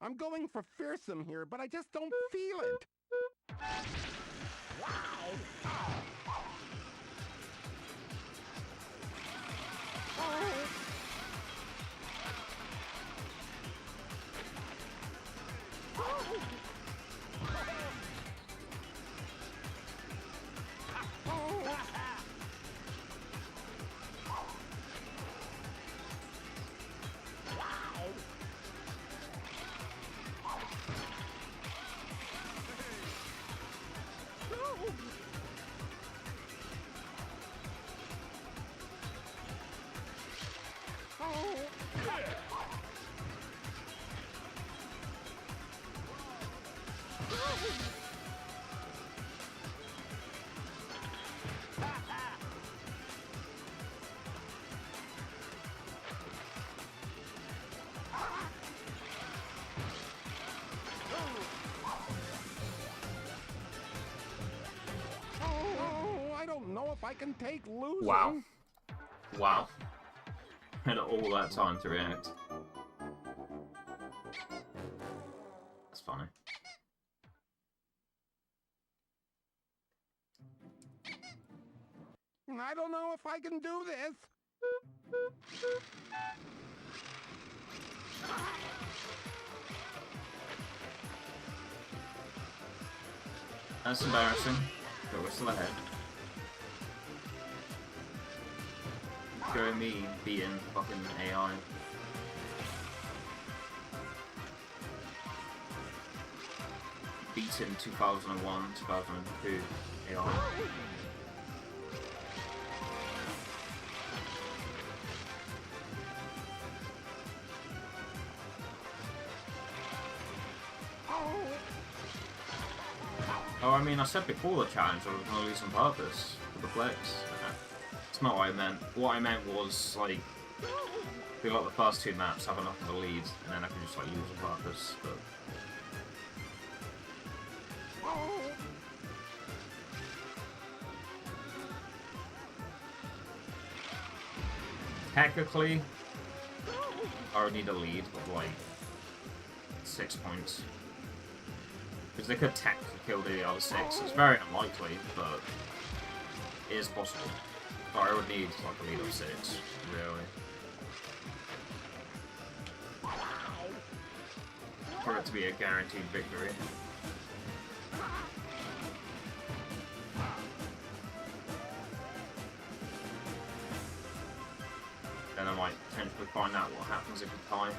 I'm going for fearsome here, but I just don't feel it. I can take losing. Wow. Wow. Had all that time to react. That's funny. I don't know if I can do this. That's embarrassing, but we're still ahead. Go me beating fucking AI. Beating 2001, 2002 AI. Oh, I mean, I said before the challenge I was going to lose on purpose for the flex. It's not what I meant. What I meant was, like, do like the first two maps, have enough of a lead, and then I can just, like, lose on purpose, but... Technically, I would need a lead of, like, 6 points. Because they could technically kill the other 6. It's very unlikely, but it is possible. But I would need like a lead of 6, really. For it to be a guaranteed victory. Then I might potentially find out what happens if you tie.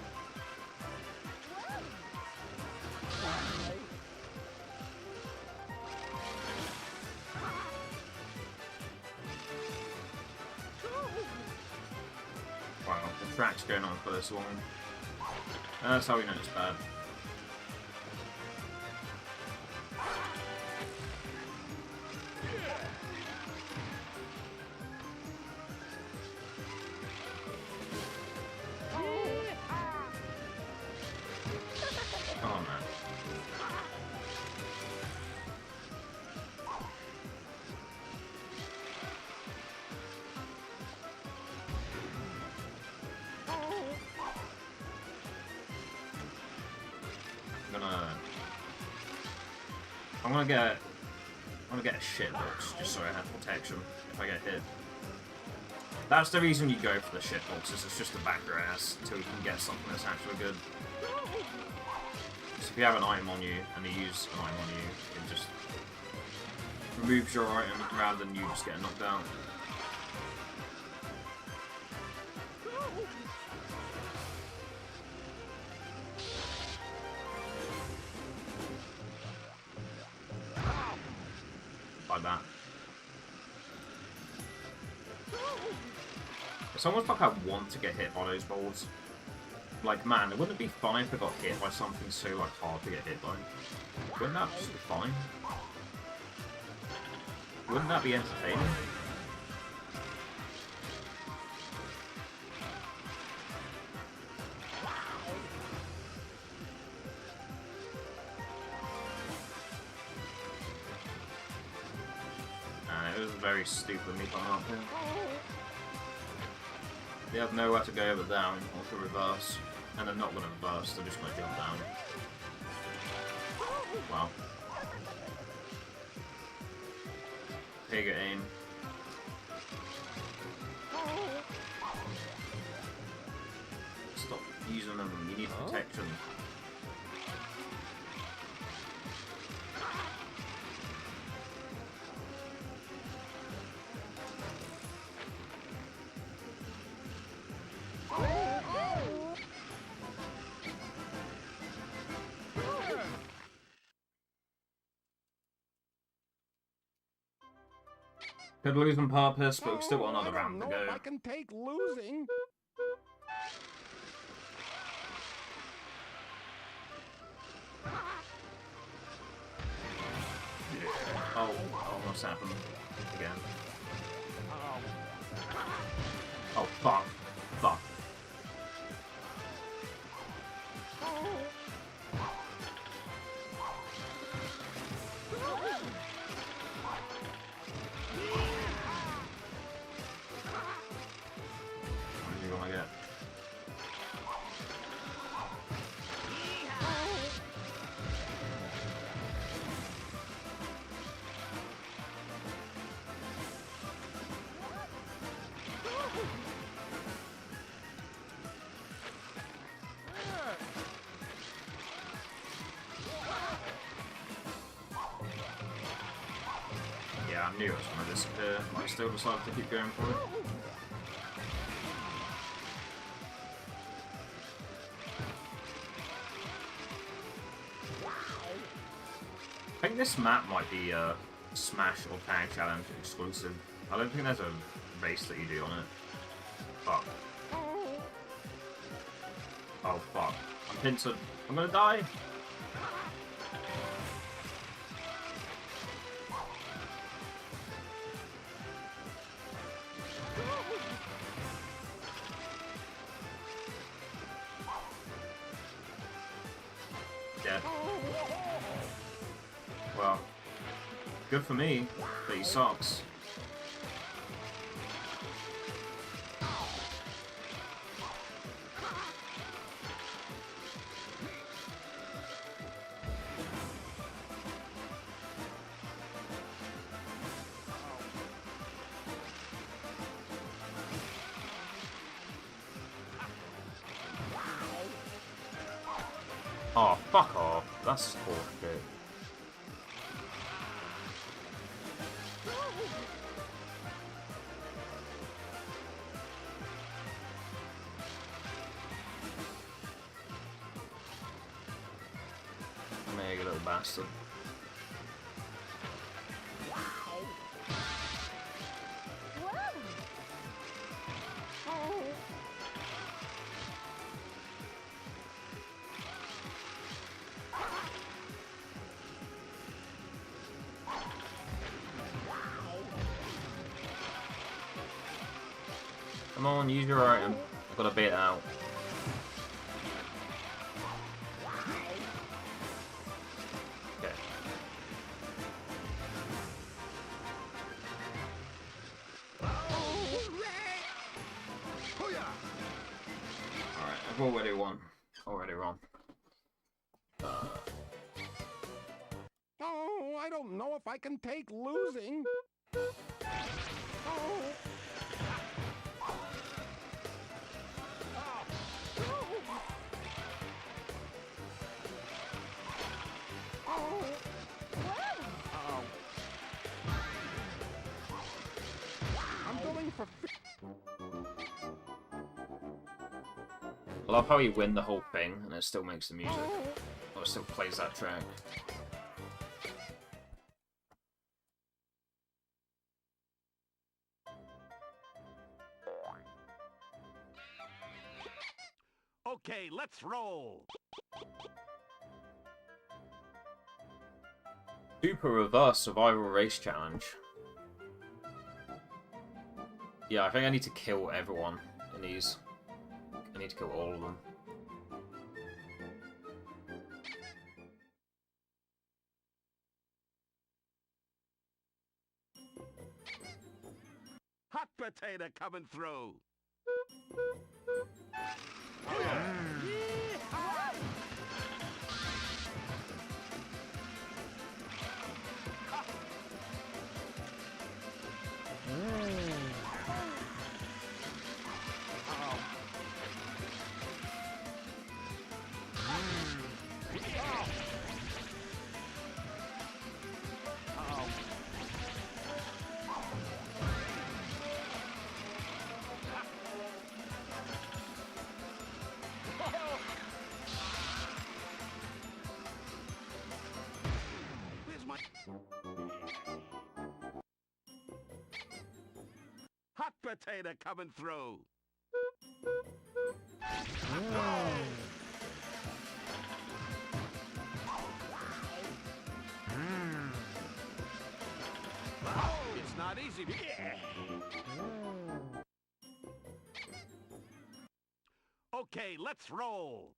Wow, the track's going on for this long. That's how we know it's bad. Oh man. I'm gonna get a shit box just so I have protection if I get hit. That's the reason you go for the shit boxes. It's just to back your ass until you can get something that's actually good. So if you have an item on you and you use an item on you, it just removes your item rather than you just getting knocked out. Like that. It's almost like I want to get hit by those balls. Like, man, wouldn't it be fine if I got hit by something so, like, hard to get hit by? Wouldn't that just be fine? Wouldn't that be entertaining? And it was very stupid of me coming up here. They have nowhere to go but down or to reverse. And they're not going to reverse, they're just going to jump down. Wow. Take your aim. Stop using them, you need protection. Could lose on purpose, but we've still got another round to go. I can take losing. Oh, almost happened. Again. Oh, fuck. Fuck. I knew it was going to disappear, but I still decided to keep going for it. I think this map might be a Smash or Tag Challenge exclusive. I don't think there's a race that you do on it. Fuck. Oh fuck. I'm pincered. I'm gonna die! Dead. Well, good for me, but he sucks. Oh, fuck off. That's bullshit. There you little bastard. Come on, use your item. I've got to bait it out. Okay. Alright, I've already won. Already won. Oh, I don't know if I can take losing. Oh. I love how you win the whole thing and it still makes the music. Or it still plays that track. Okay, let's roll. Super Reverse Survival Race Challenge. Yeah, I think I need to kill everyone in these. I need to kill all of them. Hot potato coming through. Hot potato coming through. It's not easy. Okay, let's roll.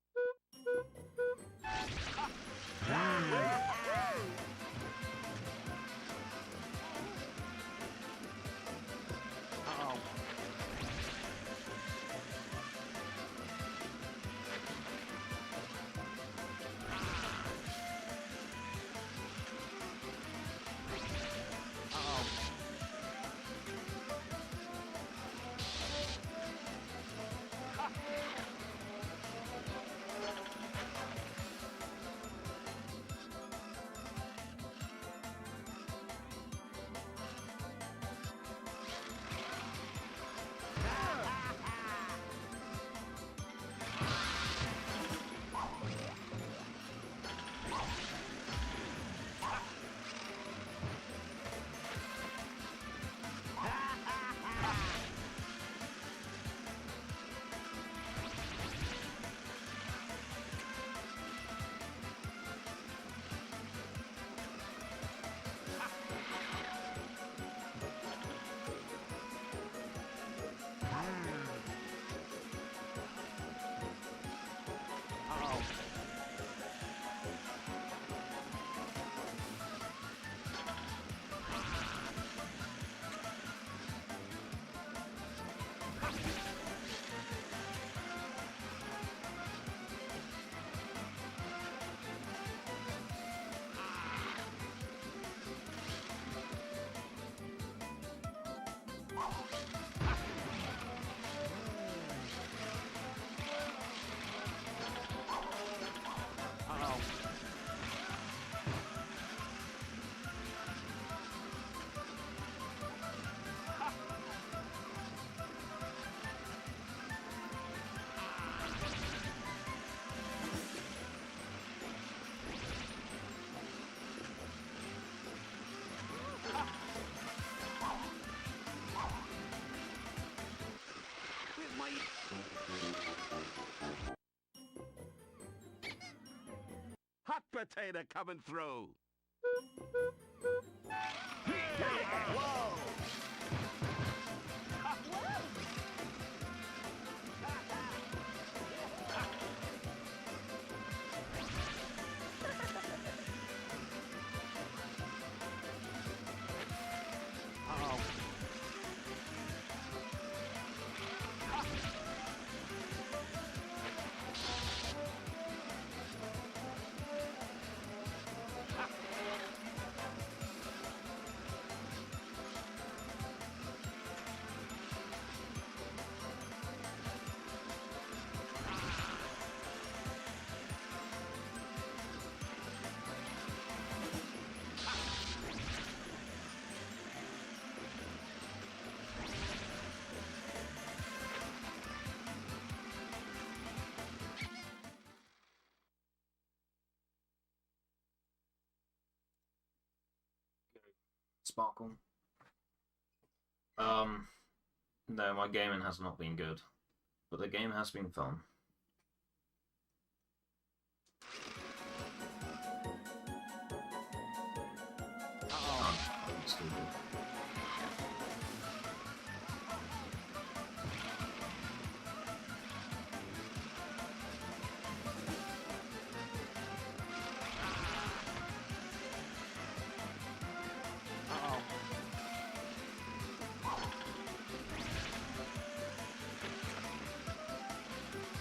my... Hot potato coming through. Whoa! Sparkle. No, my gaming has not been good, but the game has been fun. I'm stupid.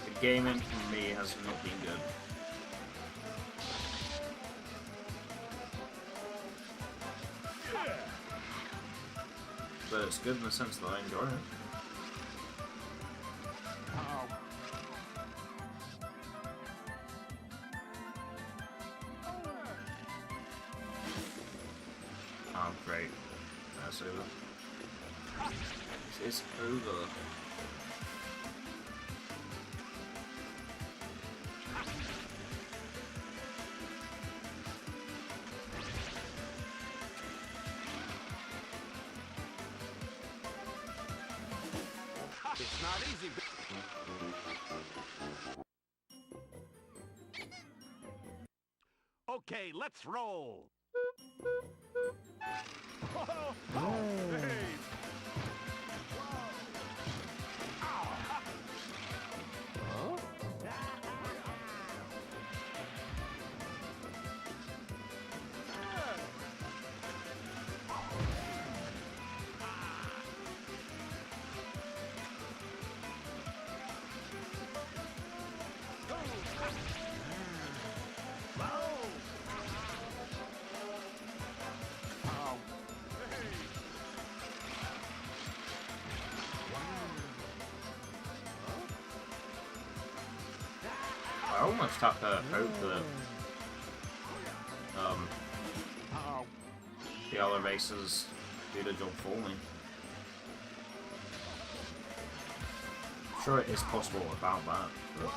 The gaming for me has not been good. But it's good in the sense that I enjoy it. Oh, great. That's over. It's over. It's not easy. Okay, let's roll. Oh, hey. I almost hope the other racers do the job for me. I'm sure it is possible about that, but...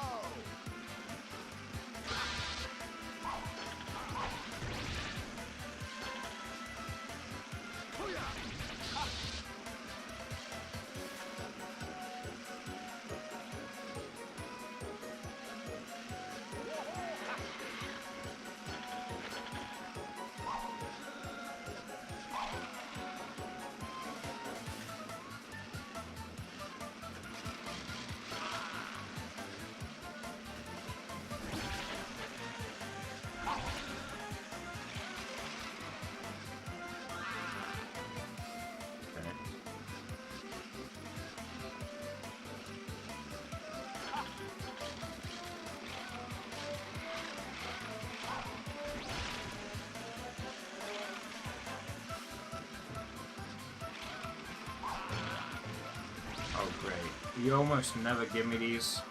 Oh great. You almost never give me these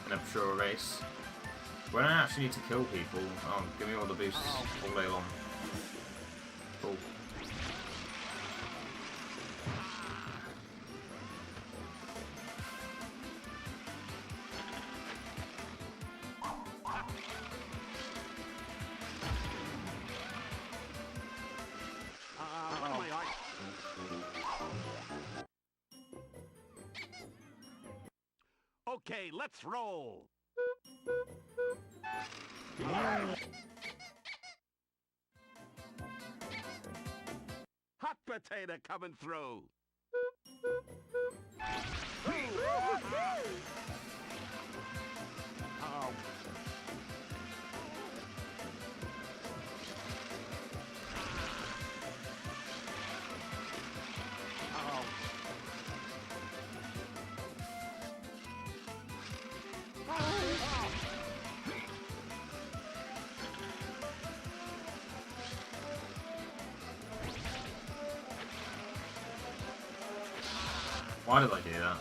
in a pure race. When I actually need to kill people, oh, give me all the boosts all day long. Cool. Okay, let's roll. Hot potato coming through. Oh. Why did I do that?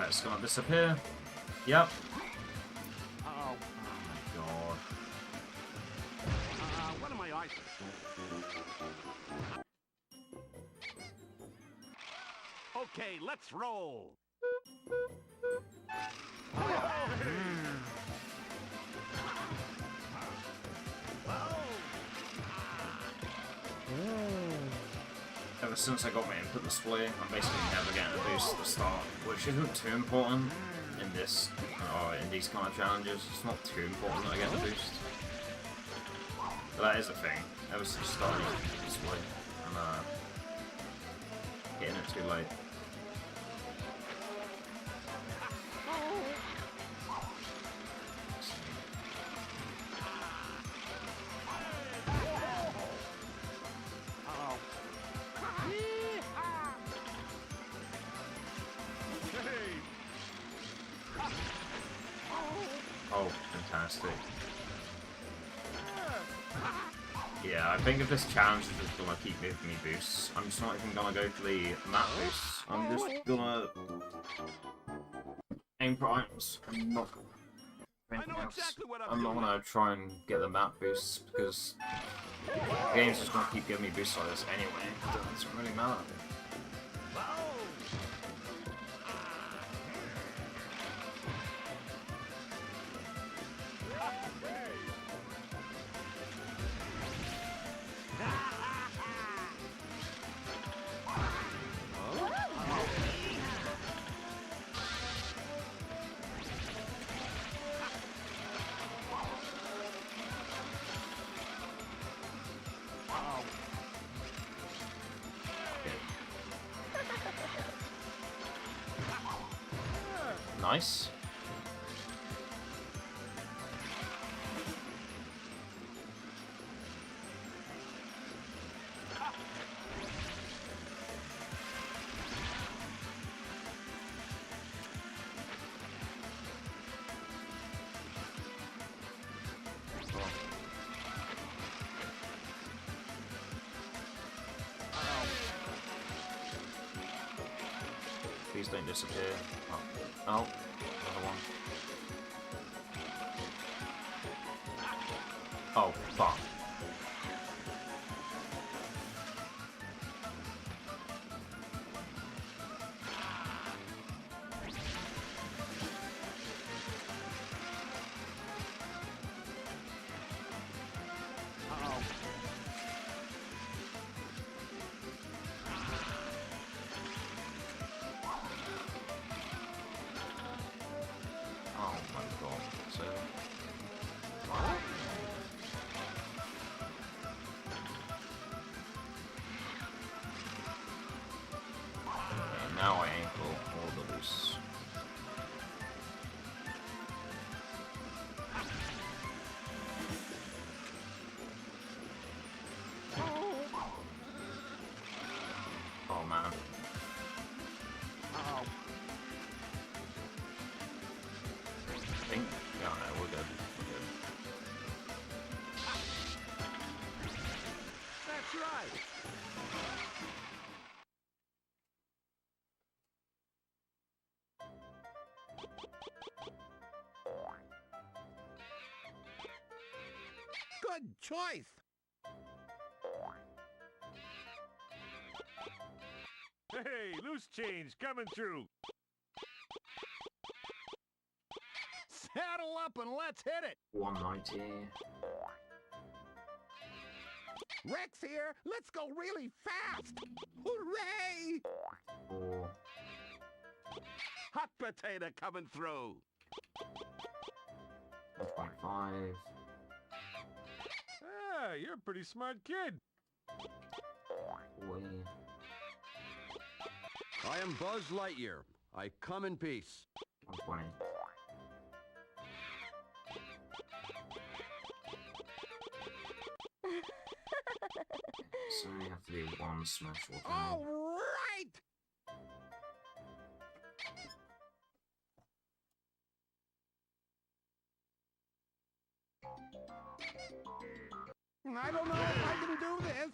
It's gonna disappear. Yep. Oh my god. What am I? Okay, let's roll. Ever since I got my input display, I'm basically never getting a boost at the start, which isn't too important in this, in these kind of challenges. It's not too important that I get the boost. But that is a thing. Ever since starting the display, I'm hitting it too late. Oh, fantastic. Yeah, I think if this challenge is just gonna keep giving me boosts, I'm just not even gonna go for the map boosts. I'm just gonna aim for items. I'm not gonna do anything else. I'm not gonna try and get the map boosts because the game's just gonna keep giving me boosts like this anyway. It doesn't really matter. Nice. Please don't disappear. Oh, another one. Oh, fuck. Oh my god. So... Okay, now I aim for all the loose. Oh man. I think, yeah, no, we're good. We're good. That's right. Good choice. Hey, loose change coming through. Saddle up and let's hit it. 190. Rex here. Let's go really fast. Hooray! 4. Hot potato coming through. 125. Ah, you're a pretty smart kid. 40. I am Buzz Lightyear. I come in peace. 120. So you have to do 1 smash or All right. I don't know if I can do this.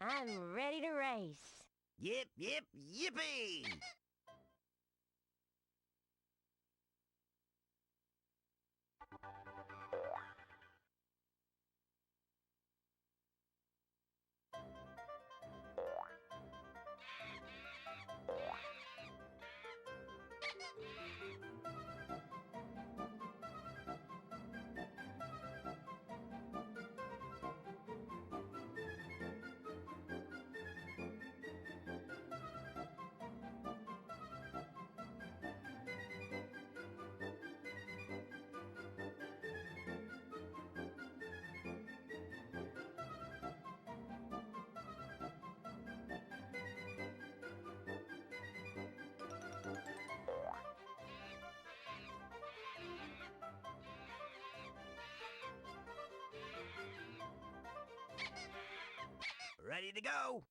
I'm ready to race. Yip, yip, yippee! Ready to go!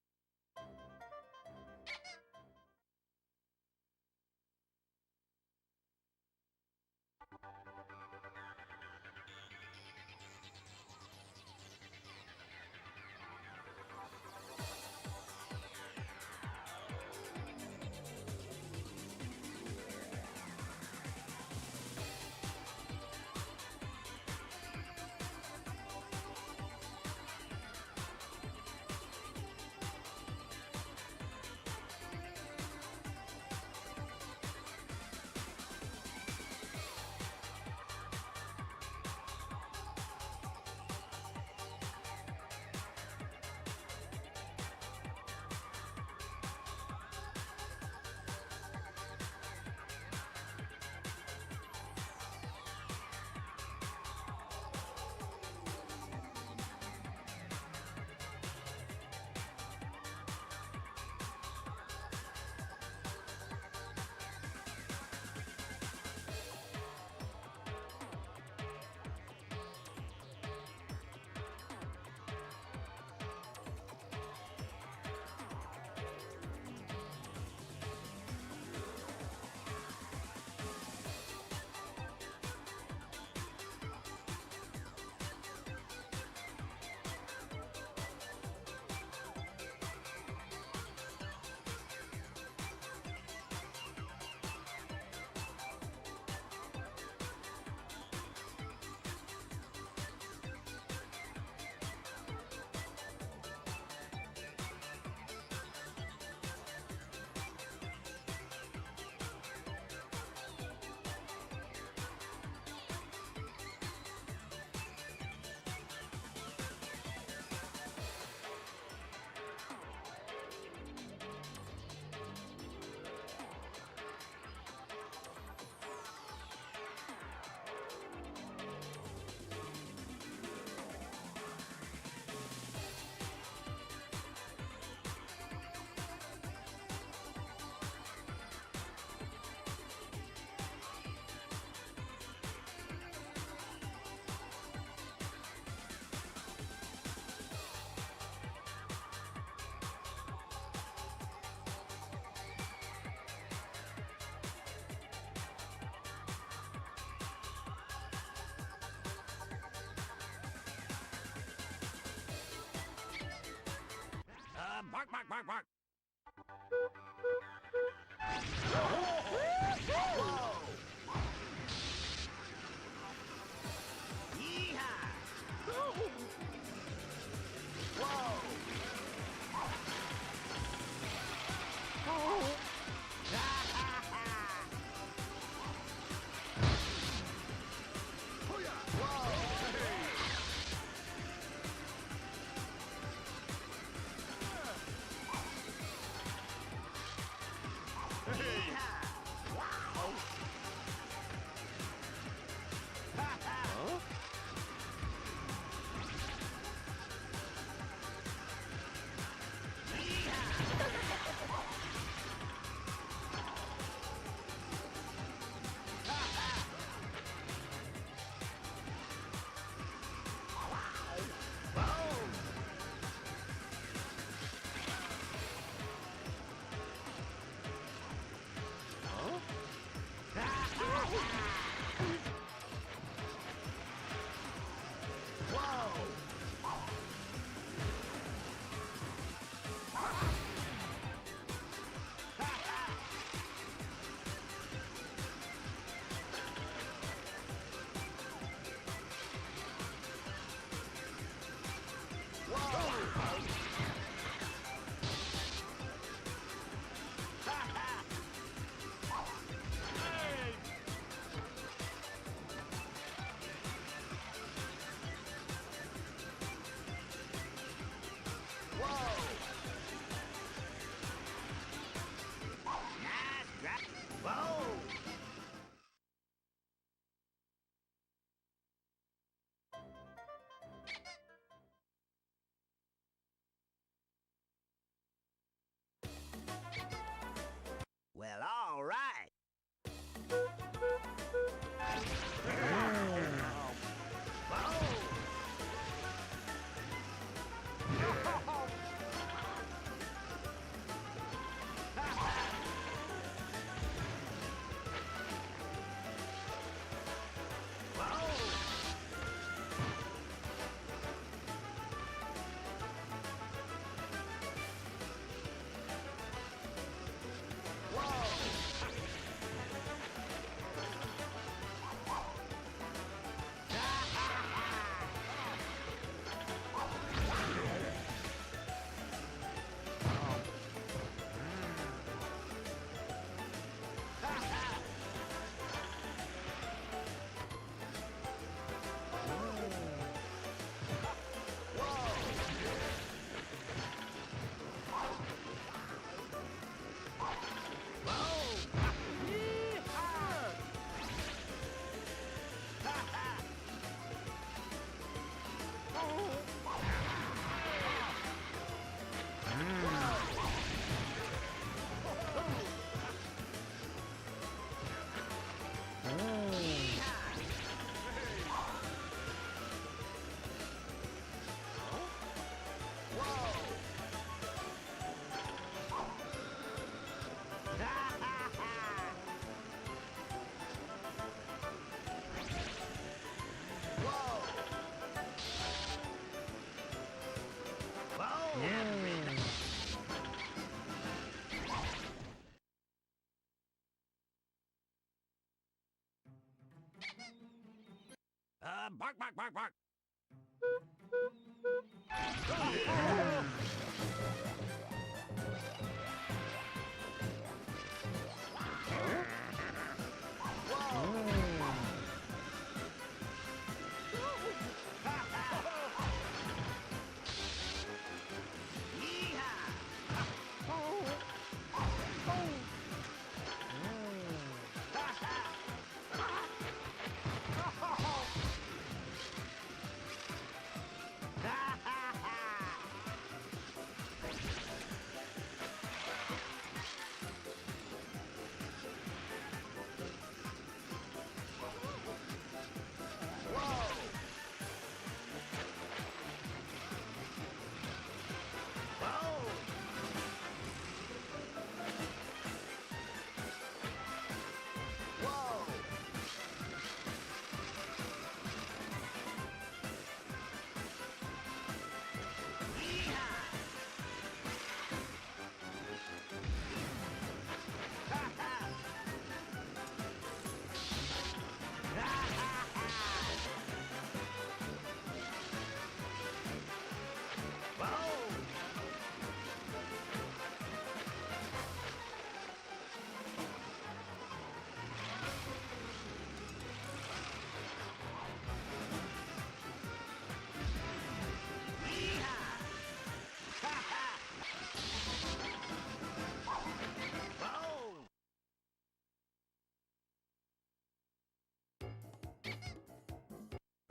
Bark, bark, bark, bark.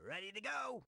Ready to go.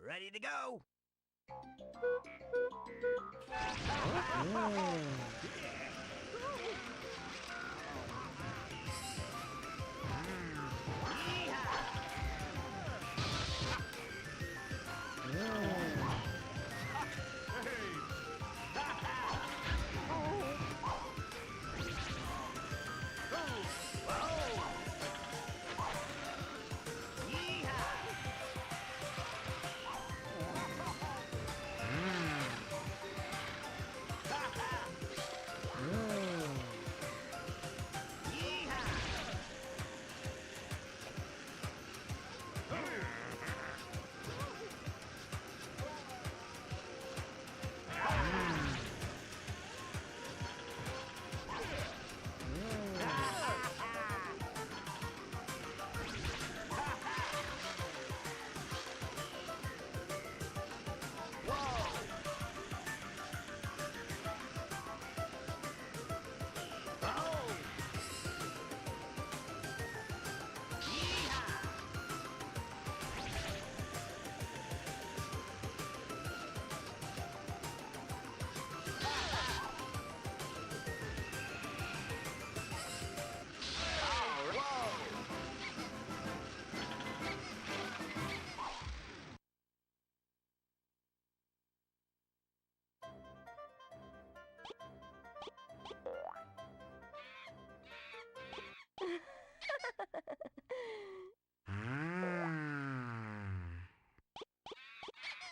Ready to go.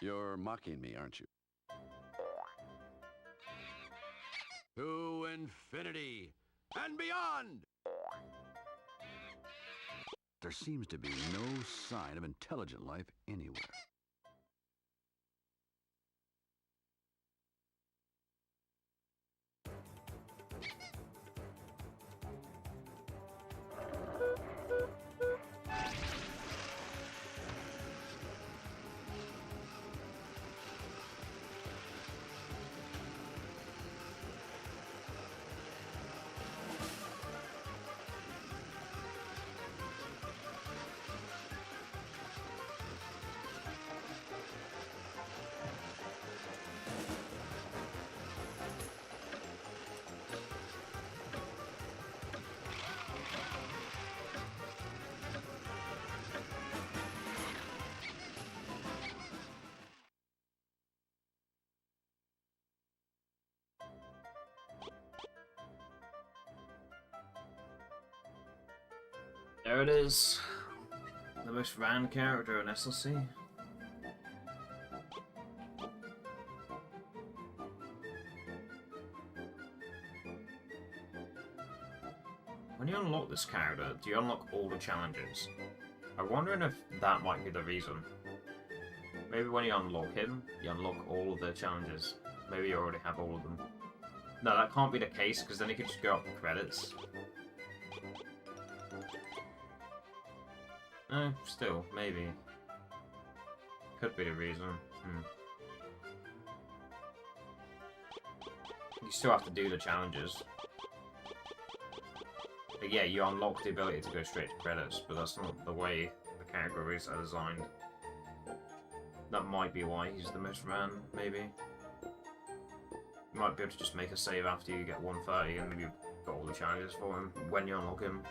You're mocking me, aren't you? To infinity and beyond! There seems to be no sign of intelligent life anywhere. There it is. The most random character in SLC. When you unlock this character, do you unlock all the challenges? I'm wondering if that might be the reason. Maybe when you unlock him, you unlock all of the challenges. Maybe you already have all of them. No, that can't be the case, because then you could just go up the credits. No, still, maybe. Could be the reason. You still have to do the challenges. But yeah, you unlock the ability to go straight to credits, but that's not the way the categories are designed. That might be why he's the most ran, maybe. You might be able to just make a save after you get 130 and maybe you've got all the challenges for him when you unlock him.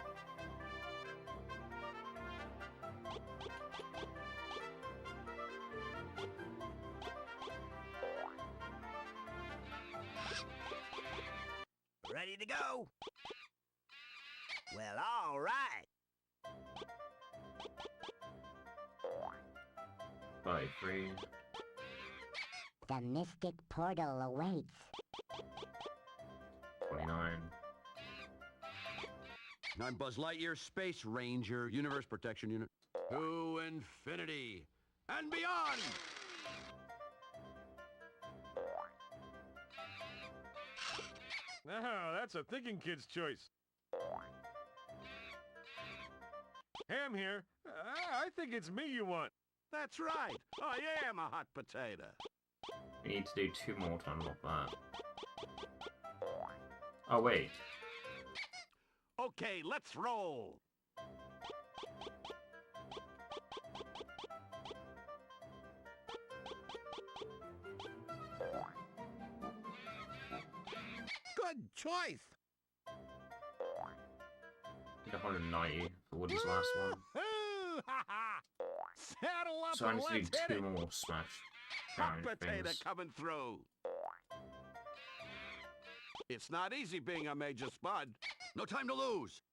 Ready to go? Well, all right. 33. The mystic portal awaits. 29. I'm Buzz Lightyear, Space Ranger, Universe Protection Unit. To infinity and beyond! Oh, that's a thinking kid's choice. Ham here. I think it's me you want. That's right. I am a hot potato. You need to do 2 more to unlock that. Oh, wait. Okay, let's roll. Good choice. Did 190 for Woody's last one. Saddle up So I and need let's to hit do it. 2 more Smash Hot challenge potato things. coming through. It's not easy being a Major Spud. No time to lose.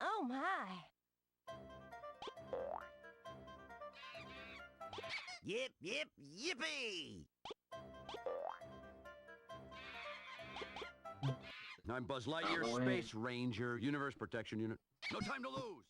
Oh my. Yip, yip, yippee! I'm Buzz Lightyear, Oh, boy. Space Ranger, Universe Protection Unit. No time to lose.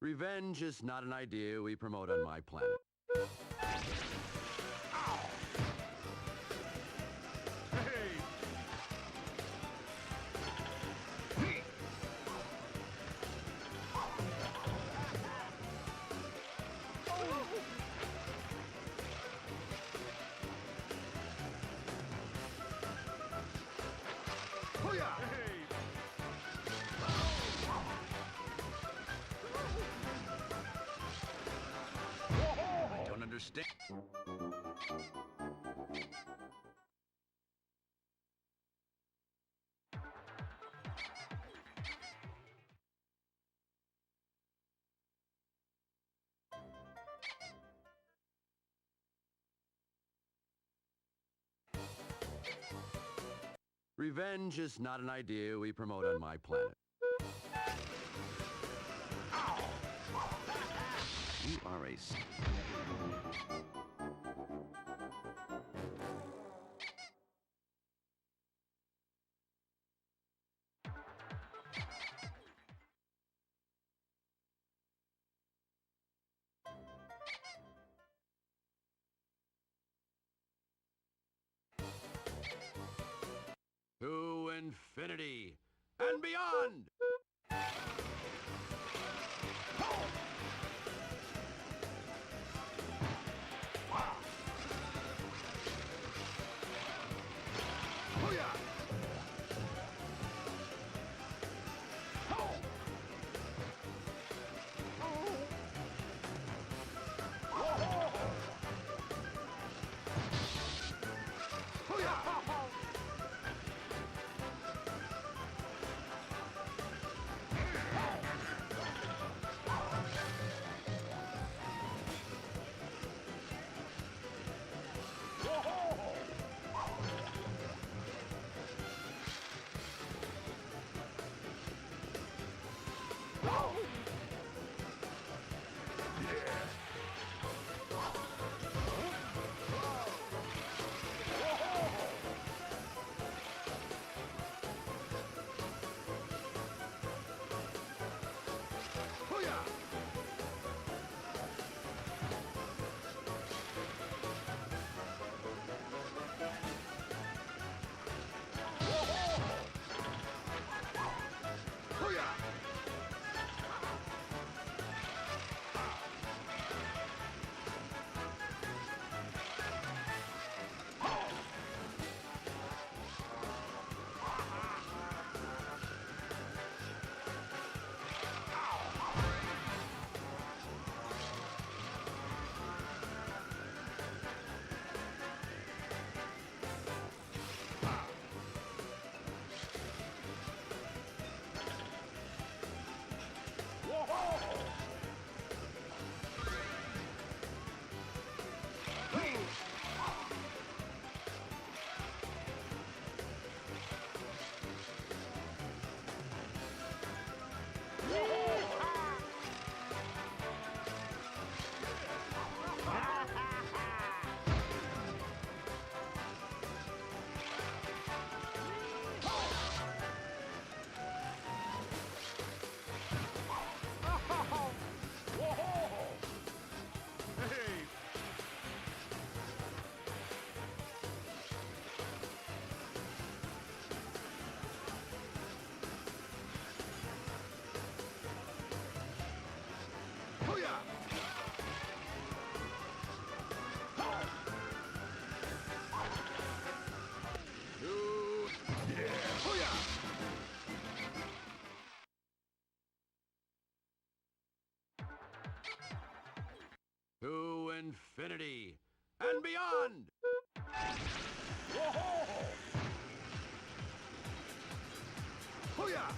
Revenge is not an idea we promote on my planet. I don't understand. Revenge is not an idea we promote on my planet. You are a... To infinity and beyond! To infinity and beyond! Hoo-yah!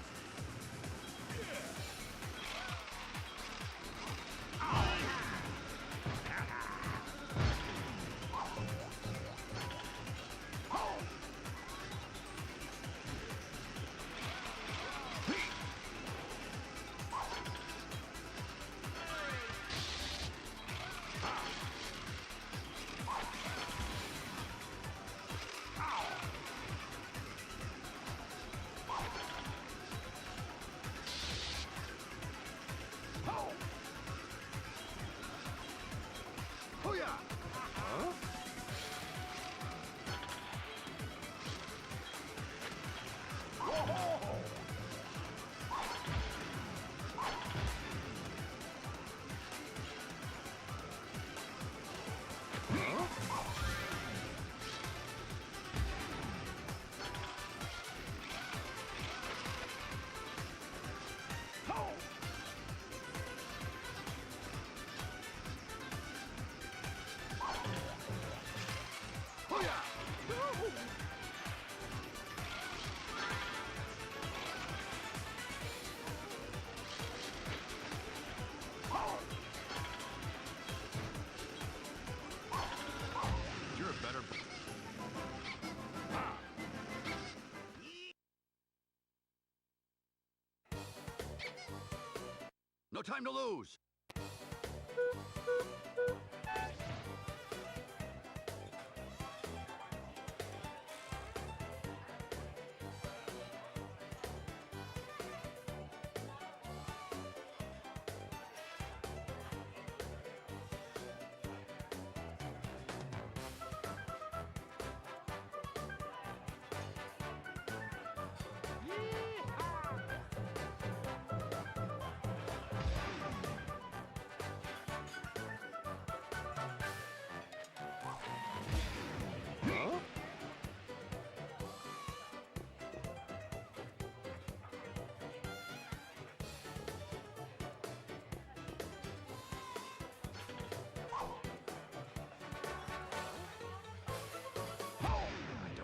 No time to lose.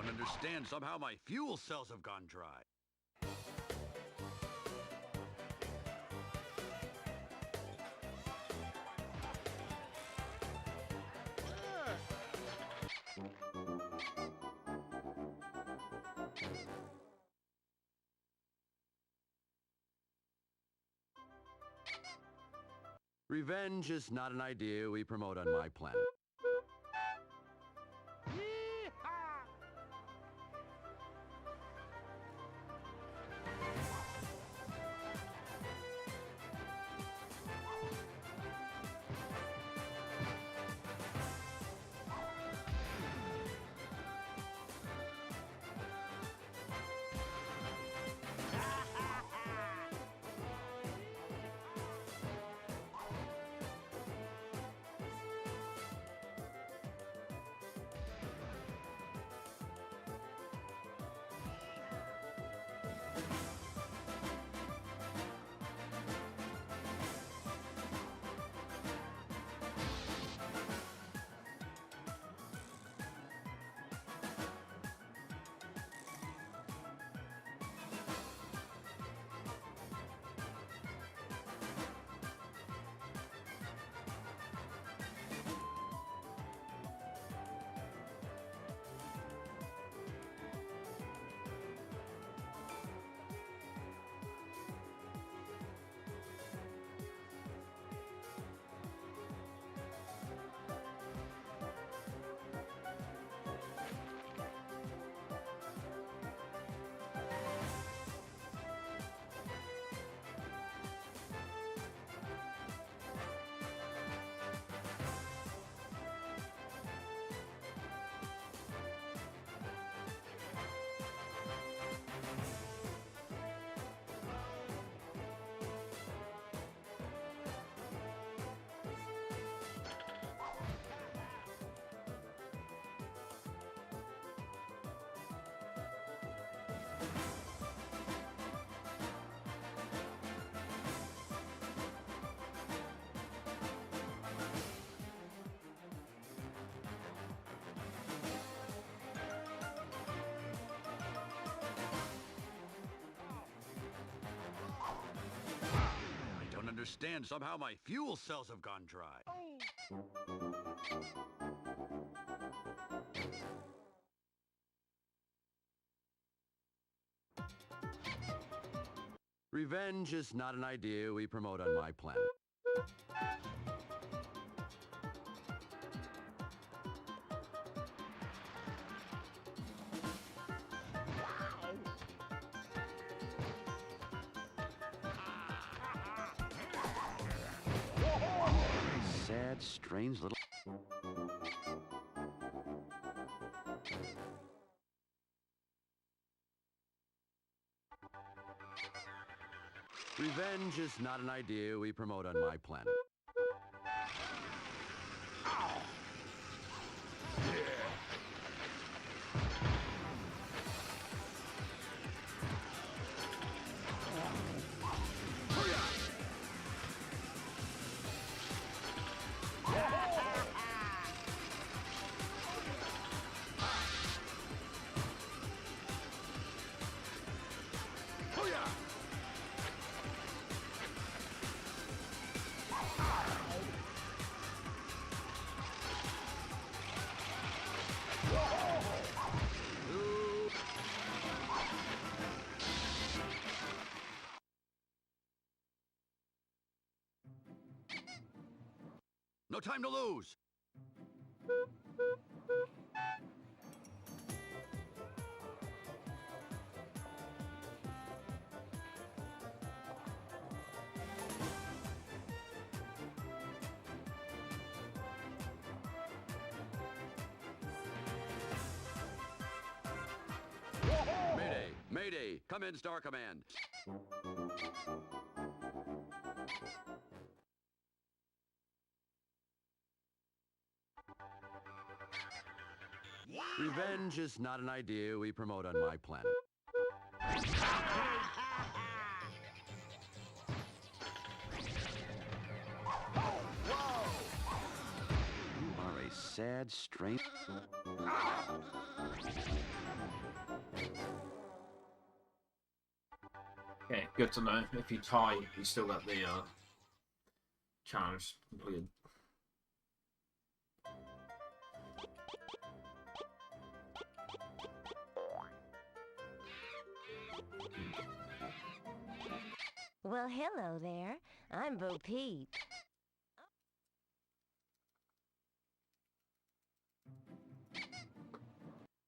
Understand, somehow my fuel cells have gone dry. Revenge is not an idea we promote on my planet. Understand, somehow my fuel cells have gone dry. Revenge is not an idea we promote on my planet. Sad, strange little... Revenge is not an idea we promote on my planet. No time to lose. Mayday! Mayday! Come in, Star Command. Revenge is not an idea we promote on my planet. You are a sad, strange... Okay, good to know. If you tie, you still got the challenge completed. Well, hello there. I'm Bo Peep.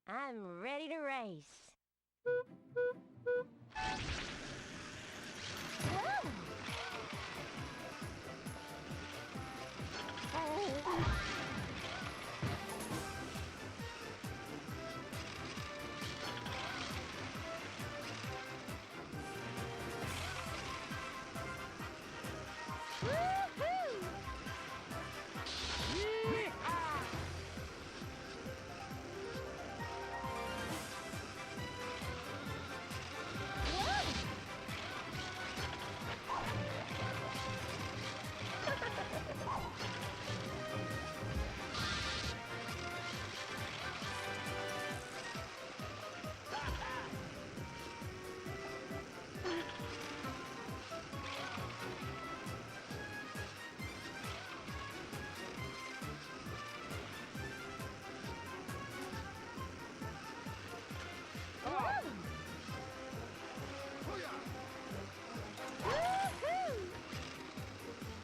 I'm ready to race. Whoa!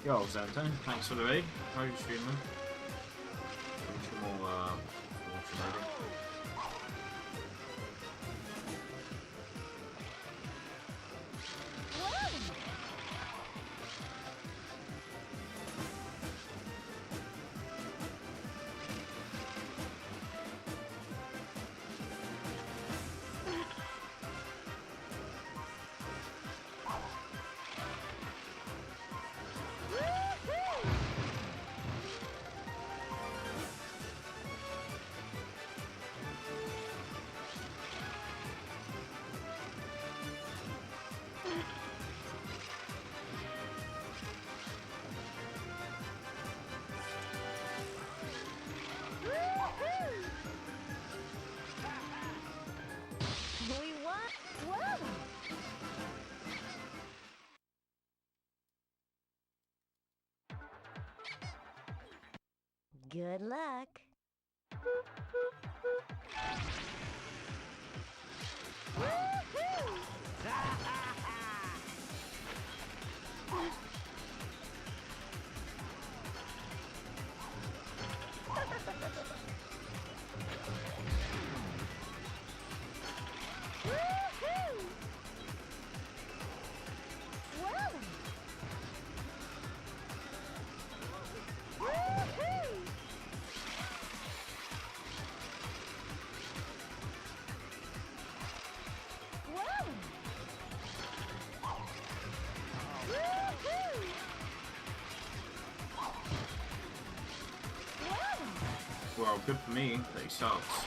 Yo, Xanto, thanks for the raid. How are you streaming? Some more, watching maybe. Good luck. Well, good for me that he sucks.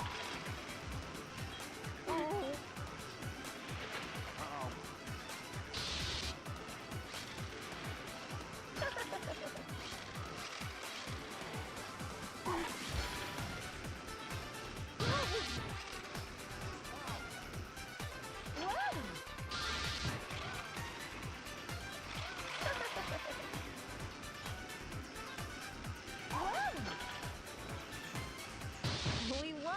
We won!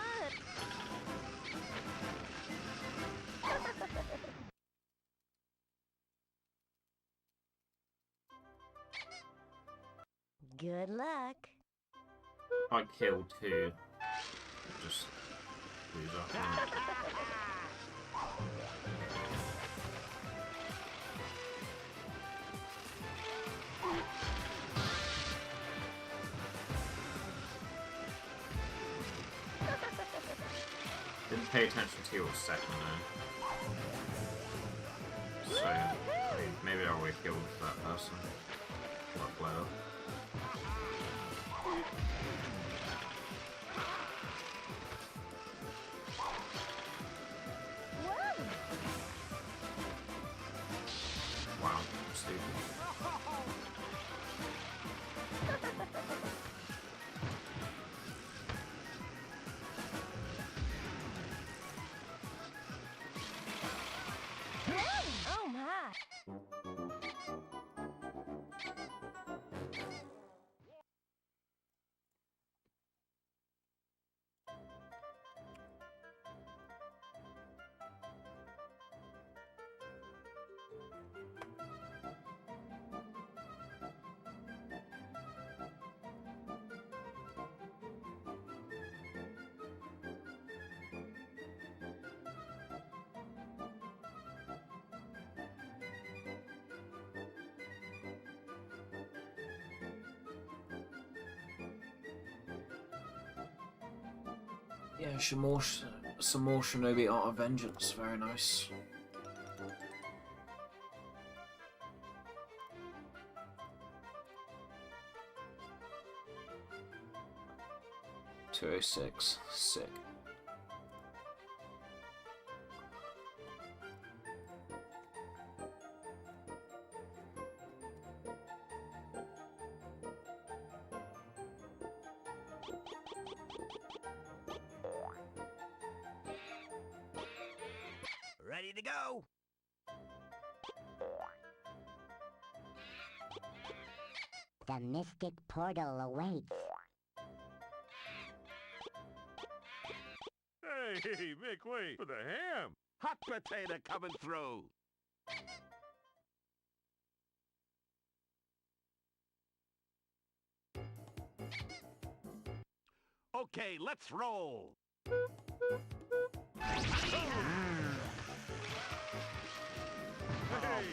Good luck. I killed two. Just lose up. Didn't pay attention to your second though. So, I mean, maybe I would have killed that person. What later. Wow, stupid. Oh my! Yeah, some more Shinobi Art of Vengeance, very nice. .206, sick. Ready to go. The mystic portal awaits. Hey, make way for the ham. Hot potato coming through. Okay, let's roll. Hey,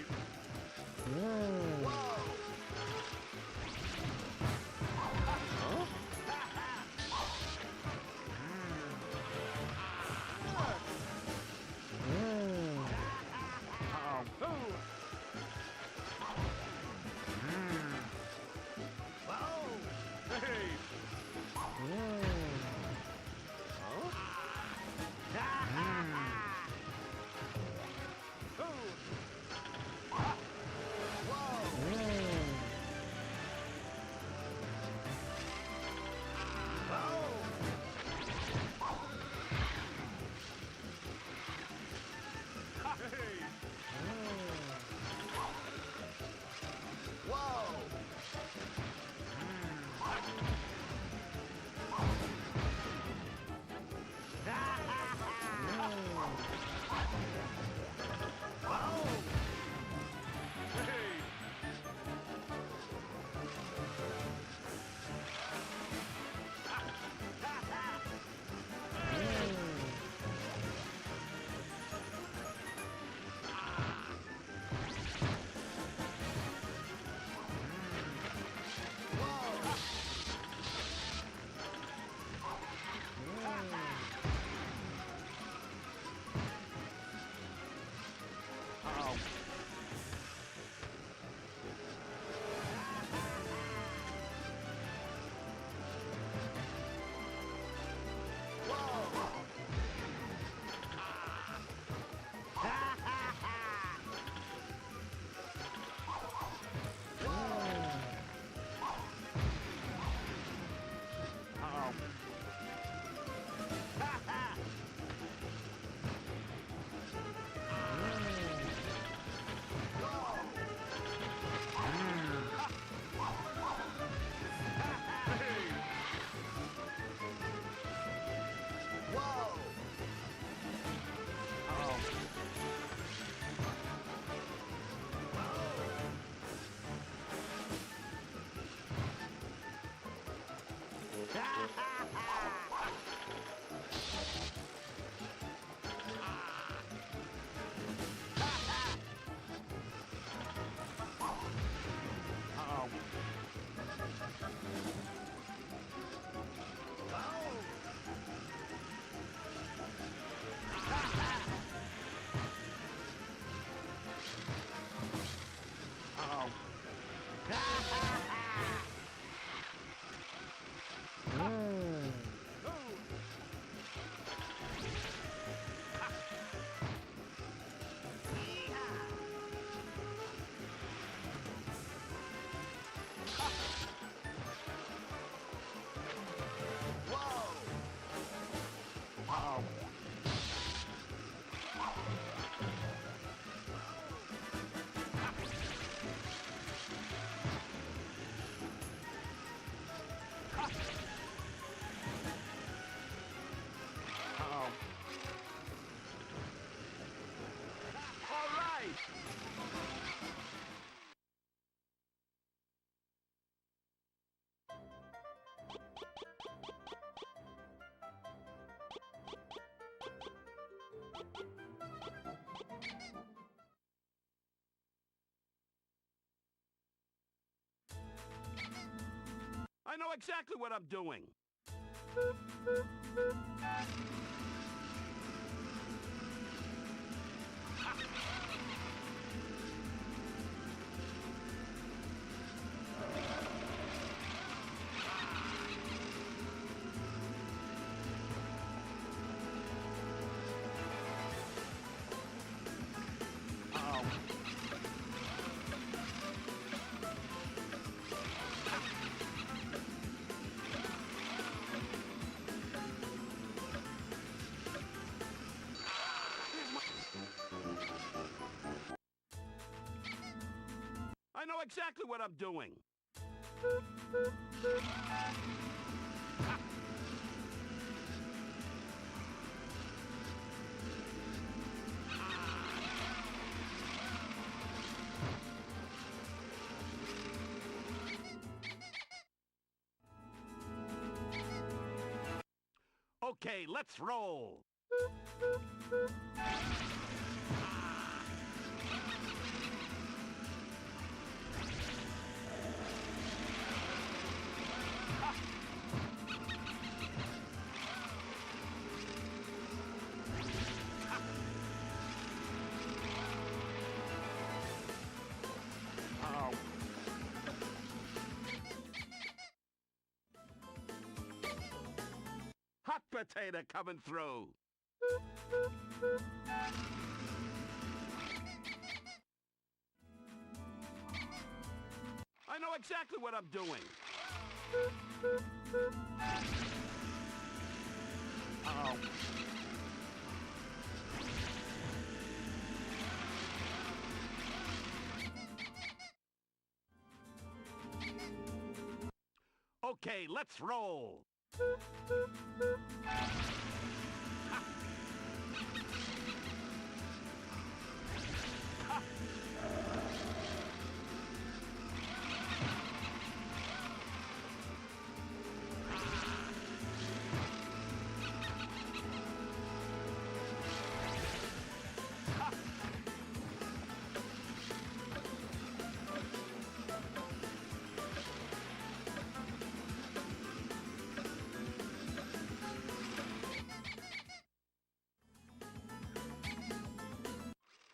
I know exactly what I'm doing. I know exactly what I'm doing. Okay, let's roll. Hot potato coming through. I know exactly what I'm doing. Okay, let's roll.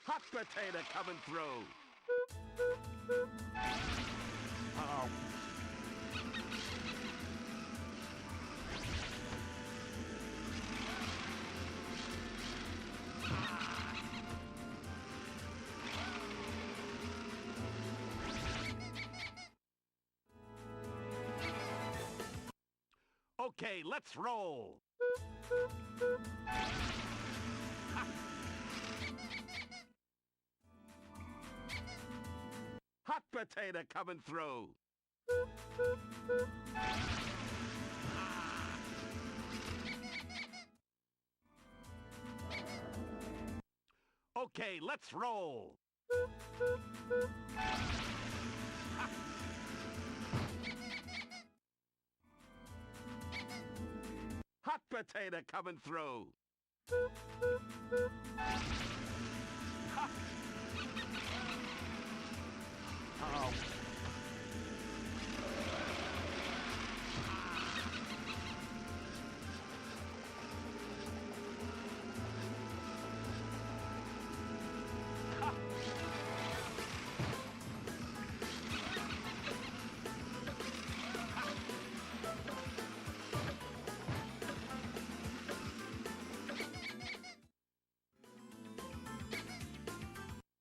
Hot potato coming through. Okay, let's roll. Hot potato coming through. Okay, let's roll. Hot potato coming through.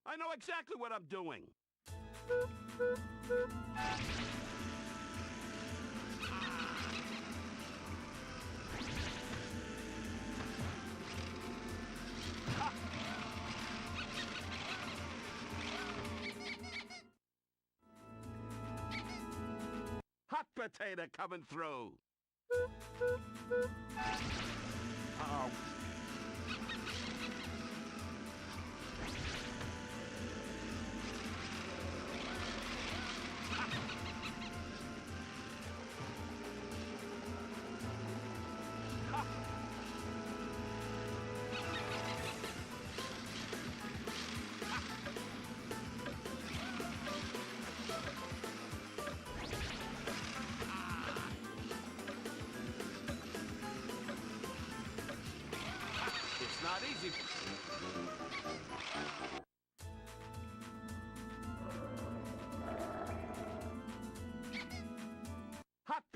I know exactly what I'm doing. Hot potato coming through.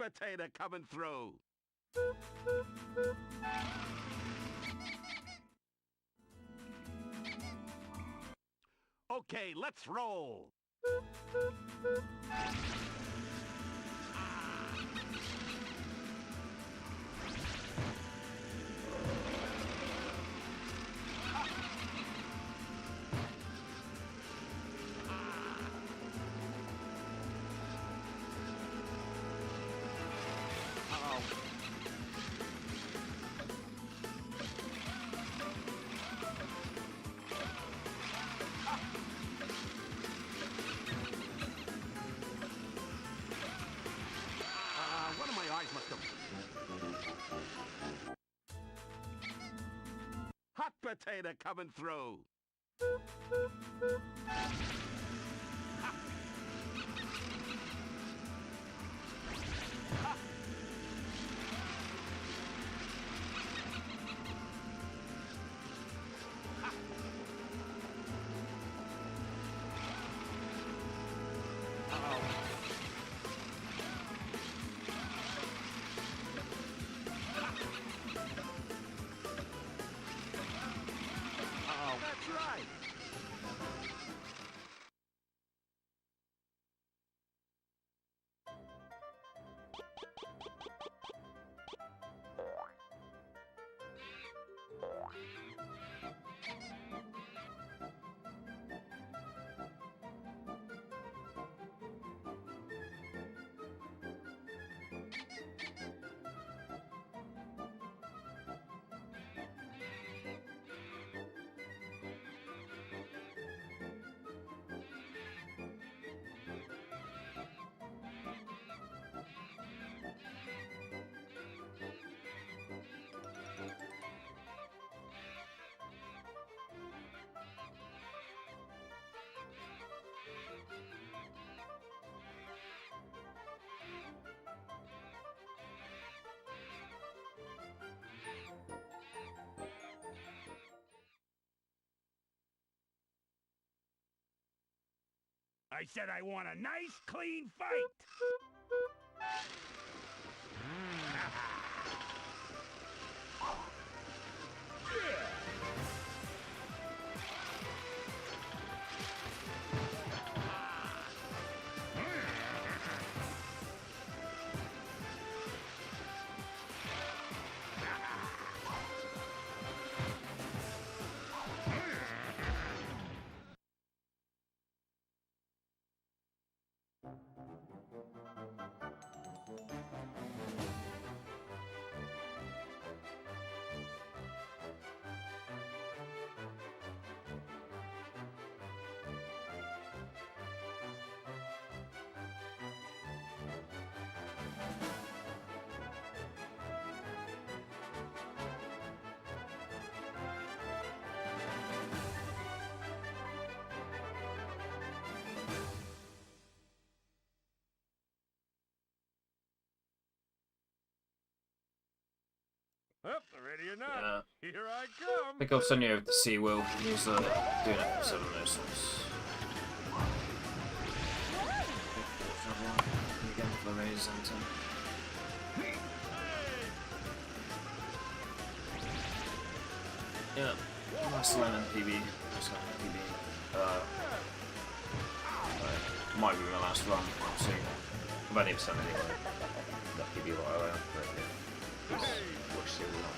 potato coming through. Okay, let's roll. One of my eyes must have... Hot potato coming through. That's right. I said I want a nice, clean fight. Up, ready or not, here I come. I think I'll send you over to SeaWorld. He was doing an episode on those ones. Again for the Rays and yeah, nice lemon PB. Nice lemon PB. Might be my last run. I'll see. I've only ever sent anyway. That PB right away. But yeah. Watch SeaWorld.